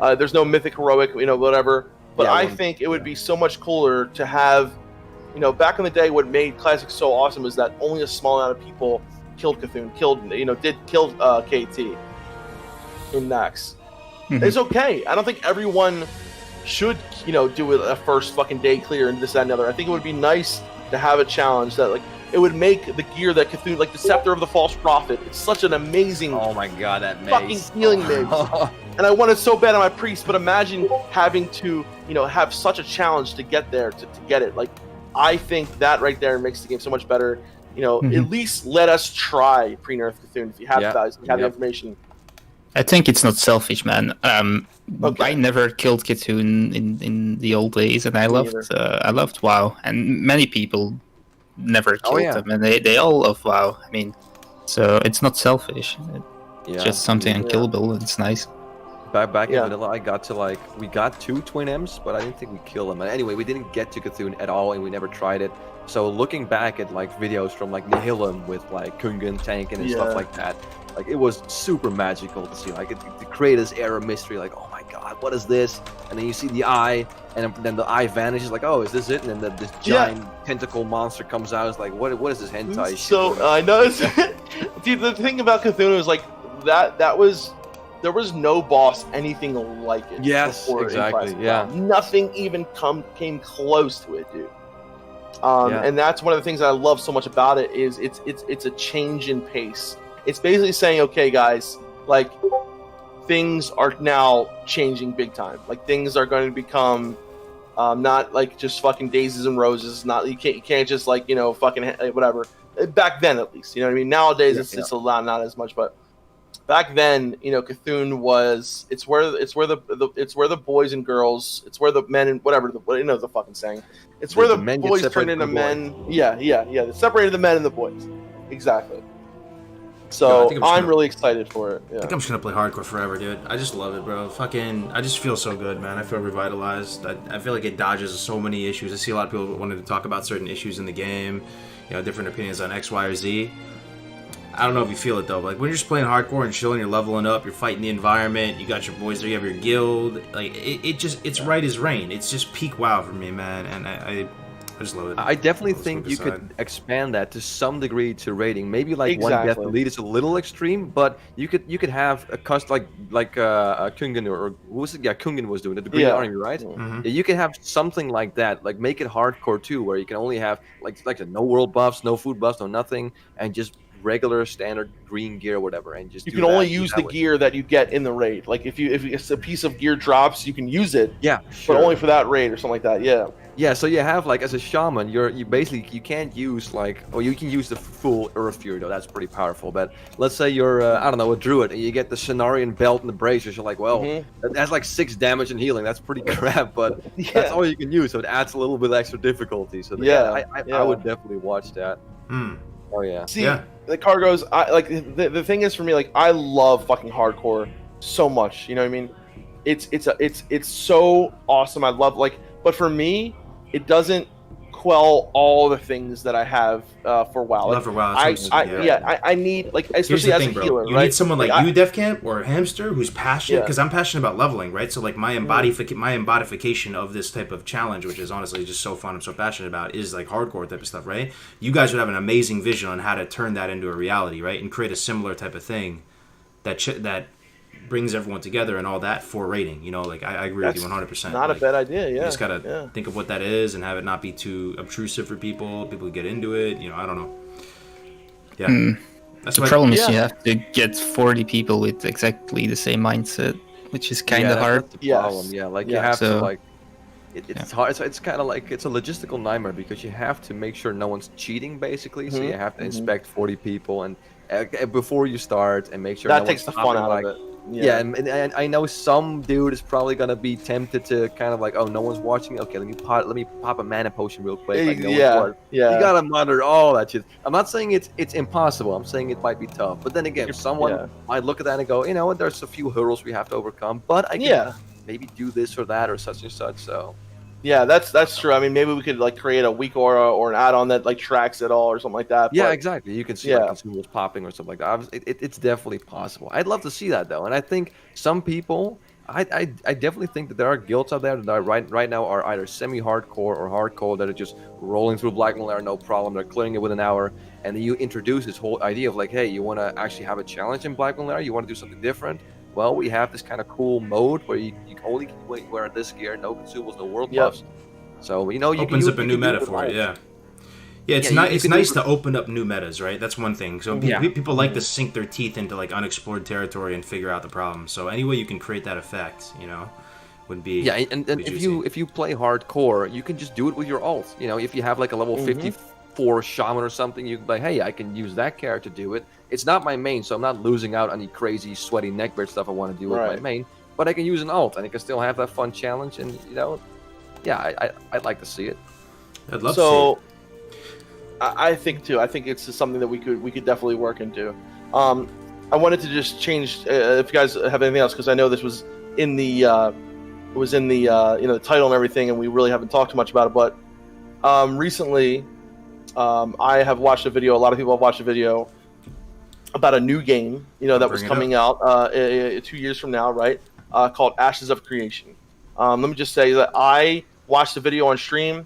There's no mythic, heroic, you know, whatever. But I think it would be so much cooler to have, you know, back in the day, what made classic so awesome was that only a small amount of people killed Cthulhu, did kill KT in Nax. It's okay. I don't think everyone should, you know, do it a first fucking day clear and this, that, and the other. I think it would be nice to have a challenge that, like, it would make the gear that Cthulhu, like the Scepter of the False Prophet, it's such an amazing my god, that fucking healing mace. And I want it so bad on my priest, but imagine having to, you know, have such a challenge to get there, to get it. Like, I think that right there makes the game so much better. You know, at least let us try pre-nerf Cthulhu if you have guys, if you have the information. I think it's not selfish, man. I never killed Kitsune in the old days, and I loved WoW, and many people never killed them, and they all love WoW. I mean, so it's not selfish. It's just something unkillable, and it's nice. Back in vanilla, we got 2 Twin M's, but I didn't think we killed them. Anyway, we didn't get to Cthulhu at all, and we never tried it. So looking back at like videos from like Nihilum with like Kungan tanking and stuff like that, like it was super magical to see. Like it created this air of mystery. Like, oh my god, what is this? And then you see the eye, and then the eye vanishes. Like, oh, is this it? And then this giant tentacle monster comes out. It's like, what is this hentai shit? So I know. Dude, the thing about Cthulhu is like that was. There was no boss anything like it. Yes, exactly. Yeah, nothing even came close to it, dude. And that's one of the things that I love so much about it is it's a change in pace. It's basically saying, okay, guys, like things are now changing big time. Like things are going to become not like just fucking daisies and roses. Not you can't just like, you know, fucking whatever. Back then, at least, you know what I mean. Nowadays, it's a lot, not as much, but. Back then, you know, Cthulhu was it's where the boys and girls, it's where the men and whatever, you know the fucking saying. It's where the boys turn into men. Yeah. They separated the men and the boys. Exactly. So I'm really excited for it. Yeah. I think I'm just gonna play hardcore forever, dude. I just love it, bro. Fucking, I just feel so good, man. I feel revitalized. I feel like it dodges so many issues. I see a lot of people wanting to talk about certain issues in the game, you know, different opinions on X, Y, or Z. I don't know if you feel it though, but like when you're just playing hardcore and chilling, you're leveling up, you're fighting the environment, you got your boys there, you have your guild, like it's right as rain. It's just peak WoW for me, man, and I just love it. I definitely think you could expand that to some degree to rating. Maybe like one death elite is a little extreme, but you could have a cost like Kungan or who was it? Yeah, Kungan was doing it, the Green Army, right? Mm-hmm. Yeah, you could have something like that, like make it hardcore too, where you can only have like no world buffs, no food buffs, no nothing, and just regular standard green gear or whatever, and just You do can only that use that the way. gear that you get in the raid. Like if it's a piece of gear drops, you can use it, Yeah, but sure. only for that raid or something like that. Yeah. Yeah, so you have like as a shaman, you basically you can't use like, or you can use the full Earth Fury though. That's pretty powerful. But let's say you're I don't know, a druid and you get the Cenarian belt and the bracers. You're like, well, that's like 6 damage and healing. That's pretty crap, but that's all you can use. So it adds a little bit extra difficulty. So I would definitely watch that. Oh yeah. See, the cargoes. I like the thing is for me, like I love fucking hardcore so much. You know what I mean? It's so awesome. I love like, but for me, it doesn't quell all the things that I have for WoW. Love for WoW. I need like, especially as a healer, You right? need someone like you, DevCamp or Hamster, who's passionate, Yeah. because I'm passionate about leveling, right? So like my embodification of this type of challenge, which is honestly just so fun, I'm so passionate about, is like hardcore type of stuff, right? You guys would have an amazing vision on how to turn that into a reality, right? And create a similar type of thing that brings everyone together and all that for rating. You know, like I agree with you 100%. Not like, a bad idea. Yeah. You just gotta think of what that is and have it not be too obtrusive for people. People get into it. You know, I don't know. Yeah. That's The problem is you have to get 40 people with exactly the same mindset, which is kind of hard. That's the problem. Yeah, like you have to like. It's hard. It's kind of like it's a logistical nightmare because you have to make sure no one's cheating, basically. So you have to inspect 40 people and before you start and make sure that no takes the one's fun out like, of it. Yeah, and I know some dude is probably gonna be tempted to kind of like, oh, no one's watching. Okay, let me pop a mana potion real quick. Like, you gotta monitor all that shit. I'm not saying it's impossible. I'm saying it might be tough. But then again, someone might look at that and go, you know what? There's a few hurdles we have to overcome, but I can maybe do this or that or such and such. So. Yeah, that's true. I mean, maybe we could like create a weak aura or an add-on that like tracks it all or something like that. Yeah, exactly. You can see like consumables popping or something like that. It's definitely possible. I'd love to see that though, and I think some people, I definitely think that there are guilds out there that are right now are either semi-hardcore or hardcore that are just rolling through Black Malaria no problem. They're clearing it within an hour, and then you introduce this whole idea of like, hey, you want to actually have a challenge in Black Malaria? You want to do something different? Well, we have this kind of cool mode where you only can wear this gear, no consumables, no world buffs. So you know, you opens up a new meta for it. Yeah, it's nice to open up new metas, right? That's one thing. So people like to sink their teeth into like unexplored territory and figure out the problem. So any way you can create that effect, you know, would be and if you play hardcore, you can just do it with your ult. You know, if you have like a level 54 shaman or something, you can be like, hey, I can use that character to do it. It's not my main, so I'm not losing out on any crazy sweaty neckbeard stuff I want to do with my main. But I can use an ult, and I can still have that fun challenge, and you know, I'd like to see it. I'd love to see it. I think too. I think it's something that we could definitely work into. I wanted to just change if you guys have anything else, because I know this was in the the title and everything, and we really haven't talked too much about it. But recently, I have watched a video. A lot of people have watched a video about a new game, that was coming out 2 years from now, right? Called Ashes of Creation. Let me just say that I watched the video on stream.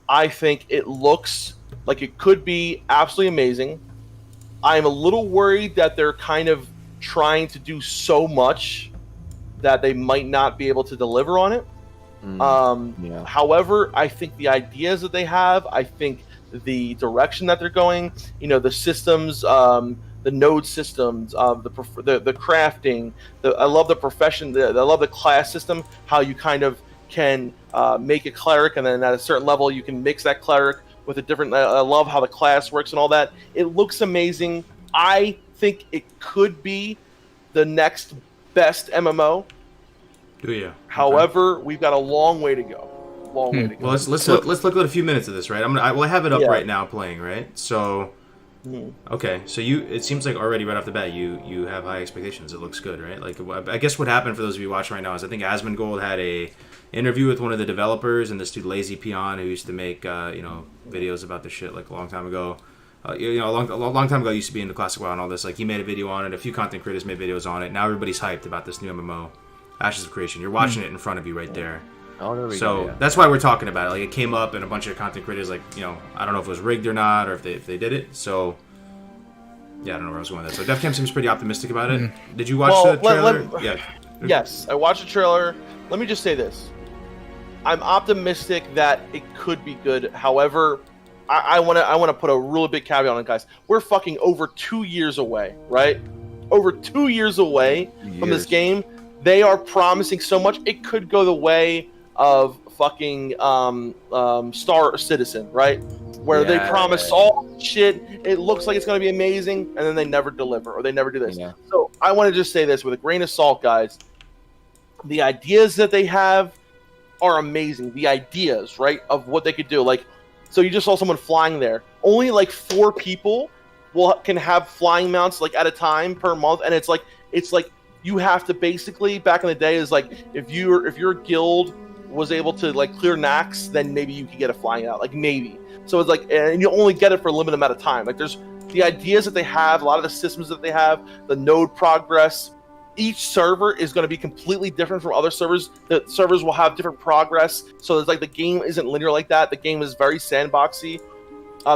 I think it looks like it could be absolutely amazing. I'm a little worried that they're kind of trying to do so much that they might not be able to deliver on it. However, I think the ideas that they have, I think the direction that they're going, the systems, the node systems, the crafting. I love the profession. I love the class system. How you kind of can make a cleric, and then at a certain level, you can mix that cleric with a different. I love how the class works and all that. It looks amazing. I think it could be the next best MMO. Do you? However, we've got a long way to go. Well, let's look at a few minutes of this, right? I have it up right now playing, right? So. Okay, so it seems like already right off the bat you have high expectations. It looks good, right? Like, I guess what happened for those of you watching right now is I think Asmongold had a interview with one of the developers, and this dude Lazy Peon, who used to make videos about this shit like a long time ago. A long time ago, used to be into Classic WoW and all this. Like, he made a video on it. A few content creators made videos on it. Now everybody's hyped about this new MMO, Ashes of Creation. You're watching it in front of you right there. Oh, there we go, yeah. That's why we're talking about it. Like, it came up, and a bunch of content creators, like, I don't know if it was rigged or not, or if they did it. So, yeah, I don't know where I was going with that. So, DevCamp seems pretty optimistic about it. Did you watch the trailer? Yes, I watched the trailer. Let me just say this. I'm optimistic that it could be good. However, I want to put a really big caveat on it, guys. We're fucking over 2 years away, right? Over 2 years away from this game. They are promising so much. It could go the way of fucking Star Citizen, right? Where they promise all shit. It looks like it's going to be amazing, and then they never deliver, or they never do this. Yeah. So I want to just say this with a grain of salt, guys. The ideas that they have are amazing. The ideas, right, of what they could do. Like, so you just saw someone flying there. Only like 4 people can have flying mounts like at a time per month, and it's like you have to basically, back in the day, is like if your guild was able to like clear Nax, then maybe you could get a flying out, like maybe. So it's like, and you only get it for a limited amount of time. Like there's the ideas that they have, a lot of the systems that they have, the node progress. Each server is going to be completely different from other servers. The servers will have different progress. So it's like the game isn't linear like that. The game is very sandboxy.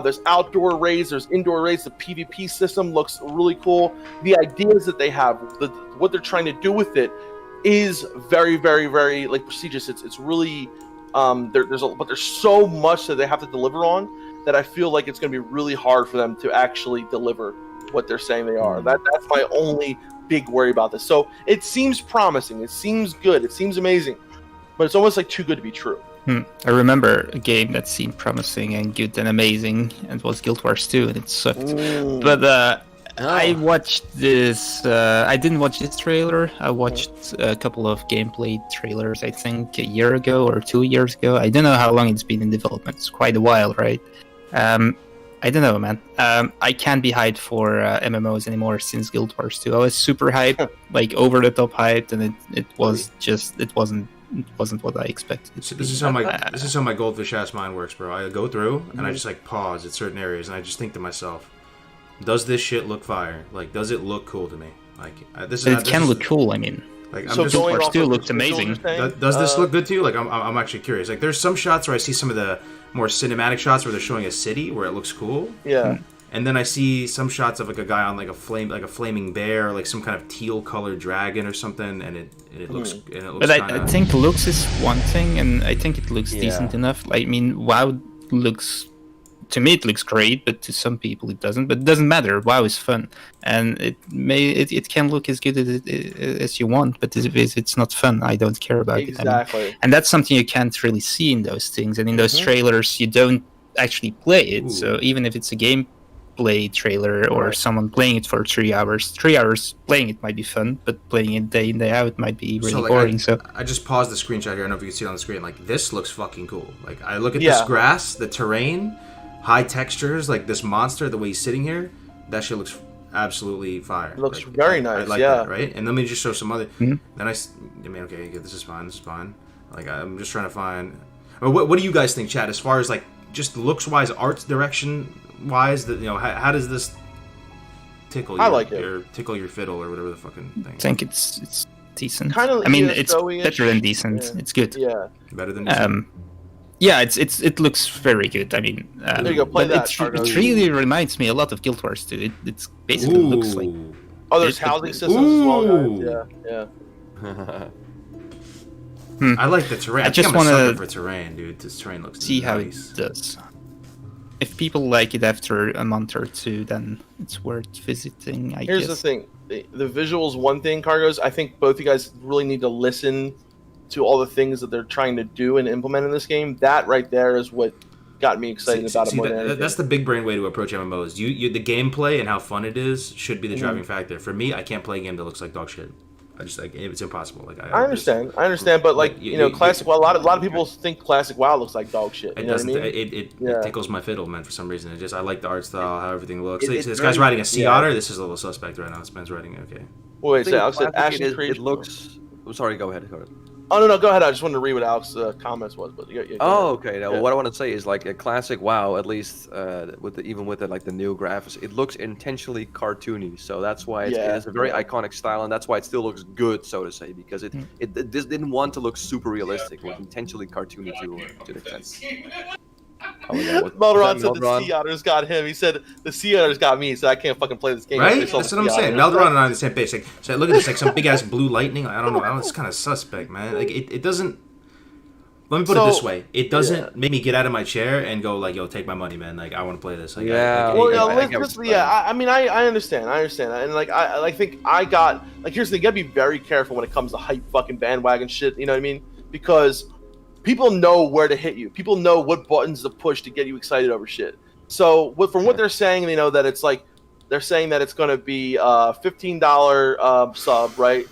There's outdoor raids, there's indoor raids. The PvP system looks really cool. The ideas that they have, what they're trying to do with it, is very, very, very like prestigious. It's really but there's so much that they have to deliver on that I feel like it's going to be really hard for them to actually deliver what they're saying they are. That's my only big worry about this. So it seems promising. It seems good. It seems amazing, but it's almost like too good to be true. I remember a game that seemed promising and good and amazing, and it was Guild Wars 2, and it sucked. But I watched this. I didn't watch this trailer. I watched a couple of gameplay trailers, I think, a year ago or 2 years ago. I don't know how long it's been in development. It's quite a while, right? I don't know, man. I can't be hyped for MMOs anymore since Guild Wars 2. I was super hyped, like over the top hyped, and it wasn't what I expected. This is how my goldfish ass mind works, bro. I go through and I just like pause at certain areas and I just think to myself, does this shit look fire? Like, does it look cool to me? Like, it can look cool. I mean, like, so Guild Wars 2 looked amazing. Does this look good to you? Like, I'm actually curious. Like, there's some shots where I see some of the more cinematic shots where they're showing a city where it looks cool. Yeah. And then I see some shots of like a guy on like a flaming bear, like some kind of teal colored dragon or something, and it looks. But I think looks is one thing, and I think it looks decent enough. I mean, WoW looks, to me it looks great, but to some people it doesn't. But it doesn't matter. WoW is fun, and it can look as good as you want, but if it's not fun, I don't care about it. I mean, and that's something you can't really see in those things, and in those trailers you don't actually play it. So even if it's a game play trailer or someone playing it for 3 hours playing it might be fun, but playing it day in day out might be really boring. So I just paused the screenshot here. I don't know if you can see it on the screen. Like, this looks fucking cool. Like, I look at this grass, the terrain, high textures, like this monster, the way he's sitting here, that shit looks absolutely fire. It looks like, very nice. I like that, right? And let me just show some other. Then I mean, okay, this is fine. Like, I'm just trying to find. What do you guys think, Chad? As far as like just looks wise, art direction wise, that, you know, how does this tickle tickle your fiddle or whatever the fucking thing? I think it's decent. Kind of. I mean, it's better than decent. Yeah. It's good. Yeah. Better than decent. Yeah, it looks very good. I mean, there you go. Play that. It really reminds me a lot of Guild Wars 2. It's basically looks like. Oh, there's housing systems as well, guys. Yeah. I like the terrain. I just want to for terrain, dude. This terrain looks see nice. how it does. If people like it after a month or two, then it's worth visiting, I guess. Here's the thing. The visuals, one thing, Cargos. I think both you guys really need to listen to all the things that they're trying to do and implement in this game. That right there is what got me excited about it more than anything. That's the big brain way to approach MMOs. You the gameplay and how fun it is should be the driving factor. For me, I can't play a game that looks like dog shit. I just like it's impossible. Like I understand, but like classic. Well, a lot of people think classic WoW looks like dog shit. You know what I mean? It tickles my fiddle, man. For some reason, I like the art style, how everything looks. This guy's riding a sea otter. This is a little suspect right now. This man's riding. Okay. Wait, so Alex said Ashen Creed. It looks. I'm sorry. Go ahead. Oh no, go ahead. I just wanted to read what Alex's comments was, but okay. Now, what I want to say is like a classic WoW, at least even with like the new graphics, it looks intentionally cartoony. So that's why it has a very iconic style, and that's why it still looks good, so to say, because it just didn't want to look super realistic. It was intentionally cartoony to the extent. Melderon said the sea otters got him. He said the sea otters got me, so I can't fucking play this game. Right? That's what I'm saying. Melderon and I are on the same page. Like, so look at this, like some big ass blue lightning. I don't know. It's kind of suspect, man. Like it doesn't. let me put it this way: it doesn't make me get out of my chair and go like, "Yo, take my money, man! Like, I want to play this." Like, I mean, I understand, and like, I think I got like, here's the thing: you gotta be very careful when it comes to hype fucking bandwagon shit. You know what I mean? Because people know where to hit you. People know what buttons to push to get you excited over shit. So, from what they're saying, they know that it's like they're saying that it's going to be $15 sub, right?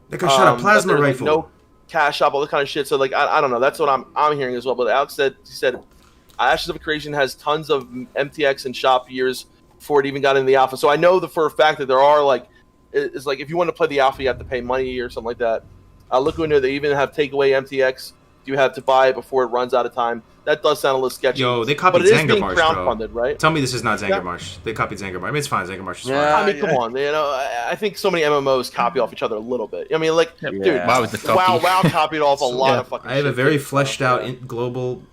They can shot a plasma rifle. Like, no cash up, all this kind of shit. So like I don't know. That's what I'm hearing as well. But Alex said Ashes of Creation has tons of MTX and shop years before it even got into the alpha. So I know for a fact that there are like it's like if you want to play the alpha, you have to pay money or something like that. Look into they even have takeaway MTX. You have to buy it before it runs out of time. That does sound a little sketchy. Yo, they copied Zangarmarsh, but it is being crowdfunded, right? Tell me this is not Zangarmarsh. They copied Zangarmarsh. I mean, it's fine. Zangarmarsh is fine. I mean, come on. You know, I think so many MMOs copy off each other a little bit. I mean, like, dude, WoW copied off a lot of fucking. I have a very fleshed out global,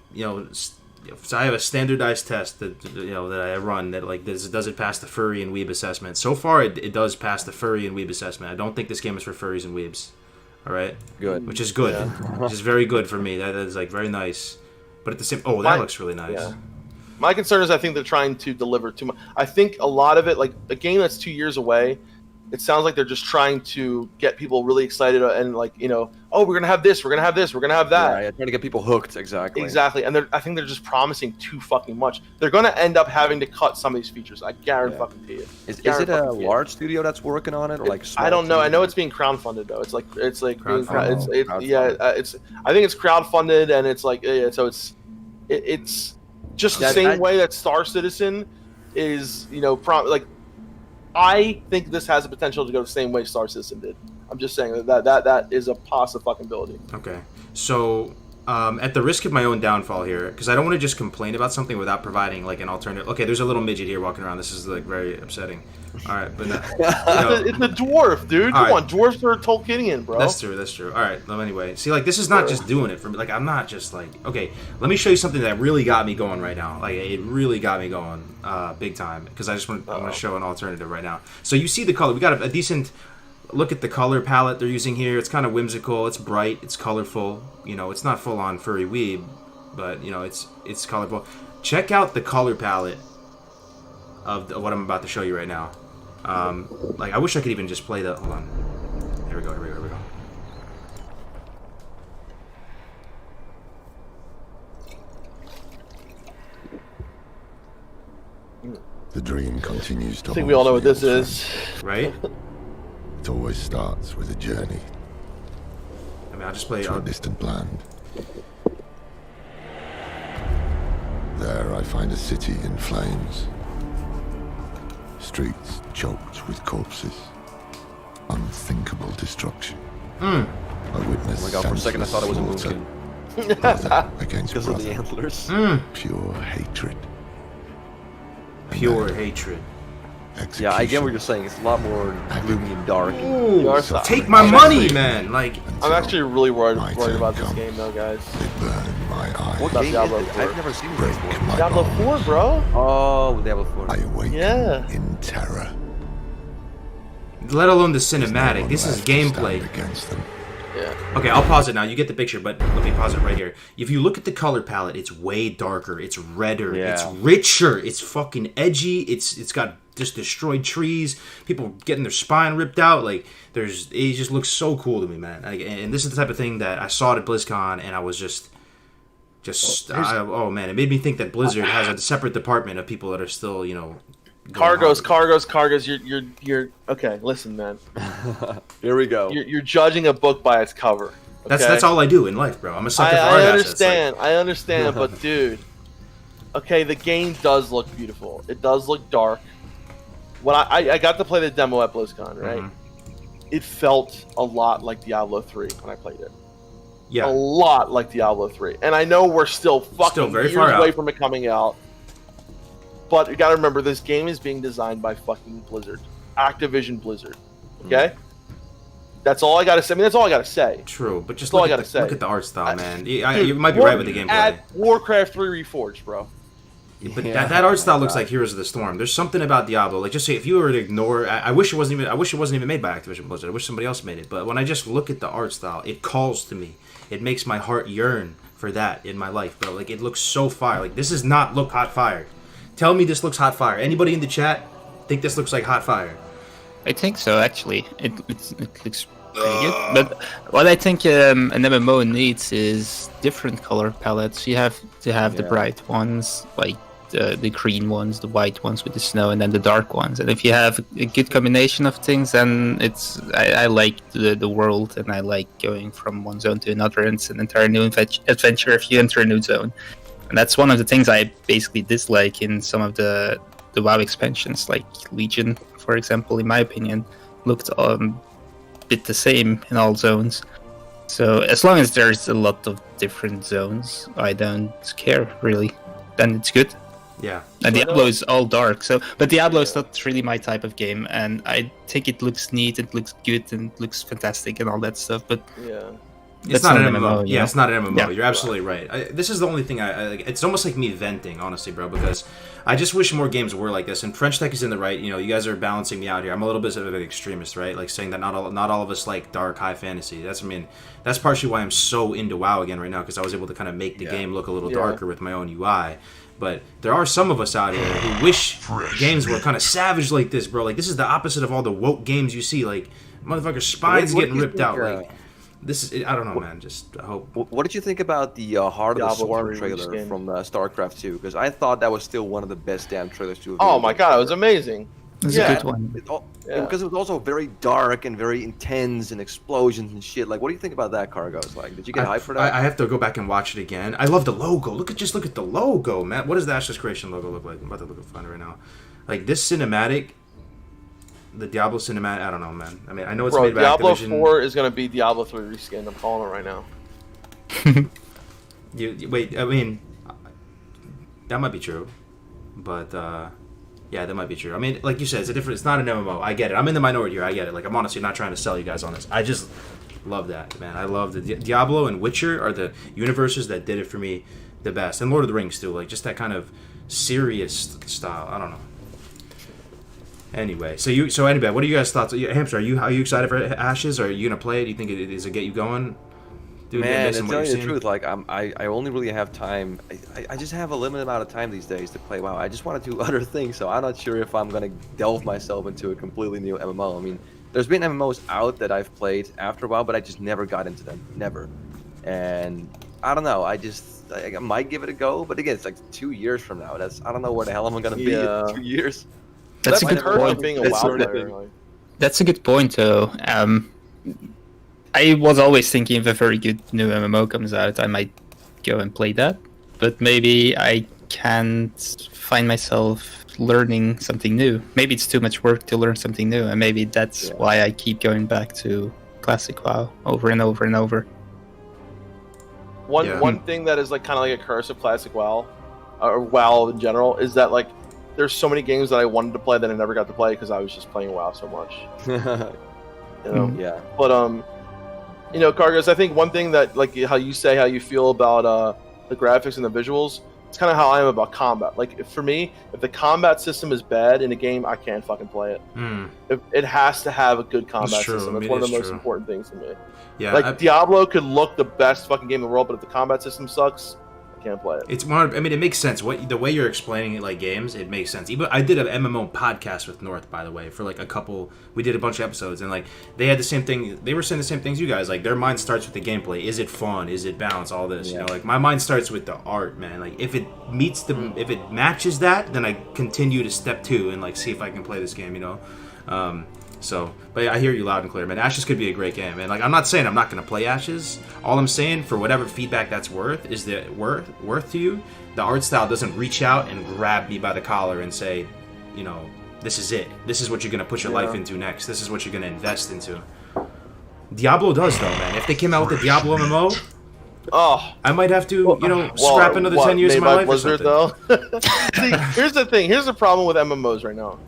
so I have a standardized test that that I run that like does it pass the furry and weeb assessment. So far, it does pass the furry and weeb assessment. I don't think this game is for furries and weebs. All right, good, which is good, which is very good for me. That is like very nice, but at the same, that looks really nice. Yeah. My concern is I think they're trying to deliver too much. I think a lot of it, like a game that's 2 years away, it sounds like they're just trying to get people really excited and like oh, we're gonna have this, we're gonna have this, we're gonna have that. Yeah, trying to get people hooked, exactly. And I think they're just promising too fucking much. They're gonna end up having to cut some of these features. I guarantee you. Is it a large studio that's working on it, or like? I don't know. I know it's being crowdfunded though. It's like I think it's crowdfunded and it's like it's just the same way that Star Citizen is I think this has the potential to go the same way Star Citizen did. I'm just saying that is a possibility. Okay, so at the risk of my own downfall here, because I don't want to just complain about something without providing like an alternative. Okay, there's a little midget here walking around. This is like very upsetting. All right, but it's a dwarf, dude. Come on, dwarfs are Tolkienian, bro. That's true. All right, anyway, see, like this is not just doing it for me. Like I'm not just like okay. Let me show you something that really got me going right now. Like it really got me going, big time. Because I want to show an alternative right now. So you see the color. We got a decent look at the color palette they're using here. It's kind of whimsical. It's bright. It's colorful. It's not full on furry weeb, but it's colorful. Check out the color palette of what I'm about to show you right now. Like I wish I could even just play the. Hold on. Here we go. The dream continues to. I think we all know what this is, right? It always starts with a journey. I mean, I'll just play to a distant land. There, I find a city in flames. Streets choked with corpses. Unthinkable destruction. I witnessed. Oh my god! For a second, I thought it was a movie. Against because of the antlers. Pure hatred. Pure hatred. Yeah, I get what you're saying. It's a lot more gloomy and dark. Ooh, take my money, man! Like, I'm actually really worried about this game, though, guys. They burn my eyes. What game? I've never seen this before. Diablo 4, bro. Oh, Diablo 4. I awaken in terror. Let alone the cinematic. This is gameplay. Against them. Yeah. Okay, I'll pause it now. You get the picture, but let me pause it right here. If you look at the color palette, it's way darker. It's redder. Yeah. It's richer. It's fucking edgy. It's got just destroyed trees. People getting their spine ripped out. Like it just looks so cool to me, man. And this is the type of thing that I saw at BlizzCon, and I was oh man, it made me think that Blizzard has a separate department of people that are still Cargos. You're okay. Listen, man. Here we go. You're judging a book by its cover. Okay? That's all I do in life, bro. I'm a sucker for art assets. I understand, but dude, okay, the game does look beautiful. It does look dark. When I got to play the demo at BlizzCon, right? Mm-hmm. It felt a lot like Diablo 3 when I played it. Yeah, a lot like Diablo 3. And I know we're still very far away from it coming out. But you gotta remember, this game is being designed by fucking Blizzard. Activision Blizzard. Okay? That's all I gotta say. I mean, that's all I gotta say. True, but just look at the art style, man. You might be right with the gameplay. At Warcraft 3 Reforged, bro. But that art style looks like Heroes of the Storm. There's something about Diablo. Like, just say, if you were to ignore... I wish it wasn't even made by Activision Blizzard. I wish somebody else made it. But when I just look at the art style, it calls to me. It makes my heart yearn for that in my life, bro. Like, it looks so fire. Like, this does not look hot fire. Tell me this looks hot fire. Anybody in the chat think this looks like hot fire? I think so, actually. It looks pretty good. But what I think an MMO needs is different color palettes. You have to have the bright ones, like the green ones, the white ones with the snow, and then the dark ones. And if you have a good combination of things, then I like the world, and I like going from one zone to another, and it's an entire new adventure if you enter a new zone. And that's one of the things I basically dislike in some of the WoW expansions, like Legion, for example, in my opinion, looked a bit the same in all zones. So as long as there's a lot of different zones, I don't care, really. Then it's good. Yeah. And Diablo is all dark, but Diablo is not really my type of game, and I think it looks neat, it looks good, and it looks fantastic and all that stuff, but it's not an MMO. Yeah, it's not an MMO. Yeah. You're absolutely right. This is the only thing I like. It's almost like me venting, honestly, bro, because I just wish more games were like this. And French Tech is in the right. You know, you guys are balancing me out here. I'm a little bit of an extremist, right? Like saying that not all of us like dark high fantasy. That's partially why I'm so into WoW again right now, because I was able to kind of make the game look a little darker with my own UI. But there are some of us out here who wish games were kind of savage like this, bro. Like, this is the opposite of all the woke games you see. Like, motherfucker, spines getting ripped out. Like, this is, I don't know, man. Just I hope. What did you think about the Heart of the Swarm 3 trailer skin. from StarCraft 2? Because I thought that was still one of the best damn trailers to have. Oh my god, it was amazing. it's Yeah. a good one. Because it was also very dark and very intense and explosions and shit. Like, what do you think about that, Cargos? Like, did you get hyped for that? I have to go back and watch it again. I love the logo. Look at the logo, man. What does the Ashes Creation logo look like? I'm about to look at it right now. Like, this cinematic, the Diablo cinematic. I don't know, man. I mean, I know it's made by Diablo Activision. 4 is going to be Diablo 3 reskin. I'm calling it right now. You wait. I mean, that might be true, but yeah, that might be true. I mean, like you said, it's not an MMO. I get it. I'm in the minority here. I get it. Like, I'm honestly not trying to sell you guys on this. I just love that, man. I love the Diablo and Witcher are the universes that did it for me the best, and Lord of the Rings too. Like, just that kind of serious style. I don't know. Anyway, so anyway, what are you guys' thoughts? Hamster, are you excited for Ashes? Or are you gonna play it? Do you think does it get you going? Dude, Man, to tell you the truth, like I only really have time. I just have a limited amount of time these days to play WoW. I just want to do other things, so I'm not sure if I'm gonna delve myself into a completely new MMO. I mean, there's been MMOs out that I've played after WoW, but I just never got into them, never. And I don't know. I might give it a go, but again, it's like 2 years from now. I don't know where the hell I'm gonna be in 2 years. That's a That good might hurt point. being a That's WoW sort of player. thing. Like. That's a good point, though. I was always thinking if a very good new MMO comes out, I might go and play that. But maybe I can't find myself learning something new. Maybe it's too much work to learn something new, and maybe that's why I keep going back to classic WoW over and over and over. One thing that is like kind of like a curse of classic WoW, or WoW in general, is that like there's so many games that I wanted to play that I never got to play because I was just playing WoW so much. You know? Yeah. But you know, Cargos, I think one thing that like how you feel about the graphics and the visuals, it's kind of how I am about combat. Like for me, if the combat system is bad in a game, I can't fucking play it. It has to have a good combat system. It's one of the most important things to me. Yeah, like Diablo could look the best fucking game in the world, but if the combat system sucks, I can't play it. It's more. I mean, it makes sense. The way you're explaining it, like games, it makes sense. Even I did an MMO podcast with North, by the way, for like a couple. We did a bunch of episodes, and like they had the same thing. They were saying the same things you guys. Like their mind starts with the gameplay. Is it fun? Is it balanced? All this, you know. Like my mind starts with the art, man. Like if it meets if it matches that, then I continue to step 2 and like see if I can play this game, you know. So, but yeah, I hear you loud and clear, man. Ashes could be a great game, man. Like, I'm not saying I'm not gonna play Ashes. All I'm saying, for whatever feedback that's worth, is that worth to you. The art style doesn't reach out and grab me by the collar and say, you know, this is it. This is what you're gonna put your life into next. This is what you're gonna invest into. Diablo does, though, man. If they came out with the Diablo MMO, I might have to, scrap another 10 years of my life Blizzard, or something. though. See, here's the thing. Here's the problem with MMOs right now.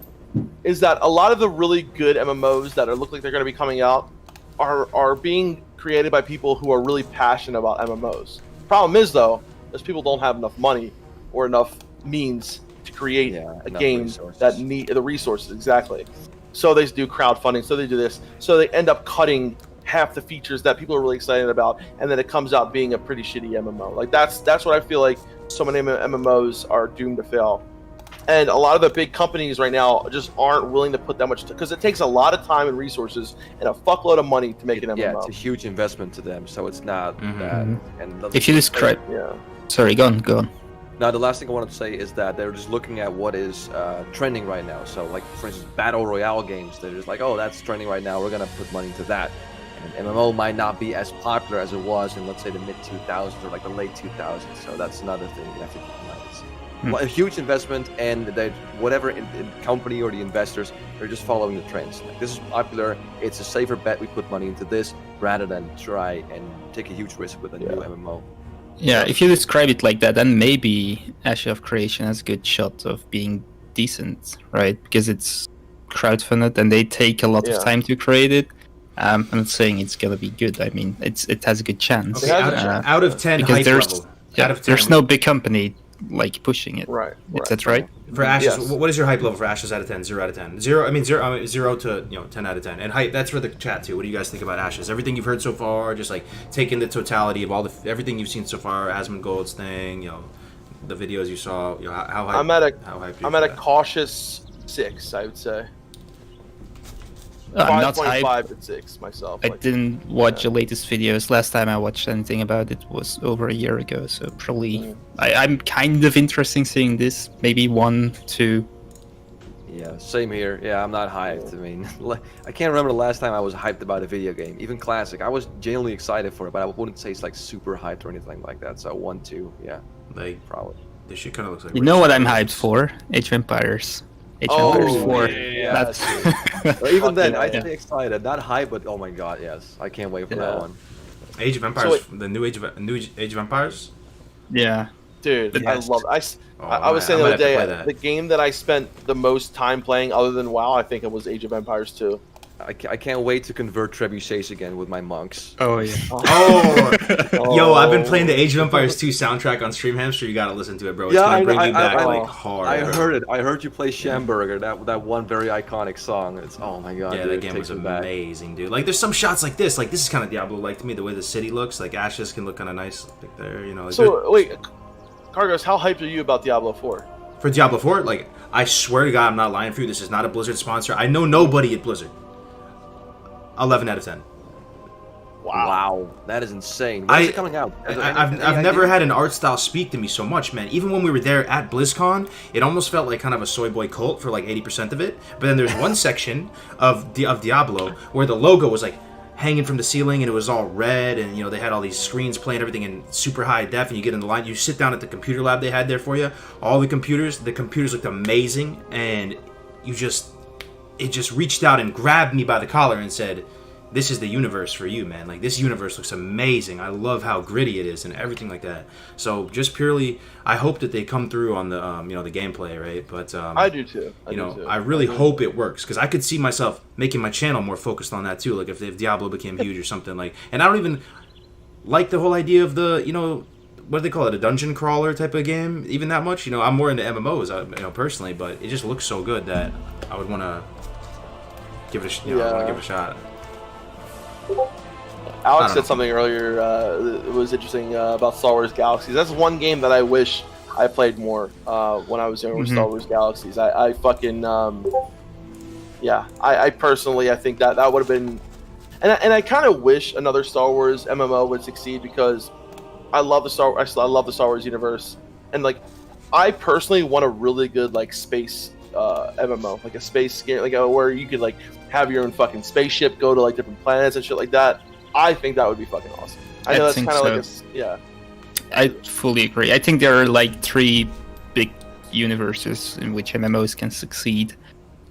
Is that a lot of the really good MMOs that look like they're going to be coming out are being created by people who are really passionate about MMOs. Problem is, though, is people don't have enough money or enough means to create a game that need the resources, exactly. So they do crowdfunding, so they do this. So they end up cutting half the features that people are really excited about, and then it comes out being a pretty shitty MMO. Like that's what I feel like so many MMOs are doomed to fail. And a lot of the big companies right now just aren't willing to put that much, because it takes a lot of time and resources and a fuckload of money to make an MMO. Yeah, it's a huge investment to them, so it's not that. And If you describe, Yeah. sorry, go on. Now, the last thing I wanted to say is that they're just looking at what is trending right now. So, like, for instance, Battle Royale games, they're just like, oh, that's trending right now, we're going to put money into that. And an MMO might not be as popular as it was in, let's say, the mid-2000s or, like, the late 2000s. So that's another thing you have to keep in mind. It's a huge investment, and that whatever company or the investors, they're just following the trends. Like, this is popular, it's a safer bet we put money into this rather than try and take a huge risk with a new MMO. Yeah, if you describe it like that, then maybe Ashes of Creation has a good shot of being decent, right? Because it's crowdfunded and they take a lot of time to create it. I'm not saying it's gonna be good. I mean, it has a good chance. Okay, out of 10 because hype there's level. yeah, there's no big company like pushing it. Right. That's right. For Ashes, Yes. what is your hype level for Ashes out of 10? 0 out of 10. 0 to 10 out of 10. And hype, that's for the chat too. What do you guys think about Ashes? Everything you've heard so far, just like taking the totality of everything you've seen so far, Asmongold's thing, the videos you saw, how hype? I'm at a cautious 6, I would say. I'm not 5.5 hyped. at 6 myself. I didn't watch the latest videos. Last time I watched anything about it was over a year ago, so probably I'm kind of interested in seeing this. Maybe 1, 2. Yeah, same here. Yeah, I'm not hyped. I mean, I can't remember the last time I was hyped about a video game, even classic. I was genuinely excited for it, but I wouldn't say it's like super hyped or anything like that. So 1, 2, yeah, Like, probably. this shit kind of looks like. You know what I'm hyped for? Age of Empires. Age of Empires 4. Yeah, That's But even then, I'd yeah. stay excited. Not hyped, but oh my god, yes. I can't wait for that one. Age of Empires, the new Age of Empires? yeah. Dude, Yes. I love it. Oh, I was I saying the might other have to play day, that. the game that I spent the most time playing other than WoW, I think it was Age of Empires 2. I can't wait to convert trebuchets again with my monks. Oh yeah. Oh, yo, I've been playing the Age of Empires 2 soundtrack on Stream Hamster. You gotta listen to it, bro. It's gonna bring you back like hard. I heard it. I heard you play Schamberger, that one very iconic song. It's oh my god. Yeah, dude, that it game takes was me back. amazing, dude. Like, there's some shots like this. Like, this is kind of Diablo-like to me. The way the city looks, like Ashes can look kind of nice, like there. Like, So wait, Cargos, how hyped are you about Diablo 4? for Diablo 4, like, I swear to God, I'm not lying for you. This is not a Blizzard sponsor. I know nobody at Blizzard. 11 out of 10. Wow, that is insane. When is it coming out? I've never had an art style speak to me so much, man. Even when we were there at BlizzCon, it almost felt like kind of a soy boy cult for like 80% of it. But then there's one section of Diablo where the logo was like hanging from the ceiling and it was all red, and they had all these screens playing everything in super high def, and you get in the line, you sit down at the computer lab they had there for you. All the computers looked amazing, and it just reached out and grabbed me by the collar and said, this is the universe for you, man. Like, this universe looks amazing. I love how gritty it is and everything like that. So just purely, I hope that they come through on the the gameplay, right? But I do too. I really hope it works, because I could see myself making my channel more focused on that too. Like if Diablo became huge or something, like. And I don't even like the whole idea of the what do they call it, a dungeon crawler type of game, even that much. I'm more into MMOs, personally, but it just looks so good that I would want to give it I want to give it a shot. Alex said something earlier that was interesting about Star Wars Galaxies. That's one game that I wish I played more when I was younger with Star Wars Galaxies. I fucking I personally, I think that would have been, and I kind of wish another Star Wars MMO would succeed, because I love the Star Wars universe, and like I personally want a really good like space MMO, like a space game, like where you could like have your own fucking spaceship, go to like different planets and shit like that. I think that would be fucking awesome. I know that's kind of like I fully agree. I think there are like 3 big universes in which MMOs can succeed,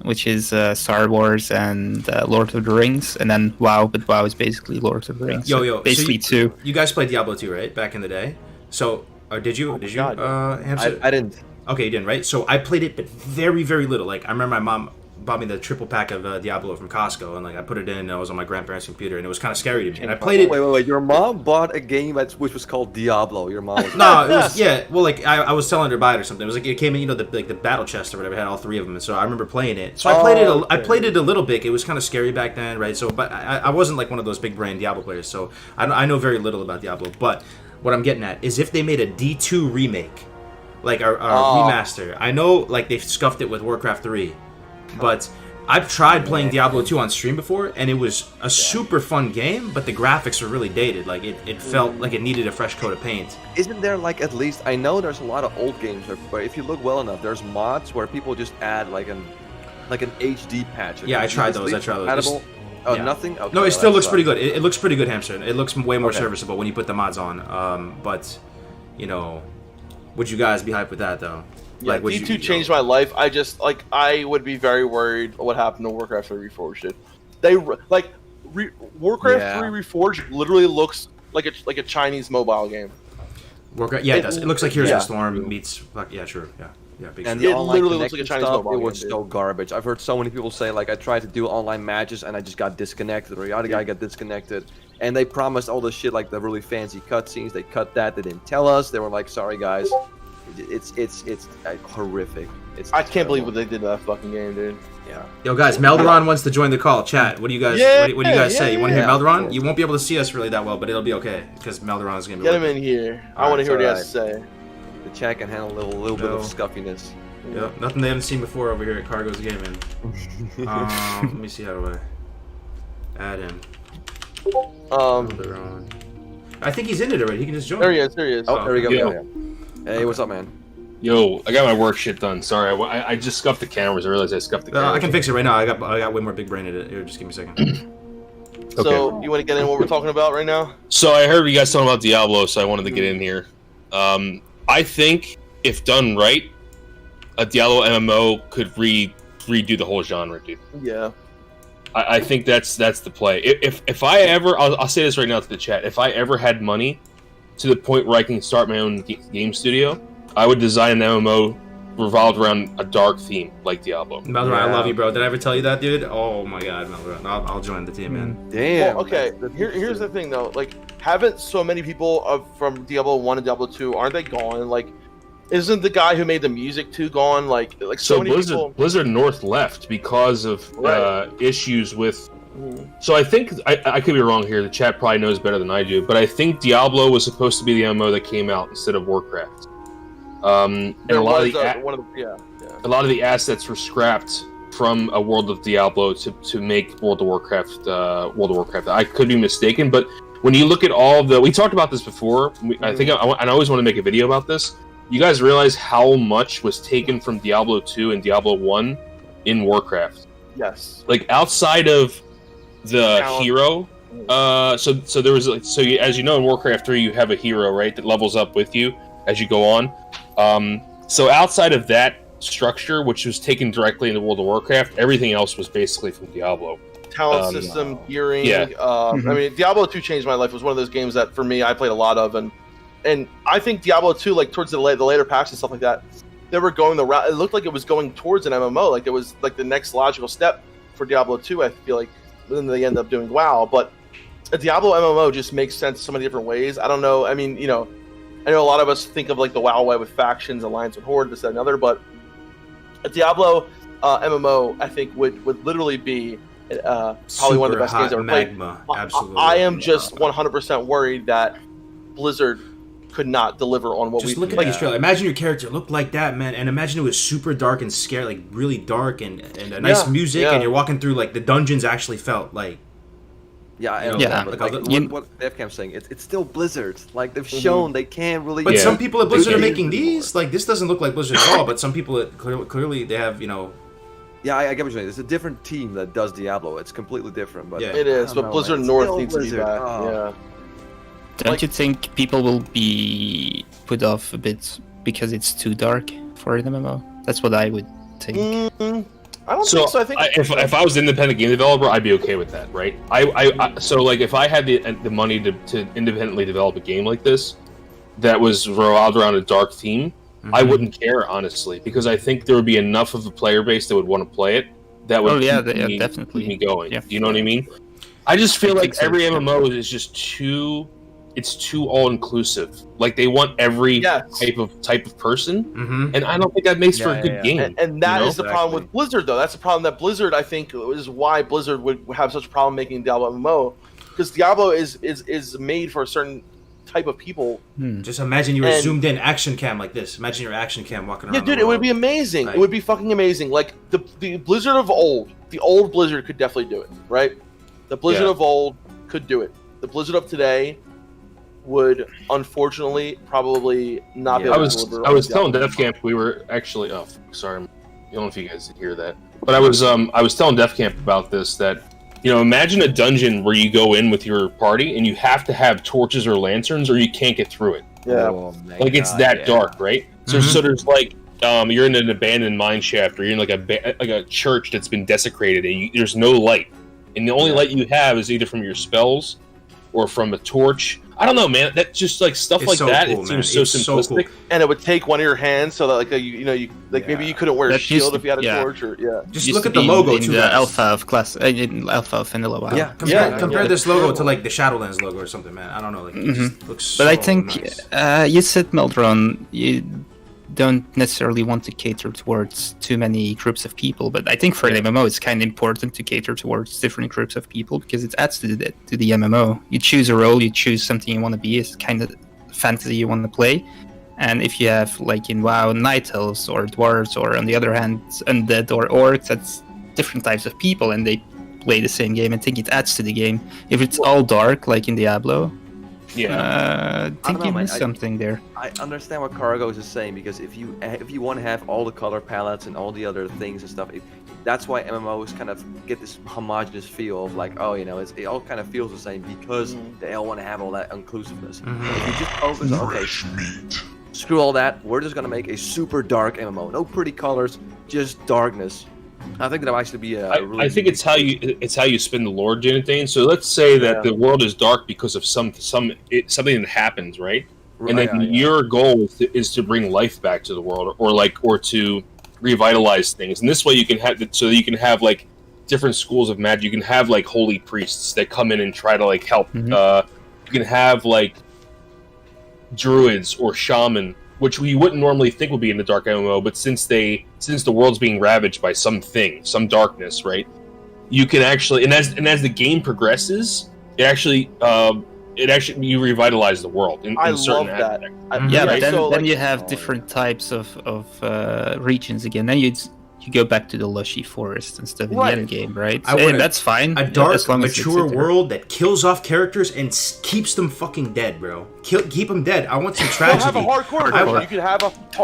which is Star Wars and Lord of the Rings, and then WoW. But WoW is basically Lord of the Rings. Basically so 2. You guys played Diablo 2, right? Back in the day. So, did you? God, Hamster? I didn't. Okay, you didn't, right? So I played it, but very, very little. Like, I remember my mom bought me the triple pack of Diablo from Costco, and like I put it in, and it was on my grandparents' computer, and it was kind of scary to me. And I played it. Wait. Your mom bought a game which was called Diablo. Your mom was No, it was well, like I was telling her to buy it or something. It was like it came in, the battle chest or whatever. It had all 3 of them, and so I remember playing it. So I played it. I played it a little bit. It was kind of scary back then, right? So, but I wasn't like one of those big brain Diablo players, so I know very little about Diablo. But what I'm getting at is if they made a D2 remake, like a remaster. I know like they've scuffed it with Warcraft 3, but I've tried playing Diablo 2 on stream before, and it was a super fun game, but the graphics were really dated. Like, it felt like it needed a fresh coat of paint. Isn't there, like, at least... I know there's a lot of old games, where if you look well enough, there's mods where people just add, like an HD patch. Yeah, I tried those. Oh, yeah. Nothing? Okay, no, it still looks pretty good. It looks pretty good, Hamster. It looks way more serviceable when you put the mods on. But, would you guys be hyped with that, though? Yeah, like, D2 changed my life. I would be very worried what happened to Warcraft 3 Reforged. Warcraft 3 Reforged literally looks like a Chinese mobile game. Warcraft, it does. It looks like Heroes of the Storm meets. Yeah, true. Yeah, big. And true. the online literally looks like a Chinese stuff, mobile it was game, so garbage. I've heard so many people say, like, I tried to do online matches and I just got disconnected, or the other guy got disconnected. And they promised all this shit, like the really fancy cutscenes. They cut that. They didn't tell us. They were like, sorry, guys. It's horrific. I can't believe what they did to that fucking game, dude. Yeah. Yo, guys, Melderon wants to join the call. Chat. What do you guys? What do you guys say? You want to hear Melderon? You won't be able to see us really that well, but it'll be okay because Melderon is gonna be. Get him in here. I want to hear what he has to say. The chat can handle a little bit of scuffiness. Yep, nothing they haven't seen before over here at Cargo's Gaming. Let me see, how do I add him? Melderon. I think he's in it already. He can just join. There he is. Oh, there we go. Yo. Hey, what's up, man? Yo, I got my work shit done. Sorry, I just scuffed the cameras. I realized I scuffed the cameras. I can fix it right now. I got way more big brain in it. Here, just give me a second. So, you want to get in what we're talking about right now? So I heard you guys talking about Diablo, so I wanted to get in here. I think if done right, a Diablo MMO could redo the whole genre, dude. Yeah. I think that's the play. If I ever, I'll say this right now to the chat. If I ever had money to the point where I can start my own game studio, I would design an MMO revolved around a dark theme like Diablo. Melderon, I love you, bro. Did I ever tell you that, dude? Oh my god, Melderon. I'll join the team, man. Damn. Well, okay, here's the thing, though. Like, haven't so many people from Diablo 1 and Diablo 2, aren't they gone? Like, isn't the guy who made the music too gone? Like so many people. Blizzard North left because of issues with. So I think I could be wrong here. The chat probably knows better than I do, but I think Diablo was supposed to be the MMO that came out instead of Warcraft. And a lot of the assets were scrapped from a World of Diablo to make World of Warcraft. I could be mistaken, but when you look at all we talked about this before. I think I always want to make a video about this. You guys realize how much was taken from Diablo 2 and Diablo 1 in Warcraft? Yes. Like outside of the hero, so there was as you know in Warcraft 3 you have a hero, right, that levels up with you as you go on. So outside of that structure, which was taken directly into World of Warcraft, everything else was basically from Diablo. Talent system, gearing. Yeah. I mean, Diablo 2 changed my life. It was one of those games that for me I played a lot of, and I think Diablo 2, like towards the later packs and stuff like that, they were going the route. It looked like it was going towards an MMO. Like it was like the next logical step for Diablo 2. I feel like then they end up doing WoW, but a Diablo MMO just makes sense so many different ways. I don't know. I mean, I know a lot of us think of like the WoW way with factions, Alliance with Horde, this, that, and other, but a Diablo MMO, I think would literally be probably one of the best games I've ever played. Absolutely. I am just 100% worried that Blizzard could not deliver on what just look at these trailers. Imagine your character looked like that, man, and imagine it was super dark and scary, like really dark and a nice music, and you're walking through like the dungeons actually felt like. What FCAM's saying, it's still Blizzard. Like they've shown they can't really. But some people at Blizzard are making these. Like this doesn't look like Blizzard at all. But some people clearly they have Yeah, I get what you're saying. It's a different team that does Diablo. It's completely different. But it is. But Blizzard North needs to be back. Yeah. Don't you think people will be put off a bit because it's too dark for an MMO? That's what I would think. I don't think so. I think if I was an independent game developer, I'd be okay with that, right? So like if I had the money to independently develop a game like this that was revolved around a dark theme, I wouldn't care, honestly, because I think there would be enough of a player base that would want to play it that would definitely keep me going. Yeah. Do you know what I mean? I just feel like so. every MMO is just too all inclusive. Like they want every type of person, and I don't think that makes for a good game. And that is the problem with Blizzard, though. That's the problem that Blizzard, I think, is why Blizzard would have such a problem making Diablo MMO, because Diablo is made for a certain type of people. Just imagine you were zoomed in action cam like this. Imagine your action cam walking around. Yeah, dude, it would be amazing. Like, it would be fucking amazing. Like the Blizzard of old, the old Blizzard could definitely do it, right? The Blizzard of old could do it. The Blizzard of today would unfortunately probably not be able to deliver. I was telling Def Camp we were actually sorry, I don't know if you guys hear that. But I was telling Def Camp about this, that imagine a dungeon where you go in with your party and you have to have torches or lanterns or you can't get through it. Yeah. Like it's that dark, right? So there's like you're in an abandoned mine shaft, or you're in like a church that's been desecrated and there's no light. And the only light you have is either from your spells or from a torch. I don't know, man. That's just like stuff like that. Cool, it seems so simplistic. So cool. And it would take one of your hands, so that maybe you couldn't wear a shield if you had a torch, or Just look at the logo in too. The alpha of class, in alpha of vanilla WoW. Yeah, compare this logo to like the Shadowlands logo or something, man. I don't know, like it just looks. So I think nice. You said, Meldron, you don't necessarily want to cater towards too many groups of people, but I think for an MMO it's kind of important to cater towards different groups of people, because it adds to the MMO. You choose a role, you choose something you want to be, it's kind of fantasy you want to play. And if you have, like in WoW, night elves or dwarves, or on the other hand undead or orcs, that's different types of people and they play the same game. I think it adds to the game. If it's all dark like in Diablo, I think you missed something there. I understand what Cargos is saying, because if you want to have all the color palettes and all the other things and stuff, that's why MMOs kind of get this homogenous feel of like, it all kind of feels the same, because they all want to have all that inclusiveness. If you just focus on, screw all that, we're just gonna make a super dark MMO, no pretty colors, just darkness. I think that'll actually be I think it's how you spin the lore, Jonathan. So let's say that the world is dark because of something that happens, right? And then your goal is to bring life back to the world, or to revitalize things. And this way you can have like different schools of magic. You can have like holy priests that come in and try to like help. You can have like druids or shaman, which we wouldn't normally think would be in the dark MMO, but since the world's being ravaged by some darkness, right? You can actually, and as the game progresses, you revitalize the world in certain aspects. Then you have different types of regions again. Then you go back to the lushy forest and stuff in the end game, right? And that's fine. A dark, mature world that kills off characters and keeps them fucking dead, bro. Keep them dead. I want some tragedy. Have a hardcore version. You could have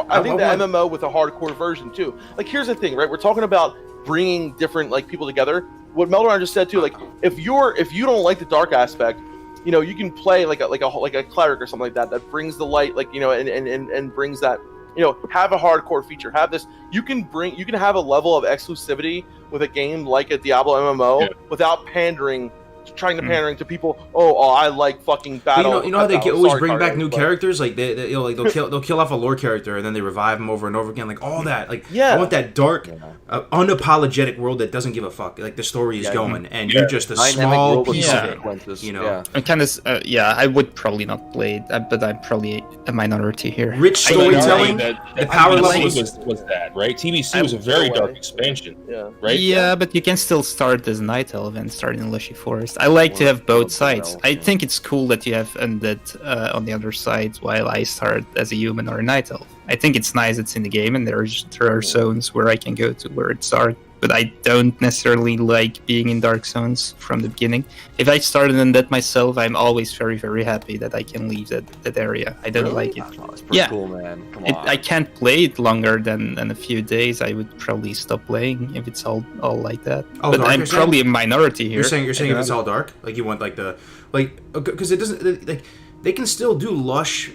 I think the MMO with a hardcore version too. Like, here's the thing, right? We're talking about bringing different like people together. What Meldron just said too, like if you don't like the dark aspect, you can play like a cleric or something like that brings the light, like and brings that. Have a hardcore feature. Have this. You can have a level of exclusivity with a game like a Diablo MMO without pandering to people. Oh, I like fucking battle. You know how they always bring back new characters. Like they'll kill off a lore character and then they revive them over and over again. Like all that. Like I want that dark, unapologetic world that doesn't give a fuck. Like the story is going, and you're just a small piece of it. And kind of, I would probably not play it, but I'm probably a minority here. Rich storytelling. The power level was that, right? TBC was a very dark expansion, right? Yeah, but you can still start as Night Elf and start in Lushy Forest. I like to have both sides. I think it's cool that you have undead on the other side while I start as a human or a Night Elf. I think it's nice it's in the game, and there are zones where I can go to where it's dark, but I don't necessarily like being in dark zones from the beginning. If I started in that myself, I'm always very, very happy that I can leave that area. I don't like it. That's pretty cool, man. Come on. I can't play it longer than a few days. I would probably stop playing if it's all like that. But I'm probably a minority here. You're saying if it's all dark, like you want because it doesn't like they can still do lush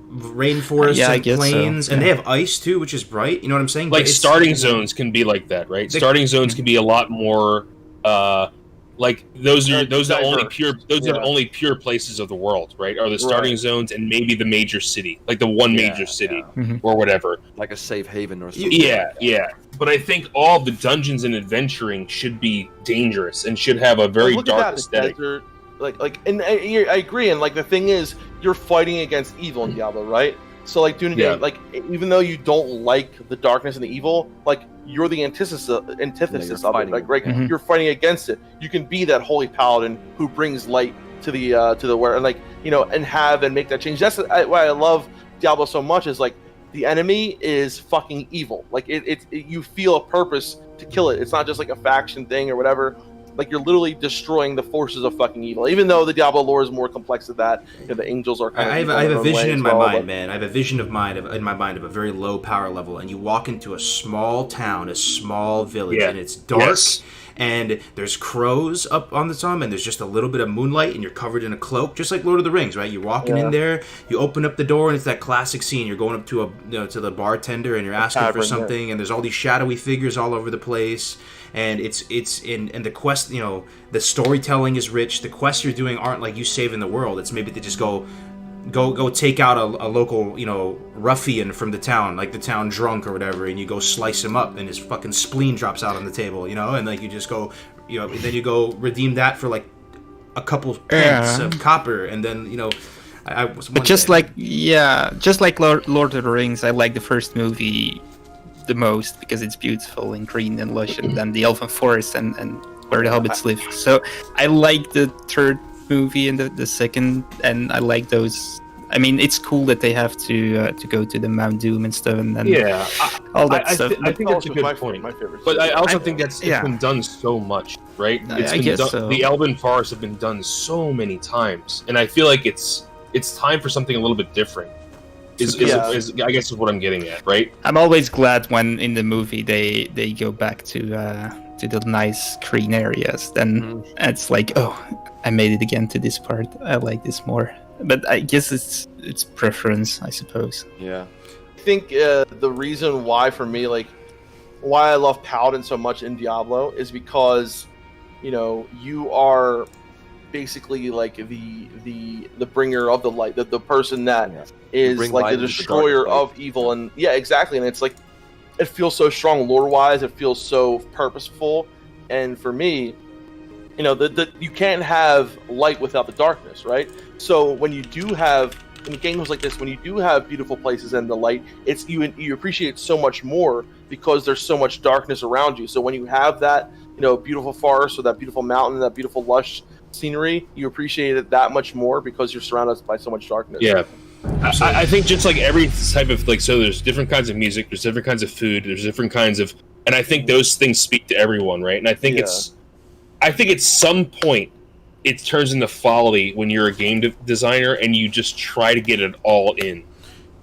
rainforests and plains, and they have ice too, which is bright. You know what I'm saying? Like starting zones can be like that, right? Starting zones can be a lot more Like those are Diverse. the only Yeah. pure places of the world, right? Are the starting Right. zones and maybe the major city, like the one major city or whatever. Like a safe haven or something. Yeah. But I think all the dungeons and adventuring should be dangerous and should have a very Look dark at that, the aesthetic. desert, and I agree. And like the thing is, you're fighting against evil in Diablo, right? So like doing Yeah. like even though you don't like the darkness and the evil, like you're the antithesis of it. fighting Like it. right, you're fighting against it. You can be that holy paladin who brings light to the where, and like and make that change. That's why I love Diablo so much. Is like the enemy is fucking evil. Like you feel a purpose to kill it. It's not just like a faction thing or whatever. Like you're literally destroying the forces of fucking evil. Even though the Diablo lore is more complex than that, the angels are kind of. I have a vision in my mind, man. I have a vision in my mind of a very low power level, and you walk into a small town, a small village, and it's dark, and there's crows up on the top, and there's just a little bit of moonlight, and you're covered in a cloak, just like Lord of the Rings, right? You're walking in there, you open up the door, and it's that classic scene. You're going up to to the bartender, and you're asking for something, and there's all these shadowy figures all over the place. And it's the quest, the storytelling is rich. The quests you're doing aren't like you saving the world. It's maybe to just go take out a local, ruffian from the town, like the town drunk or whatever, and you go slice him up, and his fucking spleen drops out on the table, and like you just go, then you go redeem that for like a couple pence of copper, and then But just like Lord of the Rings, I like the first movie the most because it's beautiful and green and lush, and then the elven forest and where the hobbits live. So I like the third movie and the second, and I like those. I mean, it's cool that they have to go to the Mount Doom and stuff, and then all that stuff. I think that's a good point. My favorite. But I also think it's been done so much, right? I guess so. The elven forests have been done so many times, and I feel like it's time for something a little bit different. Is I guess is what I'm getting at, right? I'm always glad when in the movie they go back to the nice green areas. Then it's like, oh, I made it again to this part. I like this more. But I guess it's preference, I suppose. Yeah. I think the reason why for me, like, why I love Paladin so much in Diablo is because, you are basically like the bringer of the light, the person that is like the destroyer of evil, and exactly. And it's like it feels so strong lore wise. It feels so purposeful, and for me, you can't have light without the darkness, right? So when you do have in games like this, when you do have beautiful places and the light, it's you appreciate it so much more because there's so much darkness around you. So when you have that beautiful forest or that beautiful mountain, that beautiful lush scenery, you appreciate it that much more because you're surrounded by so much darkness. Yeah. I think just like every type of so there's different kinds of music, there's different kinds of food, there's different kinds of, and I think those things speak to everyone, right? And I think I think at some point it turns into folly when you're a game designer and you just try to get it all in.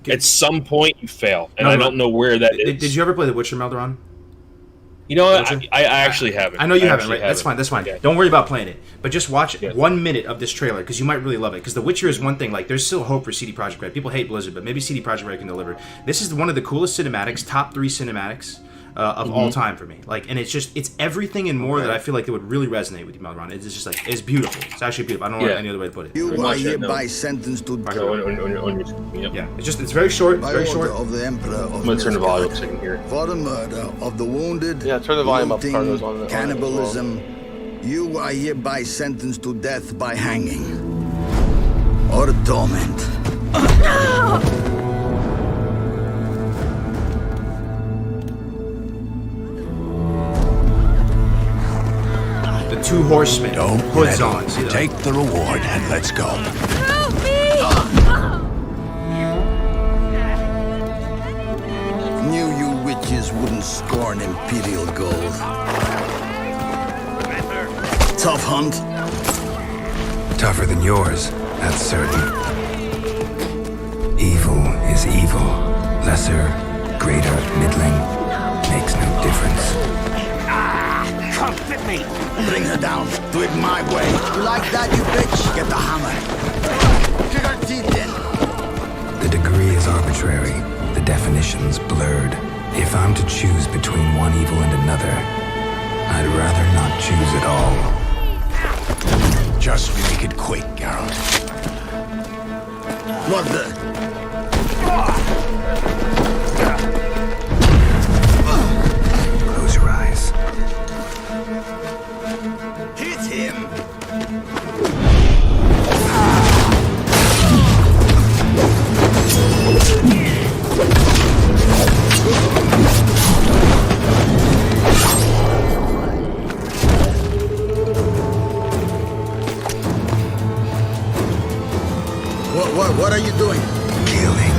At some point you fail, and I don't know where that is. Did you ever play The Witcher, Melderon? I actually haven't. I know you haven't, right? That's fine. Yeah. Don't worry about playing it. But just watch 1 minute of this trailer, because you might really love it. Because The Witcher is one thing, like, there's still hope for CD Projekt Red. People hate Blizzard, but maybe CD Projekt Red can deliver. This is one of the coolest cinematics, top 3 cinematics of all time for me. Like, and it's everything and more that I feel like that would really resonate with you, Melderon. It's just like, it's beautiful. It's actually beautiful. I don't know any other way to put it. You are hereby sentenced to death. Yeah, it's very short. It's very short. Of the Emperor of I'm gonna turn the volume up so you can hear it. For the murder of the wounded, turn the volume up. looting, Carlos, on cannibalism, you are hereby sentenced to death by hanging or torment. The 2 horsemen, hoods on. Take the reward and let's go. Help me! Knew you witches wouldn't scorn imperial gold. Tough hunt. Tougher than yours, that's certain. Evil is evil. Lesser, greater, middling, makes no difference. Come fit me. Bring her down. Do it my way. You like that, you bitch? Get the hammer. Kick her teeth in. The degree is arbitrary, the definition's blurred. If I'm to choose between one evil and another, I'd rather not choose at all. Just make it quick, Geralt. What the? Close your eyes. Hit him! What are you doing? Killing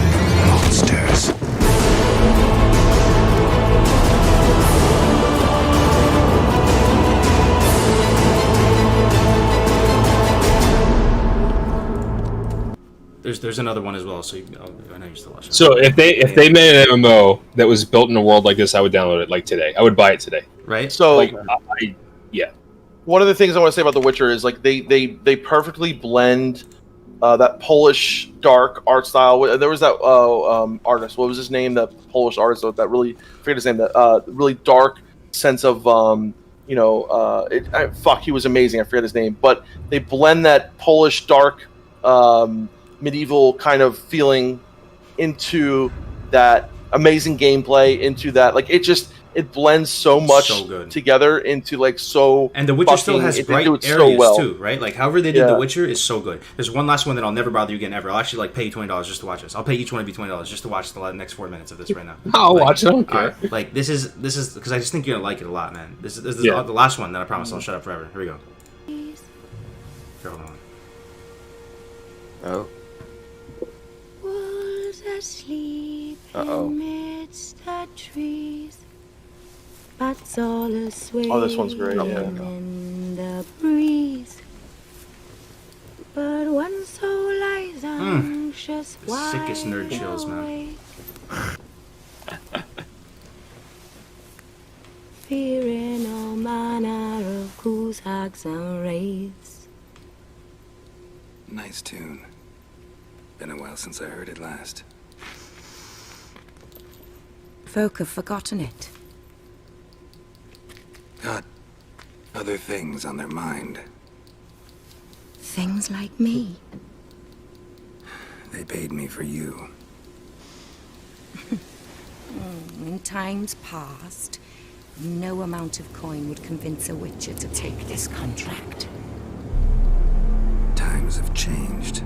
monsters. There's another one as well, so I know you're still watching. So if they made an MMO that was built in a world like this, I would download it like today. I would buy it today. Right? So, Like, yeah. one of the things I want to say about The Witcher is like they perfectly blend that Polish dark art style. There was that artist. What was his name? That Polish artist that really I forget his name. That really dark sense of he was amazing. I forget his name, but they blend that Polish dark medieval kind of feeling into that amazing gameplay, into that like it blends so much together into like so. And The Witcher still has bright areas so too, right? Like however they did The Witcher is so good. There's one last one that I'll never bother you again ever. I'll actually like pay you $20 just to watch this. I'll pay each one of you $20 just to watch the next 4 minutes of this right now. I'll watch it. I don't care. Right, like this is because I just think you're gonna like it a lot, man. This is the last one that I promise I'll shut up forever. Here we go. Here, hold on. Oh. Was asleep amidst the trees. Bats all asway. Oh, this one's great. In the breeze. But one soul lies anxious. The sickest nerd chills, man. Fearing all manner of ghouls, hags, and wraiths. Nice tune. Been a while since I heard it last. Folk have forgotten it. Got other things on their mind. Things like me. They paid me for you. In times past, no amount of coin would convince a Witcher to take this contract. Times have changed.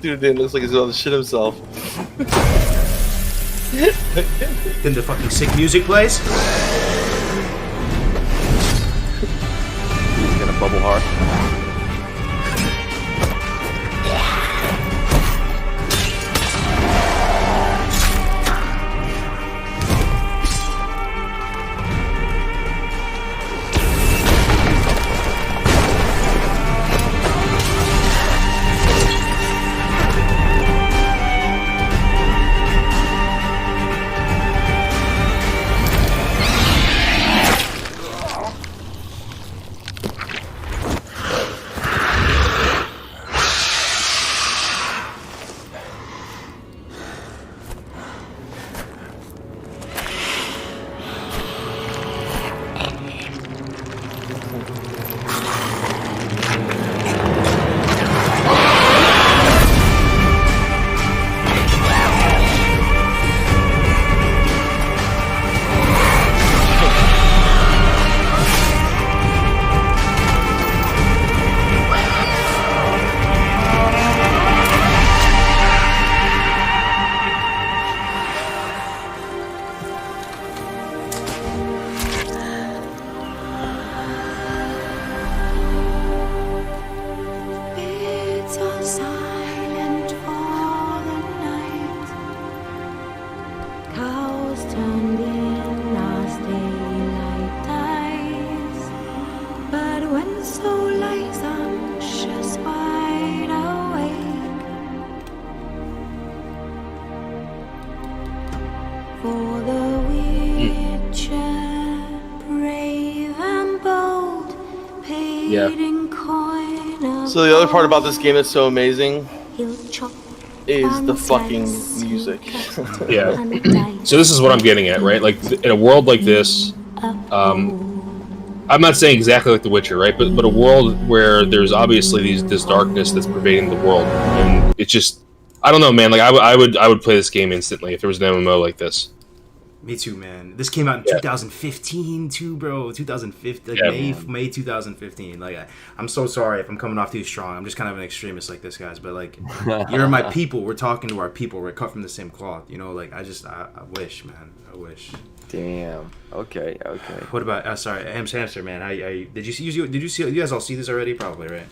Dude, Dan looks like he's on the shit himself. Then the fucking sick music plays. He's gonna bubble hard. So the other part about this game that's so amazing is the fucking music. Yeah. So this is what I'm getting at, right? Like in a world like this, I'm not saying exactly like The Witcher, right? But a world where there's obviously this darkness that's pervading the world, and it's just, I don't know, man. Like I would play this game instantly if there was an MMO like this. Me too, man. This came out in 2015 too, bro. 2015, like May 2015. Like, I'm so sorry if I'm coming off too strong. I'm just kind of an extremist like this, guys. But like, you're my people. We're talking to our people. We're cut from the same cloth. You know, like I wish, man. I wish. Damn. Okay. What about? Sorry, Hamster, man. Did you see? You guys all see this already? Probably, right?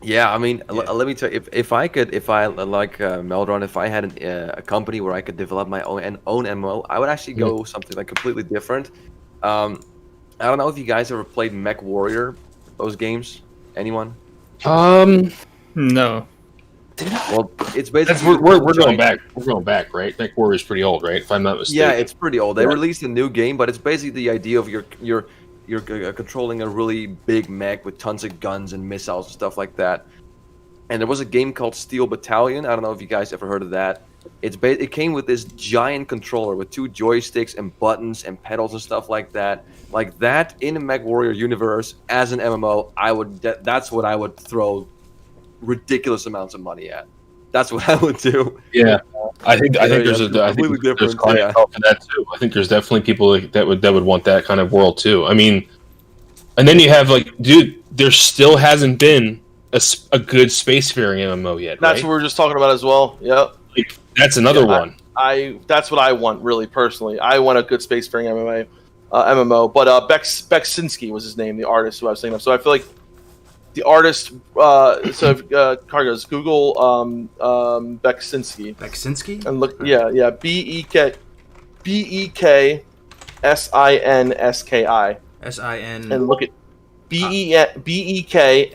Yeah, I mean, let me tell you, if I like Meldron, if I had a company where I could develop my own MMO, I would actually go something like completely different. I don't know if you guys ever played Mech Warrior, those games. Anyone? No. Well, it's basically we're going back. We're going back, right? Mech Warrior is pretty old, right? If I'm not mistaken. Yeah, it's pretty old. They released a new game, but it's basically the idea of you're controlling a really big mech with tons of guns and missiles and stuff like that. And there was a game called Steel Battalion. I don't know if you guys ever heard of that. It came with this giant controller with 2 joysticks and buttons and pedals and stuff like that. Like that in the Mech Warrior universe as an MMO, that's what I would throw ridiculous amounts of money at. That's what I would do. Yeah, I think there's clientele for that too. I think there's definitely people that would want that kind of world too. I mean, and then you have like, dude, there still hasn't been a good spacefaring MMO yet. That's what we were just talking about as well. Yep. Like, that's another one. That's what I want, really, personally. I want a good spacefaring MMO. But Beksinski was his name, the artist who I was thinking of. So I feel like the artist, Cargos, Google Beksinski. Beksinski? And look, yeah, Beksinski. SIN. And look at Beksinski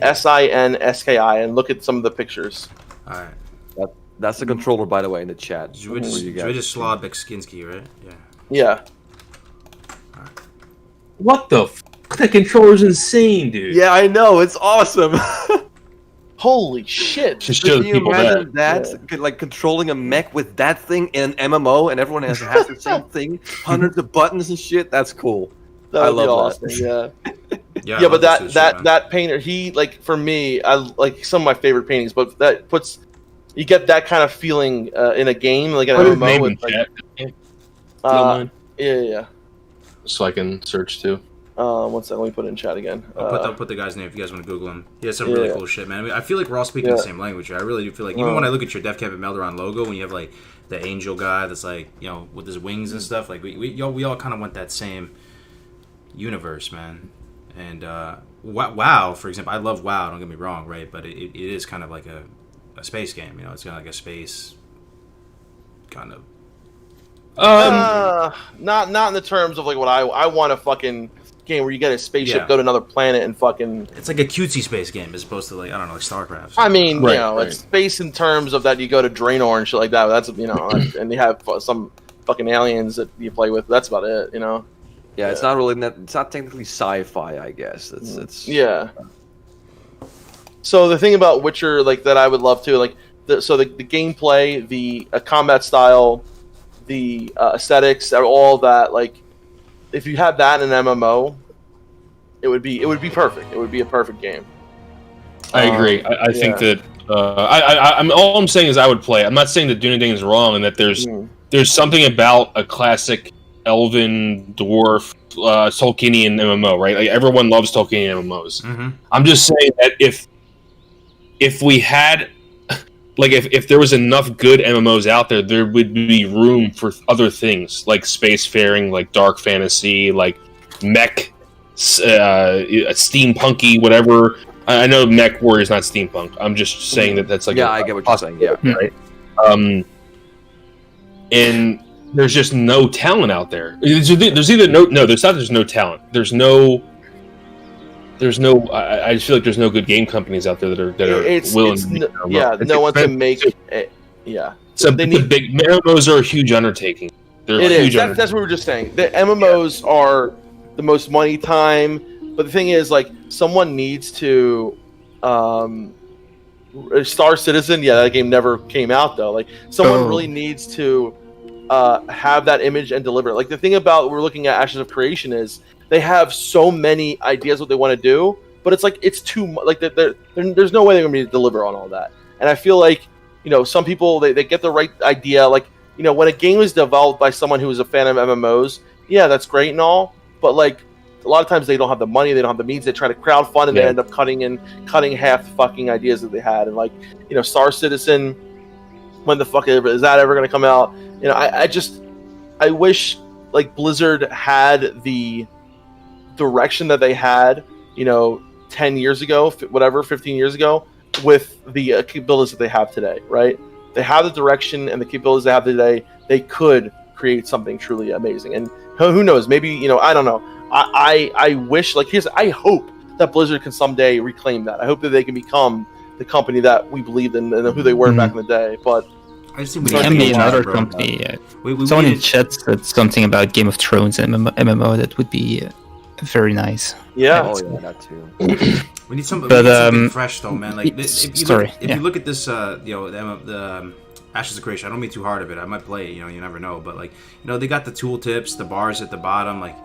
and look at some of the pictures. All right. That's the controller, by the way, in the chat. Zwijislaw Beksinski, right? Yeah. Yeah. Right. What the that controller's insane, dude. Yeah, I know. It's awesome. Holy shit. Just show people that. Like controlling a mech with that thing in an MMO and everyone has the same thing, hundreds of buttons and shit. That's cool. I love awesome. That. Yeah. But that painter, he, like, for me, I like some of my favorite paintings, but that puts, you get that kind of feeling in a game, like an MMO. With, like, yeah. So I can search too. One second, let me put it in chat again. I'll put the guy's name if you guys want to Google him. He has some really cool shit, man. I mean, I feel like we're all speaking the same language. I really do feel like, even when I look at your Def Camp and Melderon logo, when you have like the angel guy that's like, you know, with his wings and stuff, like we all kind of want that same universe, man. And WoW, for example, I love WoW. Don't get me wrong, right? But it is kind of like a space game. You know, it's kind of like a space kind of. Not in the terms of like what I want a fucking game where you get a spaceship, go to another planet, and fucking. It's like a cutesy space game as opposed to like, I don't know, like StarCraft. I mean, it's space in terms of that you go to Draenor and shit like that. That's and you have some fucking aliens that you play with. That's about it, you know. Yeah, it's not really. It's not technically sci-fi, I guess. It's yeah. So the thing about Witcher, like that, I would love to like. The gameplay, the combat style, the aesthetics, all that. Like, if you had that in an MMO, it would be perfect. It would be a perfect game. I agree. I think that. I'm all I'm saying is I would play. I'm not saying that doing anything is wrong, and that there's something about a classic elven dwarf Tolkienian MMO, right? Like everyone loves Tolkienian MMOs. Mm-hmm. I'm just saying that if we had, like, if there was enough good MMOs out there, there would be room for other things like spacefaring, like dark fantasy, like mech, steampunky, whatever. I know Mech Warrior is not steampunk. I'm just saying that's like I get what you're saying. Yeah, right. And there's just no talent out there. There's either there's no talent. There's no. I just feel like there's no good game companies out there that are willing. No one can make it. Yeah. So the big MMOs are a huge undertaking. That's what we were just saying. The MMOs are the most money time, but the thing is, like, someone needs to Star Citizen, yeah, that game never came out though. Like someone really needs to have that image and deliver it. Like the thing about we're looking at Ashes of Creation is they have so many ideas what they want to do, but it's like it's too much. Like there's no way they're going to be able to deliver on all that. And I feel like some people they get the right idea. Like when a game is developed by someone who is a fan of MMOs, yeah, that's great and all, but like a lot of times they don't have the money, they don't have the means. They try to crowdfund and they end up cutting half the fucking ideas that they had. And like Star Citizen, when the fuck is that ever going to come out? I wish like Blizzard had the direction that they had 10 years ago, 15 years ago, with the capabilities that they have today. Right? They have the direction and the capabilities they have today. They could create something truly amazing. And who knows? Maybe I don't know. I wish I hope that Blizzard can someday reclaim that. I hope that they can become the company that we believed in and who they were back in the day. But I just think we can be another company. Someone in chat said something about Game of Thrones and MMO that would be very nice. Yeah, that too. We need something fresh though, man. Like if you look at this, the Ashes of Creation, I don't mean too hard of it. I might play it, you never know. But like, they got the tooltips, the bars at the bottom. Like,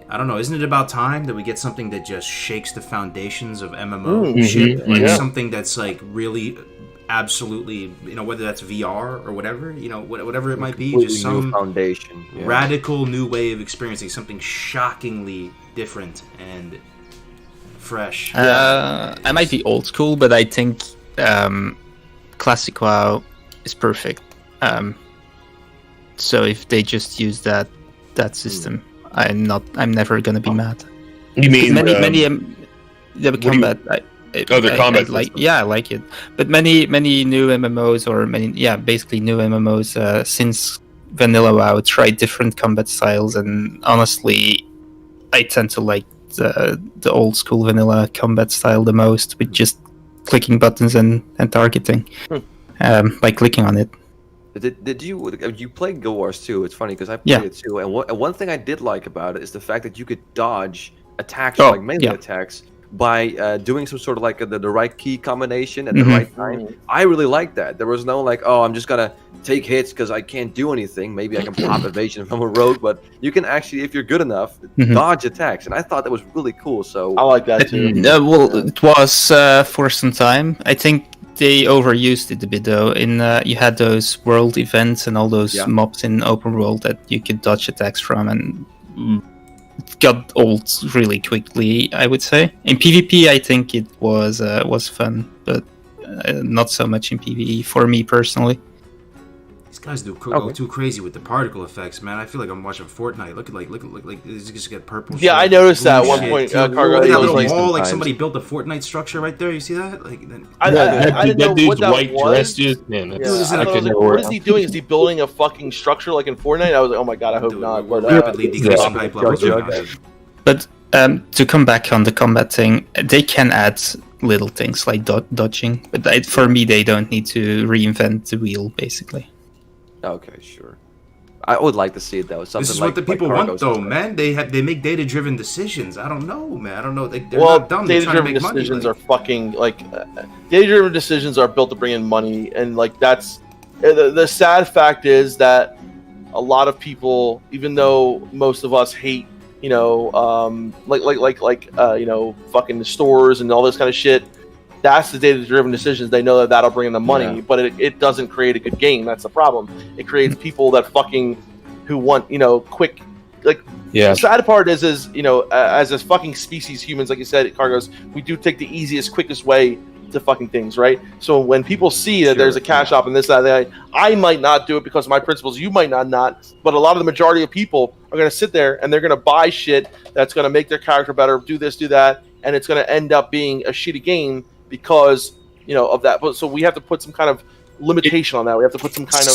I don't know. Isn't it about time that we get something that just shakes the foundations of MMO shit? Like something that's like really, absolutely, whether that's VR or whatever, whatever it might be, just some foundation, radical new way of experiencing something shockingly different and fresh. I might be old school, but I think classic WoW is perfect. So if they just use that system, I'm never gonna be mad. You mean many the combat? The combat. I like it. But many new MMOs or basically new MMOs since Vanilla WoW tried different combat styles, and honestly, I tend to like the old school vanilla combat style the most, with just clicking buttons and targeting by clicking on it. Did you play Guild Wars 2? It's funny because I played it too, and one thing I did like about it is the fact that you could dodge attacks, like melee attacks, by doing some sort of like the right key combination at the right time. I really liked that. There was no like, I'm just gonna take hits because I can't do anything. Maybe I can pop evasion from a rogue, but you can actually, if you're good enough, dodge attacks, and I thought that was really cool. So I like that too. It was for some time. I think they overused it a bit though. You had those world events and all those mobs in open world that you could dodge attacks from, and it got old really quickly, I would say. In PvP, I think it was fun, but not so much in PvE for me personally. These guys go too crazy with the particle effects, man. I feel like I'm watching Fortnite. Look at you just get purple. Yeah, I noticed that at one point. Cargo, that little wall, like somebody built a Fortnite structure right there. You see that? Like, then I didn't know what that white was. Dress, man, what is he doing? Is he building a fucking structure like in Fortnite? I was like, oh my god, I hope not. Rapidly decreasing hype levels. But to come back on the combat thing, they can add little things like dodging, but for me, they don't need to reinvent the wheel, basically. Okay, sure. I would like to see it though. This is what the people want, though, man. They make data-driven decisions. I don't know, man. I don't know. They're not dumb. Data-driven decisions are fucking like data-driven decisions are built to bring in money, and like that's the sad fact is that a lot of people, even though most of us hate, fucking stores and all this kind of shit. That's the data-driven decisions. They know that that'll bring in the money, but it doesn't create a good game. That's the problem. It creates people that who want quick. The sad part is as a fucking species, humans, like you said, Cargos, we do take the easiest, quickest way to fucking things, right? So when people see that there's a cash shop and this, that, I might not do it because of my principles. You might not, but a lot of the majority of people are going to sit there and they're going to buy shit that's going to make their character better, do this, do that, and it's going to end up being a shitty game because of that. But so we have to put some kind of limitation on that. We have to put some kind of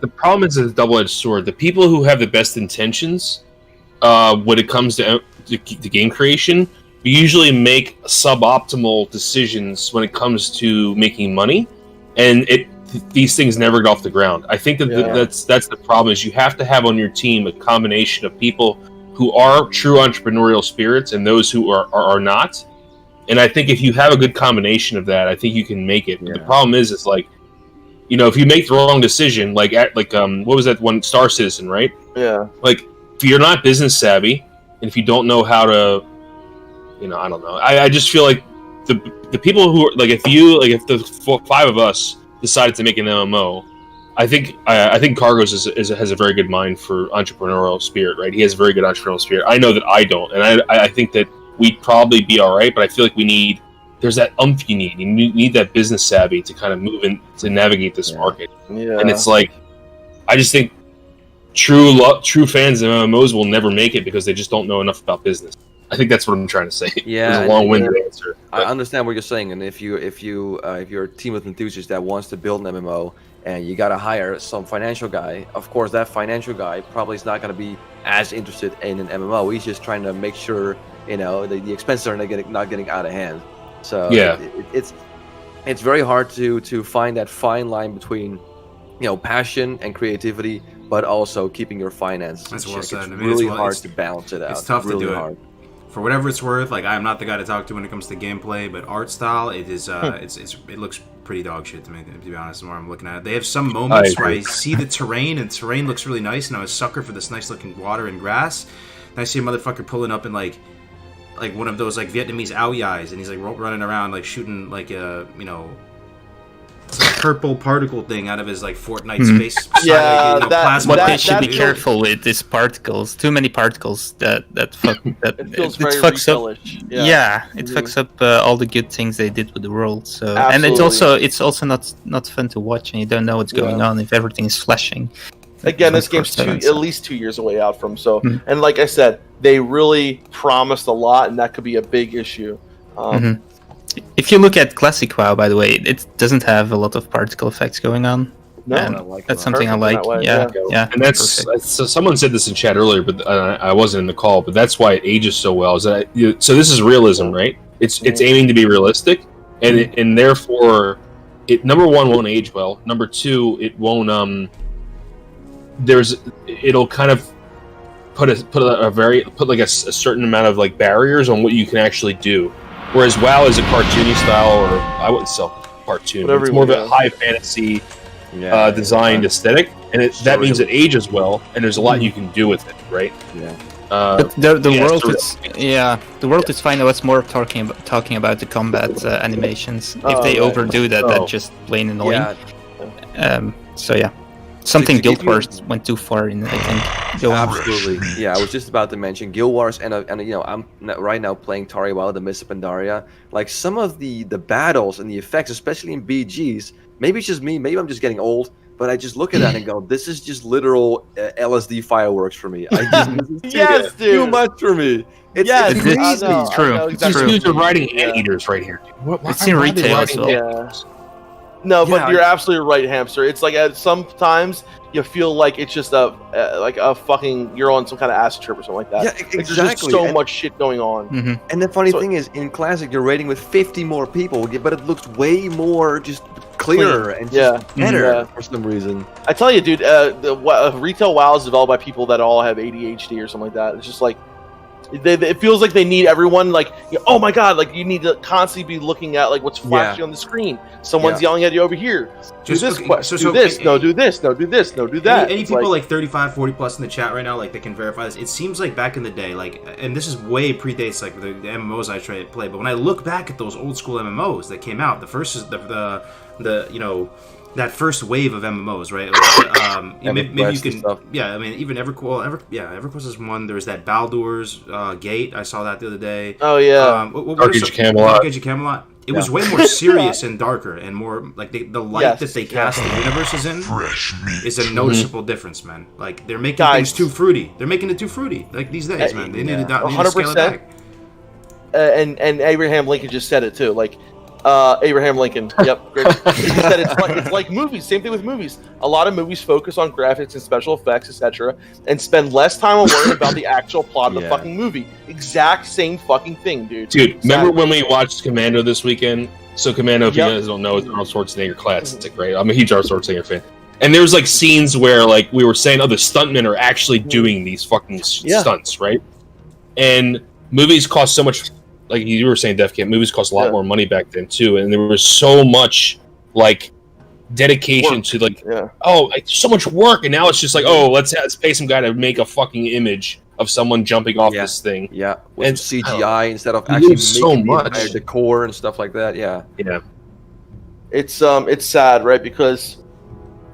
the problem is a double-edged sword. The people who have the best intentions when it comes to game creation usually make suboptimal decisions when it comes to making money, and these things never get off the ground. I think that's the problem. Is you have to have on your team a combination of people who are true entrepreneurial spirits and those who are not. And I think if you have a good combination of that, I think you can make it. But the problem is like, you know, if you make the wrong decision, like what was that one, Star Citizen, right? Yeah. Like, if you're not business savvy, and if you don't know how to, you know, I don't know. I just feel like the people who are, like, if the 5 of us decided to make an MMO, I think Cargos has a very good mind for entrepreneurial spirit, right? He has a very good entrepreneurial spirit. I know that I don't, and I think that we'd probably be all right, but I feel like there's that you need. You need that business savvy to kind of move in to navigate this market. Yeah. And it's like, I just think true fans of MMOs will never make it because they just don't know enough about business. I think that's what I'm trying to say. Yeah, it's a long-winded answer. I understand what you're saying, and if you're a team of enthusiasts that wants to build an MMO, and you gotta hire some financial guy, of course that financial guy probably is not gonna be as interested in an MMO. He's just trying to make sure, you know, the expenses are not getting out of hand. So yeah, it's very hard to find that fine line between, you know, passion and creativity, but also keeping your finances. That's well said. It's really hard to balance it out. It's tough really to do hard. it. For whatever it's worth, like, I'm not the guy to talk to when it comes to gameplay, but art style, it is it looks pretty dog shit to me, to be honest. The more I'm looking at it, they have some moments where I see the terrain, and terrain looks really nice, and I'm a sucker for this nice looking water and grass. And I see a motherfucker pulling up in like one of those like Vietnamese ao yais, and he's like running around like shooting like a, you know, some purple particle thing out of his like Fortnite space. Yeah, But they should be careful with these particles. Too many particles that fucks up. Yeah, it fucks up all the good things they did with the world. So and it's also not fun to watch, and you don't know what's going on if everything is flashing. Again, this game's at least 2 years away out from and like I said, they really promised a lot, and that could be a big issue. If you look at classic WoW, by the way, it doesn't have a lot of particle effects going on. No, and that's something I like. Yeah. And that's so someone said this in chat earlier, but I wasn't in the call. But that's why it ages so well. So this is realism, right? It's aiming to be realistic, and therefore, it number one won't age well. Number two, it won't it'll kind of put a certain amount of like barriers on what you can actually do. Whereas WoW is a cartoony style, or I wouldn't sell cartoon. It's more of a high fantasy designed aesthetic, and that means it ages well, and there's a lot you can do with it, right? Yeah. But the world is fine. I was more talking about the combat animations. If they overdo that, that's just plain annoying. So yeah. Something Guild Wars went too far in, I think. Absolutely. Yeah, I was just about to mention Guild Wars, and you know, I'm right now playing Tari WoW, the Mists of Pandaria. Like, some of the battles and the effects, especially in BGs, maybe it's just me, maybe I'm just getting old, but I just look at that and go, this is just literal LSD fireworks for me. Yes, dude. Too much for me. It's true. These dudes are riding anteaters right here. It's in retail as well. Yeah. No, but you're absolutely right, Hamster. It's like sometimes you feel like it's just a fucking, you're on some kind of acid trip or something like that. Yeah, exactly. Like, there's just so much shit going on. And the funny thing is, in Classic, you're raiding with 50 more people, but it looks way more just clearer and just better for some reason. I tell you, dude, retail WoW is developed by people that all have ADHD or something like that. It's just like, it feels like they need everyone, like, oh my god, like, you need to constantly be looking at like what's flashing on the screen. Someone's yelling at you over here. Do this quest, do this, no, do this, no, do this, no, do that. Any people like 35, 40 plus in the chat right now, like, they can verify this. It seems like back in the day, like, and this is way predates like the MMOs I try to play, but when I look back at those old school MMOs that came out, the first is the you know, that first wave of MMOs, right? Maybe you can, I mean, even EverQuest is one. There was that Baldur's Gate. I saw that the other day. Oh yeah. Dark Age of Camelot. Dark Age of Camelot. It was way more serious and darker, and more like the light that they cast the universes in is a noticeable difference, man. Like, they're making things too fruity. They're making it too fruity, like, these days, man. They need to scale it back. And Abraham Lincoln just said it too. Like, Abraham Lincoln. Yep. Great. He said it's like movies. Same thing with movies. A lot of movies focus on graphics and special effects, etc., and spend less time on worrying about the actual plot of the fucking movie. Exact same fucking thing, dude. Dude, remember when we watched Commando this weekend? So Commando, if you guys don't know, is Arnold Schwarzenegger classic, right? I'm a huge Arnold Schwarzenegger fan. And there's like scenes where, like, we were saying, the stuntmen are actually doing these fucking stunts, right? And movies cost so much like you were saying, Def Camp movies cost a lot more money back then too, and there was so much like dedication to like, so much work, and now it's just like, oh, let's pay some guy to make a fucking image of someone jumping off this thing. Yeah, with and CGI instead of actually making so the entire decor and stuff like that. Yeah. It's sad, right? Because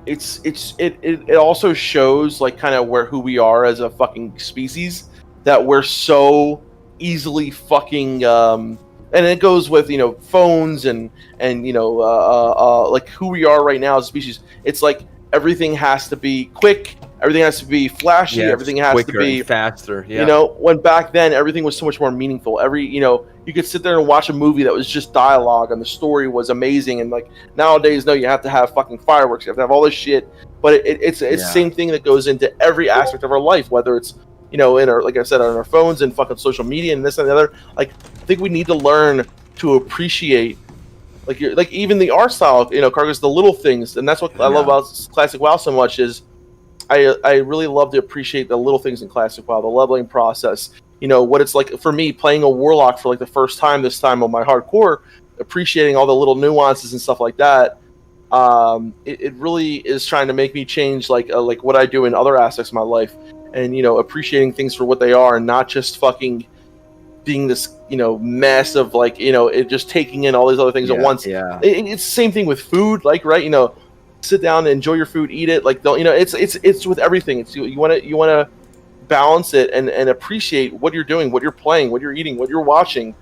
it also shows like kind of who we are as a fucking species, that we're so easily fucking and it goes with phones and like who we are right now as a species. It's like everything has to be quick, everything has to be flashy, everything has to be faster. When back then everything was so much more meaningful. You could sit there and watch a movie that was just dialogue and the story was amazing. And like nowadays, no, you have to have fucking fireworks, you have to have all this shit. But it's the same thing that goes into every aspect of our life, whether it's in our, like I said, on our phones and fucking social media and this and the other. Like, I think we need to learn to appreciate like even the art style, Cargos, the little things. And that's what I love about Classic WoW so much is I really love to appreciate the little things in Classic WoW, the leveling process. What it's like for me playing a Warlock for like the first time this time on my hardcore, appreciating all the little nuances and stuff like that. It really is trying to make me change like what I do in other aspects of my life, and appreciating things for what they are, and not just fucking being this mess of like it just taking in all these other things at once. It's the same thing with food, like, right, sit down and enjoy your food, eat it, like, don't it's with everything. It's you want to balance it and appreciate what you're doing, what you're playing, what you're eating, what you're watching.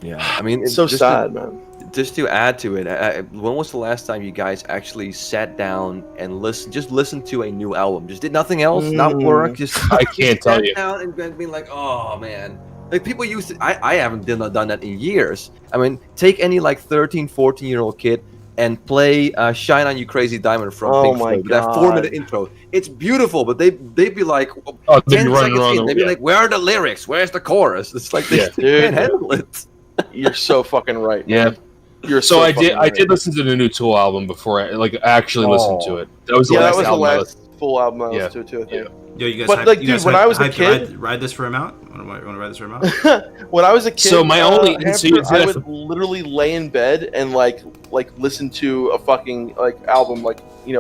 I mean, it's so sad, man. Just to add to it, when was the last time you guys actually sat down and listened to a new album? Just did nothing else, not work. Just I can't tell you. Down and being like, oh man, like people used to. I haven't done that in years. I mean, take any like 13, 14-year-old kid and play "Shine On You Crazy Diamond" from Pink Floyd. That 4-minute intro. It's beautiful, but they'd be like, 10 seconds in, they'd be like, where are the lyrics? Where's the chorus? It's like they can't handle it. You're so fucking right. Yeah. So I did listen to the new Tool album before I actually listened to it. That was the last full album I listened to, I think. Yo, you guys, but like, dude, when I was a kid, ride this for a mount. Want to ride this for a mount? When I was a kid, so my only I would literally lay in bed and like listen to a fucking like album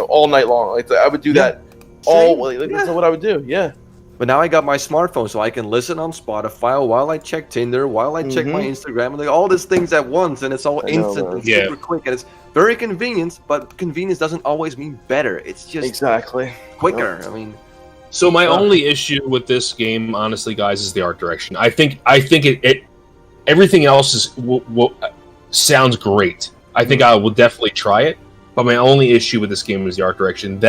all night long. Like I would do that that's what I would do. Yeah. But now I got my smartphone, so I can listen on Spotify while I check Tinder, while I check my Instagram, and like all these things at once, and it's all instant and super quick, and it's very convenient. But convenience doesn't always mean better. It's just quicker. I mean, so my only issue with this game, honestly, guys, is the art direction. I think it everything else sounds great. I think I will definitely try it, but my only issue with this game is the art direction.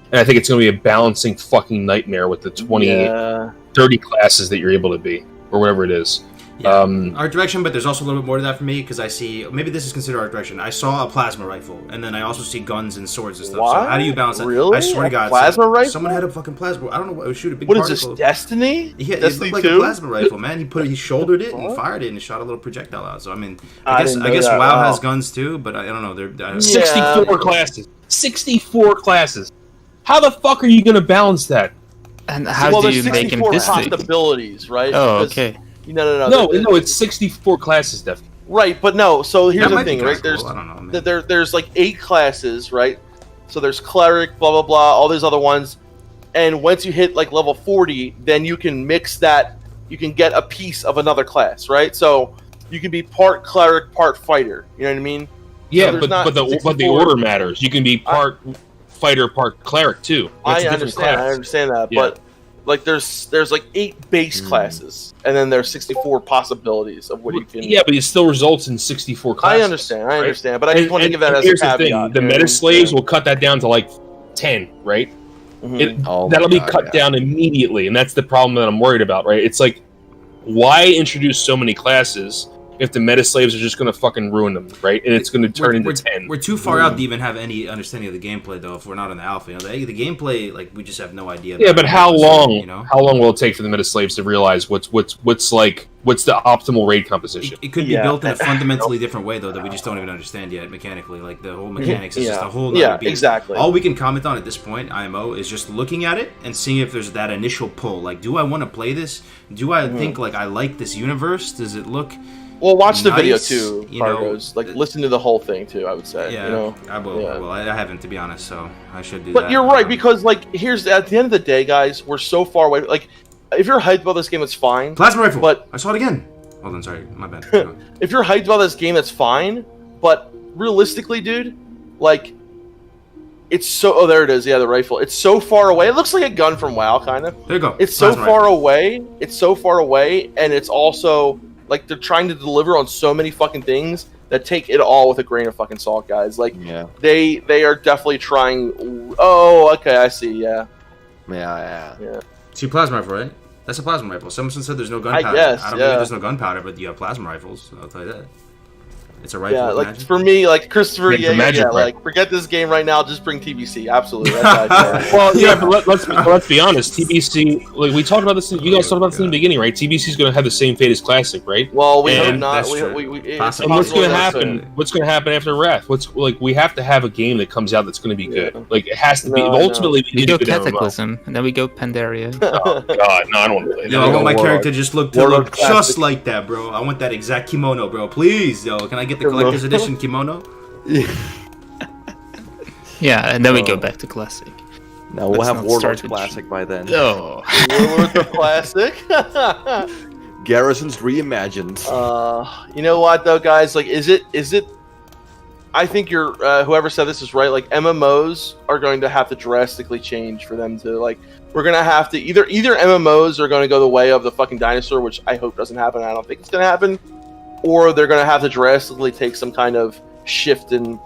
And I think it's going to be a balancing fucking nightmare with the 30 classes that you're able to be, or whatever it is. Art direction, but there's also a little bit more to that for me, because I see, maybe this is considered art direction. I saw a plasma rifle, and then I also see guns and swords and stuff. What? So how do you balance that? Really? I swear to God. Plasma rifle? Someone had a fucking plasma. I don't know what, it would shoot a big What particle. is this, Destiny? Yeah, Destiny it looked 2? like a plasma rifle, man. He shouldered it and fired it and shot a little projectile out. So I mean, I guess WoW has guns too, but I don't know. 64 classes. 64 classes. How the fuck are you going to balance that? And how do you make him this possibilities, right? Oh, because, okay. No, it's 64 classes, Def. Right, but no. So here's the thing, right? There's, I don't know, there's like 8 classes, right? So there's cleric, blah blah blah, all these other ones, and once you hit like level 40, then you can mix that. You can get a piece of another class, right? So you can be part cleric, part fighter. You know what I mean? Yeah, so but the order matters. You can be part fighter, part cleric too. That's I understand that, but like there's like 8 base classes, and then there's 64 possibilities of what you can. Yeah, but it still results in 64 classes. I understand, but I just want to give that as a caveat. The meta slaves will cut that down to like 10, right? That'll be cut down immediately, and that's the problem that I'm worried about, right? It's like, why introduce so many classes if the meta slaves are just going to fucking ruin them, right? And it's going to turn into 10. We're too far out to even have any understanding of the gameplay, though. If we're not in the alpha, you know, the gameplay, like we just have no idea. Yeah, but how long? You know? How long will it take for the meta slaves to realize what's the optimal raid composition? It could be built in a fundamentally different way, though, that we just don't even understand yet mechanically. Like the whole mechanics is just a whole nother beast. Exactly. All we can comment on at this point, IMO, is just looking at it and seeing if there's that initial pull. Like, do I want to play this? Do I think like I like this universe? Does it look? Well, watch the nice, video too, you know, Fargos. Like, listen to the whole thing too. I would say. Yeah, you know? I will. Yeah. Well, I haven't, to be honest, so I should do that. But you're right, because like, here's at the end of the day, guys, we're so far away. Like, if you're hyped about this game, it's fine. Plasma rifle. But I saw it again. Hold on, sorry, my bad. If you're hyped about this game, that's fine. But realistically, dude, like, it's so. Oh, there it is. Yeah, the rifle. It's so far away. It looks like a gun from WoW, kind of. There you go. It's so Plasma far rifle. away. It's so far away, and it's also like they're trying to deliver on so many fucking things that take it all with a grain of fucking salt, guys. Like, they are definitely trying. Oh, okay, I see. Yeah. See, plasma rifle, right? That's a plasma rifle. Someone said there's no gunpowder. I guess, I don't believe there's no gunpowder, but you have plasma rifles. I'll tell you that. It's a rifle. Yeah, with like magic. for me, like Christopher, Like the magic rifle. like forget this game right now. Just bring TBC. Absolutely. That's how I feel. Well, yeah, but let's be honest. TBC, like we talked about this. You guys talked about this in the beginning, right? TBC is going to have the same fate as Classic, right? Well, we hope And not. that's We, true. it's And what's possible going to that's happen? it. What's going to happen after Wrath? What's like we have to have a game that comes out that's going to be good. Like it has to be. No, Ultimately, We need go a good MMO. Cataclysm, and then we go Pandaria. Oh God, no, I don't want to play that. Yo, I want my Warlord. character to look Warlord just Classic. like that, bro. I want that exact kimono, bro. Please, yo. Can I get the collector's edition kimono? Yeah, and then we go back to Classic. No, we'll Let's have not Warlord start with- Classic by then. Oh. Warlord the Classic. Garrisons reimagined. You know what though, guys? Like, is it? I think you're. Whoever said this is right. Like, MMOs are going to have to drastically change for them to like. We're gonna have to either MMOs are going to go the way of the fucking dinosaur, which I hope doesn't happen. I don't think it's going to happen, or they're going to have to drastically take some kind of shift in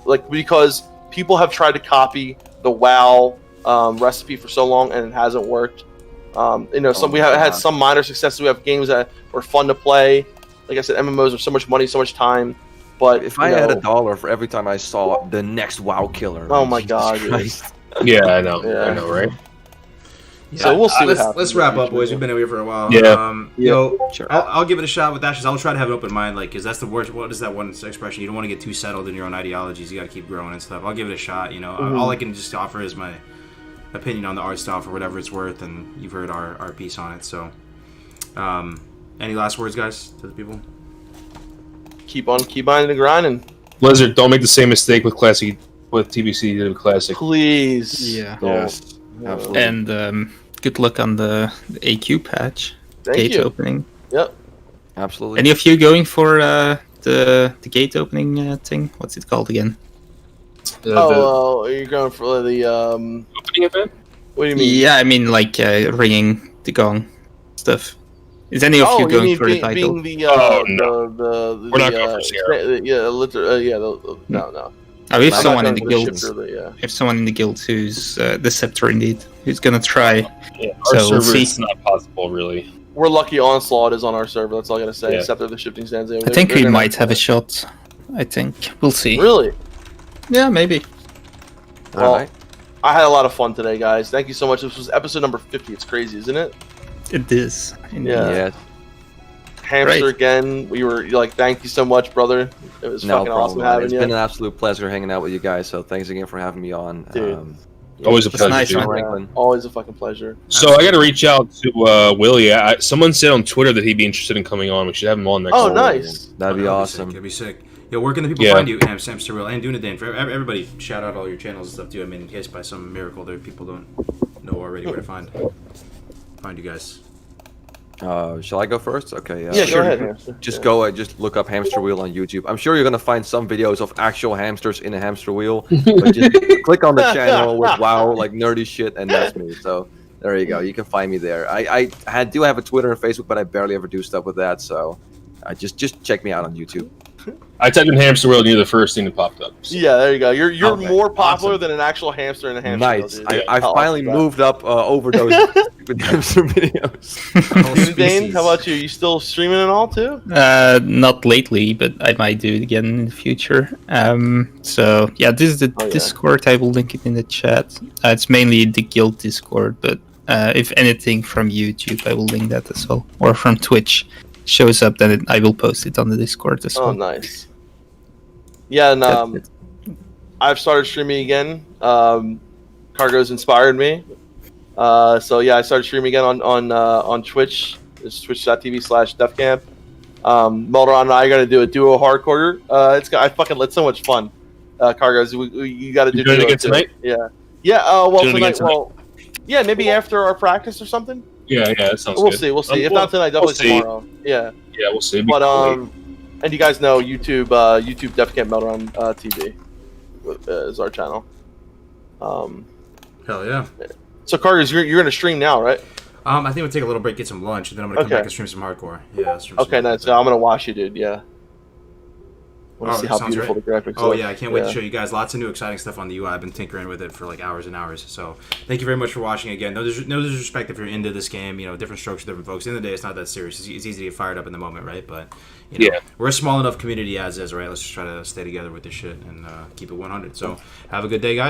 like, because people have tried to copy the WoW recipe for so long and it hasn't worked. You know, we have had some minor successes. We have games that were fun to play. Like I said, MMOs are so much money, so much time. But If I had $1 for every time I saw the next WoW killer. Oh man, my Jesus God, dude. Christ. Yeah, I know. Yeah. I know, right? So we'll see what happens. Let's wrap up, boys. We've been away for a while. Yeah. Sure. I'll give it a shot with Ashes. I'll try to have an open mind, like, because that's the worst. What is that one expression? You don't want to get too settled in your own ideologies. You got to keep growing and stuff. I'll give it a shot. You know, all I can just offer is my opinion on the art style for whatever it's worth, and you've heard our piece on it. So, any last words, guys, to the people? Keep on the grinding, Blizzard, don't make the same mistake with TBC you did with Classic. please. Yeah. Yes. Absolutely. And good luck on the AQ patch. Thank Gate you. opening. Yep. Absolutely. Any of you going for the gate opening thing? What's it called again? Oh, you're going for the opening event? What do you mean? Yeah, I mean like ringing the gong stuff. Is any of you going for the title? Being the no. the We're not going for Sierra. no. Oh, we have I'm someone not in the going for guild. shipper, yeah. We have someone in the guild who's the scepter indeed, who's gonna try. Yeah, So our we'll server see. it's not possible, really. We're lucky Onslaught is on our server. That's all I gotta say. Yeah. Except for the shifting stands. I think we might have a shot. I think we'll see. Really? Yeah, maybe. Well, Alright. I had a lot of fun today, guys. Thank you so much. This was episode number 50. It's crazy, isn't it? It is. Yeah. Yeah. Hamster Right. again. We were like, thank you so much, brother. It was No fucking problem. awesome man. having It's you. been an absolute pleasure hanging out with you guys. So thanks again for having me on. Dude. Always a It's pleasure. nice, dude. man. Franklin. Always a fucking pleasure. So I got to reach out to Willie. Someone said on Twitter that he'd be interested in coming on. We should have him on next. Oh, time. nice. That'd be awesome. It'd be sick. Yo, where can the people Yeah. find you, Hamster Will and Dunedain? For everybody, shout out all your channels and stuff too. I mean, in case by some miracle there people don't know already where to find you guys. Shall I go first? Okay. Yeah, go ahead, Hamster. Just go. Just look up hamster wheel on YouTube. I'm sure you're gonna find some videos of actual hamsters in a hamster wheel. But just click on the channel with WoW like nerdy shit, and that's me. So there you go. You can find me there. I do have a Twitter and Facebook, but I barely ever do stuff with that. So just check me out on YouTube. I typed in hamster wheel, and you're the first thing that popped up. So. Yeah, there you go. You're Okay, more popular awesome. than an actual hamster in a hamster wheel, Nice. dude. I finally moved up over those stupid hamster videos. Steven Dane, how about you? You still streaming and all too? Not lately, but I might do it again in the future. So yeah, this is the Discord. I will link it in the chat. It's mainly the guild Discord, but if anything from YouTube, I will link that as well, or from Twitch shows up, then I will post it on the Discord as well. Oh, nice. Yeah, and I've started streaming again. Cargo's inspired me. So yeah, I started streaming again on Twitch. It's twitch.tv/deathcamp. Melderon and I are gonna do a duo hardcore. I fucking it's so much fun. Cargo's, you got to do doing it again tonight. Yeah. Well, tonight. Well, yeah, maybe after our practice or something. Yeah, that sounds We'll good. see. We'll see. If not tonight, definitely tomorrow. Yeah. Yeah, we'll see. But and you guys know YouTube Deathcamp Melderon TV is our channel. Hell yeah. So Cargos, you're gonna stream now, right? I think we'll take a little break, get some lunch, and then I'm gonna come back and stream some hardcore. Yeah. Okay, nice. So I'm gonna watch you, dude. Yeah. I want to see how beautiful the graphics are. Oh yeah, I can't wait to show you guys lots of new exciting stuff on the UI. I've been tinkering with it for like hours and hours. So thank you very much for watching again. No disrespect if you're into this game. You know, different strokes for different folks. In the day, it's not that serious. It's easy to get fired up in the moment, right? But you know, we're a small enough community as is, right? Let's just try to stay together with this shit and keep it 100. So have a good day, guys.